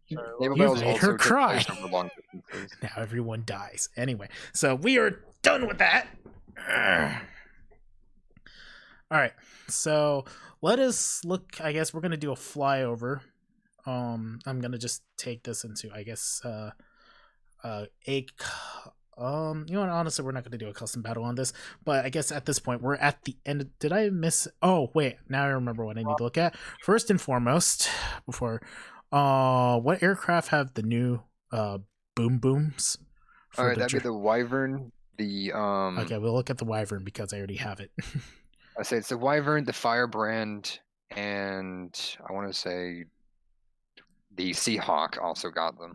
You battles made also her cry. over long distances. Now everyone dies. Anyway, so we are done with that. All right, so let us look. I guess we're gonna do a flyover. I'm gonna just take this into, I guess, honestly, we're not gonna do a custom battle on this, but I guess at this point we're at the end. Did I miss? Oh wait, now I remember what I need to look at. First and foremost, before what aircraft have the new boom booms? All right, that'd be the Wyvern. Okay, we'll look at the Wyvern because I already have it. I say it's the Wyvern, the Firebrand, and I want to say the Seahawk also got them.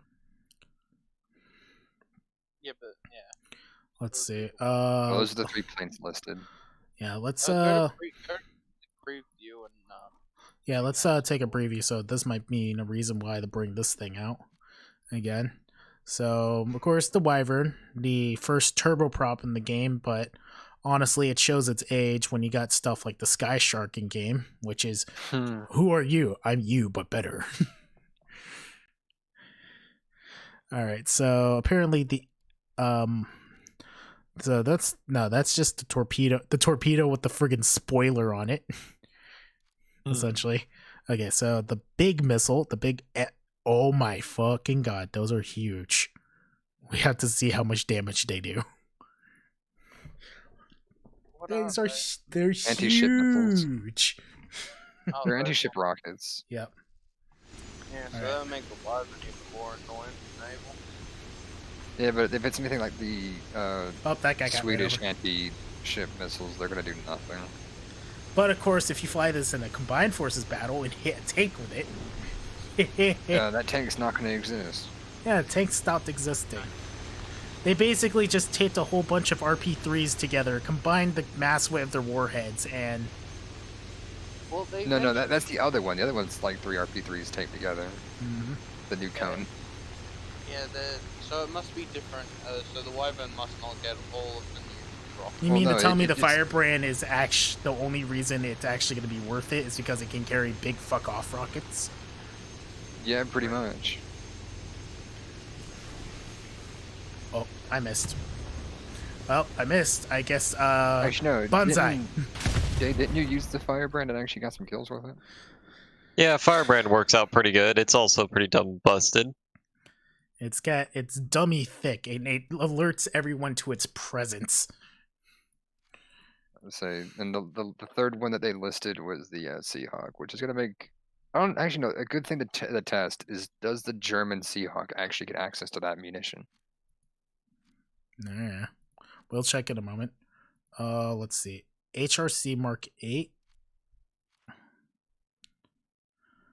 Yeah, but yeah. Let's see. Those are the 3 planes listed. Yeah, let's Go preview and Yeah, let's take a preview. So this might mean a reason why to bring this thing out again. So of course the Wyvern, the first turboprop in the game, but honestly it shows its age when you got stuff like the Sky Shark in game, which is who are you? I'm you, but better. All right, so apparently so that's just the torpedo with the friggin' spoiler on it. Essentially. Okay, so the big missile, oh my fucking god, those are huge. We have to see how much damage they do. These are they're Anti-ship missiles. huge. They're anti-ship rockets. Yep. Yeah, so Alright. that'll make the Wyvern even more annoying to enable. Yeah, but if it's anything like the Oh, that guy got Swedish ran over. anti-ship missiles, they're gonna do nothing. But of course, if you fly this in a combined forces battle and hit a tank with it, That tank's not gonna exist. yeah, tank stopped existing. They basically just taped a whole bunch of RP-3s together, combined the mass weight of their warheads, and Well, they No, that's the other one. The other one's like 3 RP-3s taped together. Mhm. The new cone. Yeah, so it must be different. So the Wyvern must not get all of the new rockets. You Well, mean no, to tell me it- the it's- Firebrand is actually the only reason it's actually going to be worth it is because it can carry big fuck off rockets? Yeah, pretty much. Oh, I missed. Well, I missed. I guess. Actually, no. Bonsai. Didn't you use the Firebrand and actually got some kills with it? Yeah, Firebrand works out pretty good. It's also pretty dumb busted. It's dummy thick, and it alerts everyone to its presence. Say, and the third one that they listed was the Seahawk, which is gonna make. I don't actually know. A good thing to the test is, does the German Seahawk actually get access to that munition? Nah, we'll check in a moment. Let's see. HRC Mark 8.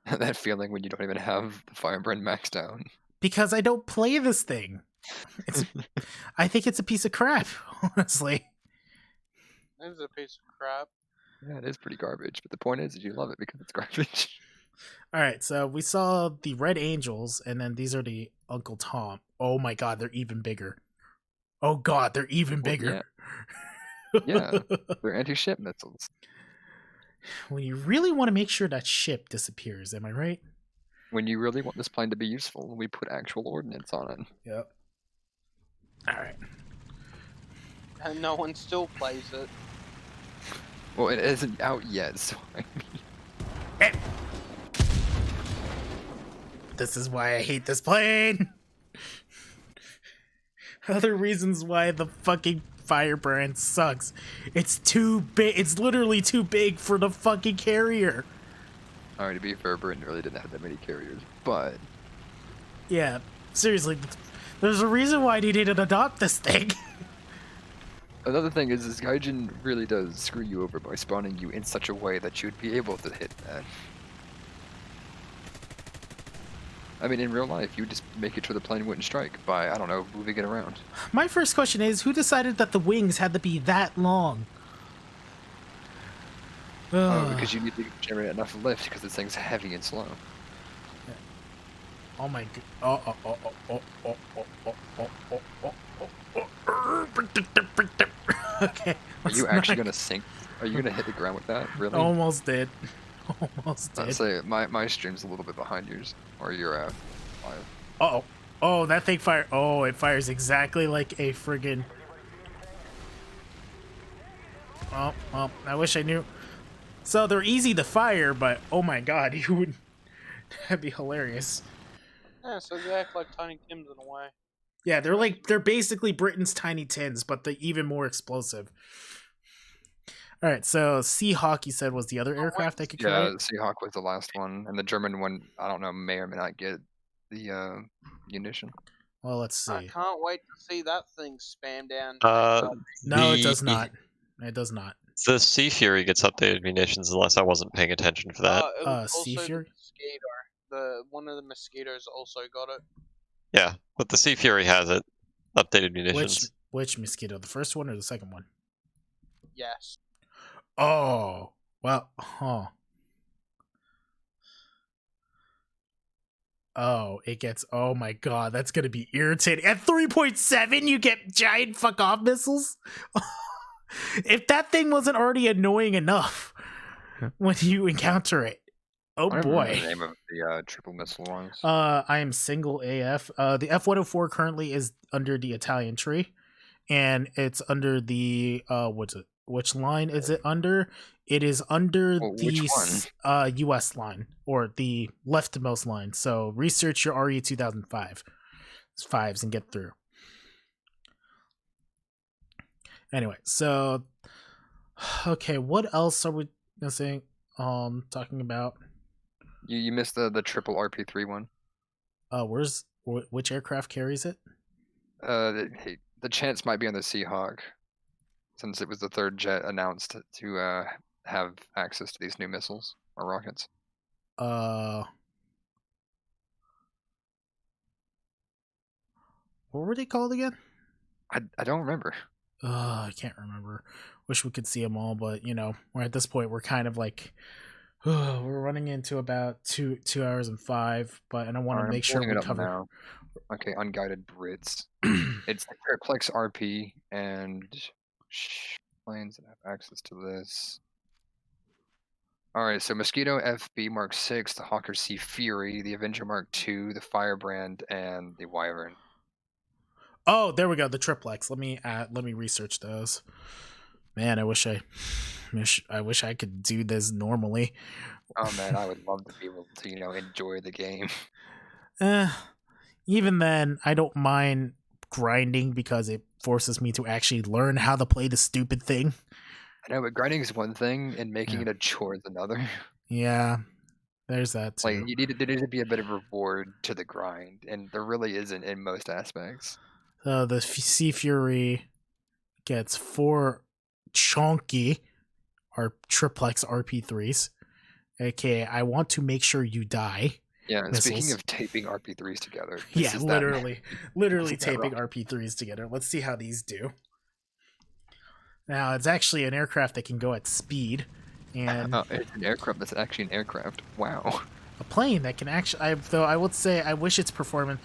That feeling when you don't even have the Firebrand maxed out. Because I don't play this thing. I think it's a piece of crap, honestly. It's a piece of crap. Yeah, it is pretty garbage. But the point is you love it because it's garbage. All right, so we saw the Red Angels, and then these are the Uncle Tom. Oh my god, they're even bigger. Oh god, they're even Well, bigger. Yeah, they're anti-ship missiles. When you really want to make sure that ship disappears, am I right? When you really want this plane to be useful, we put actual ordnance on it. Yep. All right. And no one still plays it. Well, it isn't out yet, so I mean, This is why I hate this plane. Other reasons why the fucking Firebrand sucks. It's too big. It's literally too big for the fucking carrier. alright, to be fair, Britain really didn't have that many carriers, but Yeah, seriously. There's a reason why they didn't adopt this thing. another thing is this Gaijin really does screw you over by spawning you in such a way that you'd be able to hit that. I mean, in real life, you would just make it so the plane wouldn't strike by, I don't know, moving it around. My first question is, who decided that the wings had to be that long? Oh, because you need to generate enough lift because this thing's heavy and slow. Oh my god. Okay. Are you actually gonna sink? Are you gonna hit the ground with that? Really? Almost did. Almost I'd did. say my stream's a little bit behind yours, or you're live. Uh-oh. Oh, that thing fire. Oh, it fires exactly like a friggin'. Oh, well, I wish I knew. So they're easy to fire, but oh my god, you would. That'd be hilarious. Yeah, so they act like Tiny Tims in a way. Yeah, they're basically Britain's Tiny Tins, but they're even more explosive. All right, so Seahawk, you said, was the other aircraft that could carry Yeah, it? the Seahawk was the last one, and the German one, I don't know, may or may not get the munition. Well, let's I see. can't wait to see that thing spam down. No, it The- does not. It does not. The Sea Fury gets updated munitions unless I wasn't paying attention for that. It was Sea also Fury? the mosquito. One of the mosquitoes also got it. Yeah, but the Sea Fury has it. Updated munitions. Which mosquito? The first one or the second one? Yes. Oh, Well, huh. Oh, it gets. Oh my god, that's gonna be irritating. At 3.7, you get giant fuck off missiles. If that thing wasn't already annoying enough when you encounter it, oh I don't remember boy. the name of the triple missile ones. I am single AF. The F-104 currently is under the Italian tree, and it's under the what's it? Which line is it under? It is under Well, the which one? US line, or the leftmost line. So research your RE 2005 fives and get through. Anyway, so okay, what else are we missing? Talking about You missed the triple RP3 one. which aircraft carries it? The chance might be on the Seahawk, since it was the third jet announced to have access to these new missiles or rockets. What were they called again? I don't remember. I can't remember. Wish we could see them all, but we're at this point. We're kind of like, we're running into about 2 hours and 5, but I want to make sure we cover. Now. Okay, unguided Brits. It's the Triplex RP and planes that have access to this. All right, so Mosquito FB Mark 6, the Hawker Sea Fury, the Avenger Mark 2, the Firebrand, and the Wyvern. Oh, there we go. The triplex. Let me research those. Man, I wish I could do this normally. Oh man, I would love to be able to enjoy the game. Even then, I don't mind grinding because it forces me to actually learn how to play the stupid thing. I know, but grinding is one thing, and making it a chore is another. Yeah, there's that too. Like there needs to be a bit of reward to the grind, and there really isn't in most aspects. The Sea Fury gets 4 chunky or triplex RP3s. Okay, I want to make sure you die. Yeah, missiles. Speaking of taping RP3s together. Yeah, literally taping RP3s together. Let's see how these do. Now, it's actually an aircraft that can go at speed. And it's an aircraft that's actually an aircraft. Wow. A plane that can actually... Though I would say I wish its performance...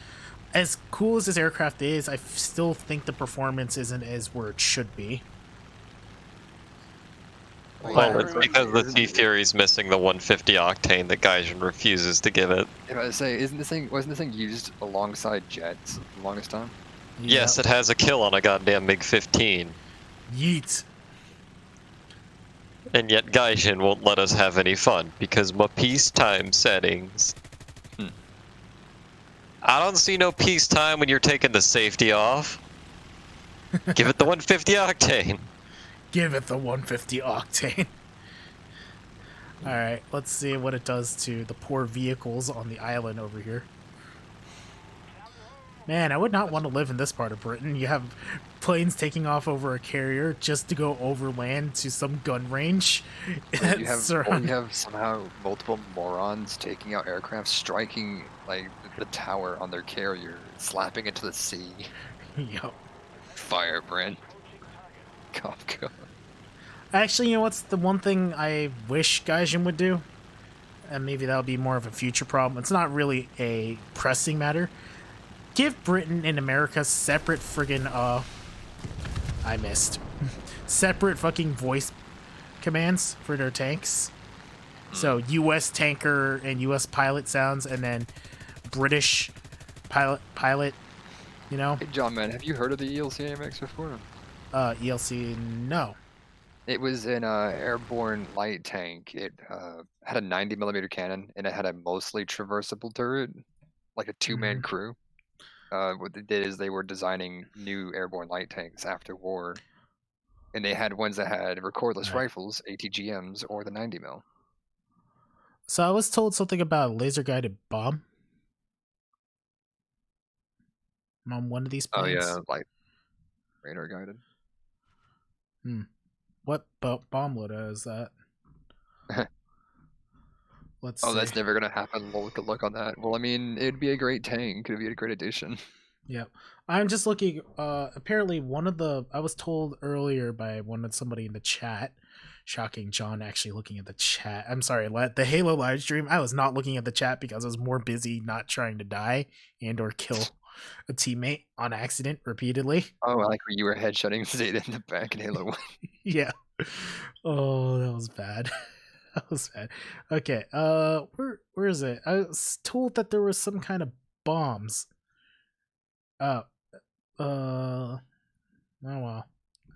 As cool as this aircraft is, I still think the performance isn't as where it should be. Well, it's because the Sea Fury's missing the 150 octane that Gaijin refuses to give it. If I say, wasn't this thing used alongside jets for the longest time? Yep. Yes, it has a kill on a goddamn MiG-15. Yeet. And yet Gaijin won't let us have any fun because my peacetime settings. I don't see no peacetime when you're taking the safety off. Give it the 150 octane. Give it the 150 octane. Alright, let's see what it does to the poor vehicles on the island over here. Man, I would not want to live in this part of Britain. You have planes taking off over a carrier just to go overland to some gun range. You have somehow multiple morons taking out aircraft, striking like the tower on their carrier, slapping it to the sea. Yo. Firebrand. Kafka. Actually, what's the one thing I wish Gaijin would do? And maybe that'll be more of a future problem. It's not really a pressing matter. Give Britain and America separate friggin' I missed. Separate fucking voice commands for their tanks. So US tanker and US pilot sounds, and then British pilot, Hey John, man, have you heard of the ELC AMX before? ELC, no. It was an airborne light tank. It had a 90mm cannon, and it had a mostly traversable turret, like a two-man crew. What they did is they were designing new airborne light tanks after war, and they had ones that had recordless rifles, ATGMs, or the 90mm. So I was told something about a laser-guided bomb on one of these planes. Oh yeah, like radar guided. What bomb load is that? Let's see. That's never gonna happen. We'll look on that. Well, I mean, it'd be a great tank. It'd be a great addition. Yep. I'm just looking. Apparently, I was told earlier by somebody in the chat, Shocking, John actually looking at the chat. I'm sorry, the Halo live stream. I was not looking at the chat because I was more busy not trying to die and or kill a teammate on accident repeatedly. Oh, I like where you were headshotting Zeta in the back in Halo 1. Yeah. Oh, that was bad. That was bad. Okay. Where is it? I was told that there was some kind of bombs. Oh well.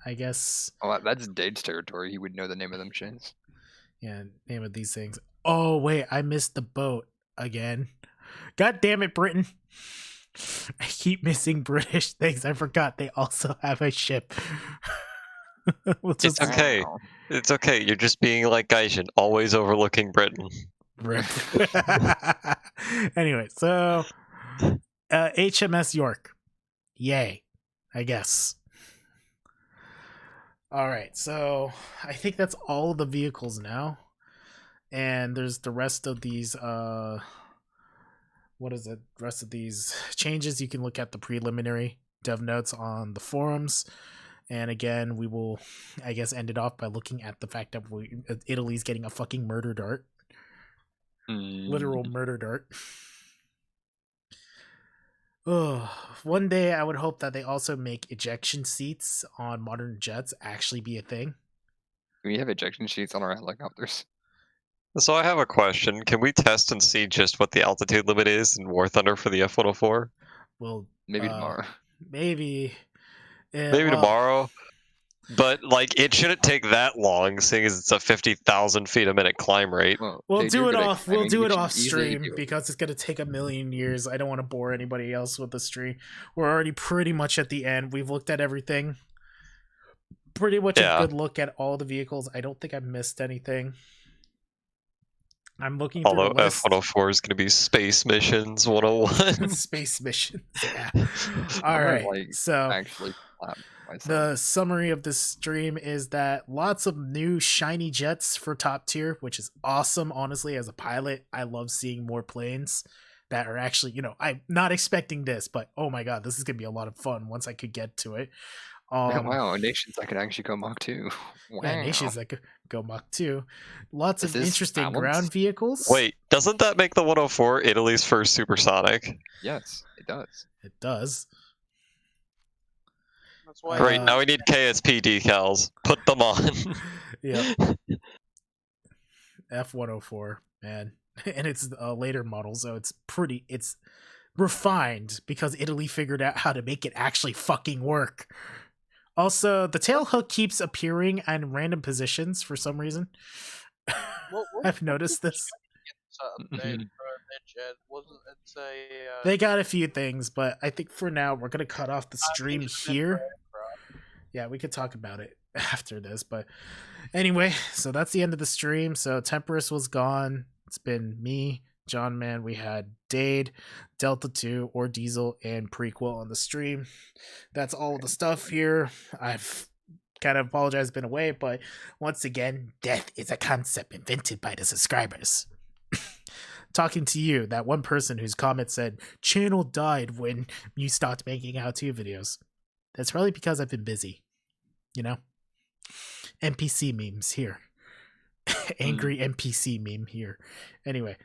I guess. Oh, that's Dade's territory. He would know the name of them shins. Yeah, name of these things. Oh wait, I missed the boat again. God damn it, Britain. I keep missing British things. I forgot they also have a ship. It's okay. It's okay. You're just being like Gaijin, always overlooking Britain. Rip. Anyway, so HMS York. Yay, I guess. All right, so I think that's all the vehicles now. And there's the rest of these what is it? Rest of these changes. You can look at the preliminary dev notes on the forums. And again, we will, I guess, end it off by looking at the fact that Italy's getting a fucking murder dart. Literal murder dart. Oh, one day I would hope that they also make ejection seats on modern jets actually be a thing. We have ejection seats on our helicopters. So I have a question. Can we test and see just what the altitude limit is in War Thunder for the F-104? Well, maybe tomorrow. Maybe. Maybe tomorrow. But like, it shouldn't take that long, seeing as it's a 50,000 feet a minute climb rate. We'll do it off. We'll do it off stream because it's gonna take a million years. I don't want to bore anybody else with the stream. We're already pretty much at the end. We've looked at everything. Pretty much a good look at all the vehicles. I don't think I missed anything. I'm looking. Although F-104 is going to be Space Missions 101. Space Missions. Yeah. All right. So actually, the summary of this stream is that lots of new shiny jets for top tier, which is awesome. Honestly, as a pilot, I love seeing more planes that are actually, I'm not expecting this, but oh my god, this is gonna be a lot of fun once I could get to it. Wow, nations that could actually go Mach 2. Wow. Yeah, nations that could go Mach 2. Lots of interesting ground vehicles. Wait, doesn't that make the 104 Italy's first supersonic? Yes, it does. It does. That's why. Great, now we need KSP decals. Put them on. Yeah. F-104, man. And it's a later model, so it's refined because Italy figured out how to make it actually fucking work. Also, the tail hook keeps appearing in random positions for some reason. I've noticed this. They got a few things, but I think for now we're gonna cut off the stream here. Yeah, we could talk about it after this, but anyway, so that's the end of the stream. So Temperus was gone. It's been me, John Man. We had Dade, Delta 2, or Diesel, and Prequel on the stream. That's all of the stuff here. I've kind of apologized, been away, but once again, death is a concept invented by the subscribers. Talking to you, that one person whose comment said, channel died when you stopped making how-to videos. That's probably because I've been busy. NPC memes here. Angry NPC meme here. Anyway,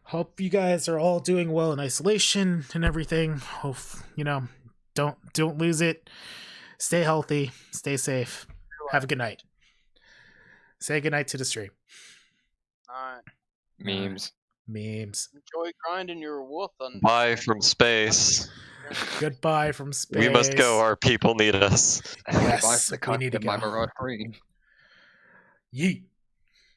hope you guys are all doing well in isolation and everything. Hope don't lose it. Stay healthy. Stay safe. Have a good night. Say good night to the stream. Alright. Memes. Enjoy grinding your War Thunder. Bye from space. Goodbye from space. We must go. Our people need us. Yes, Bye for the we need to go. My Mirage Green. Yeet.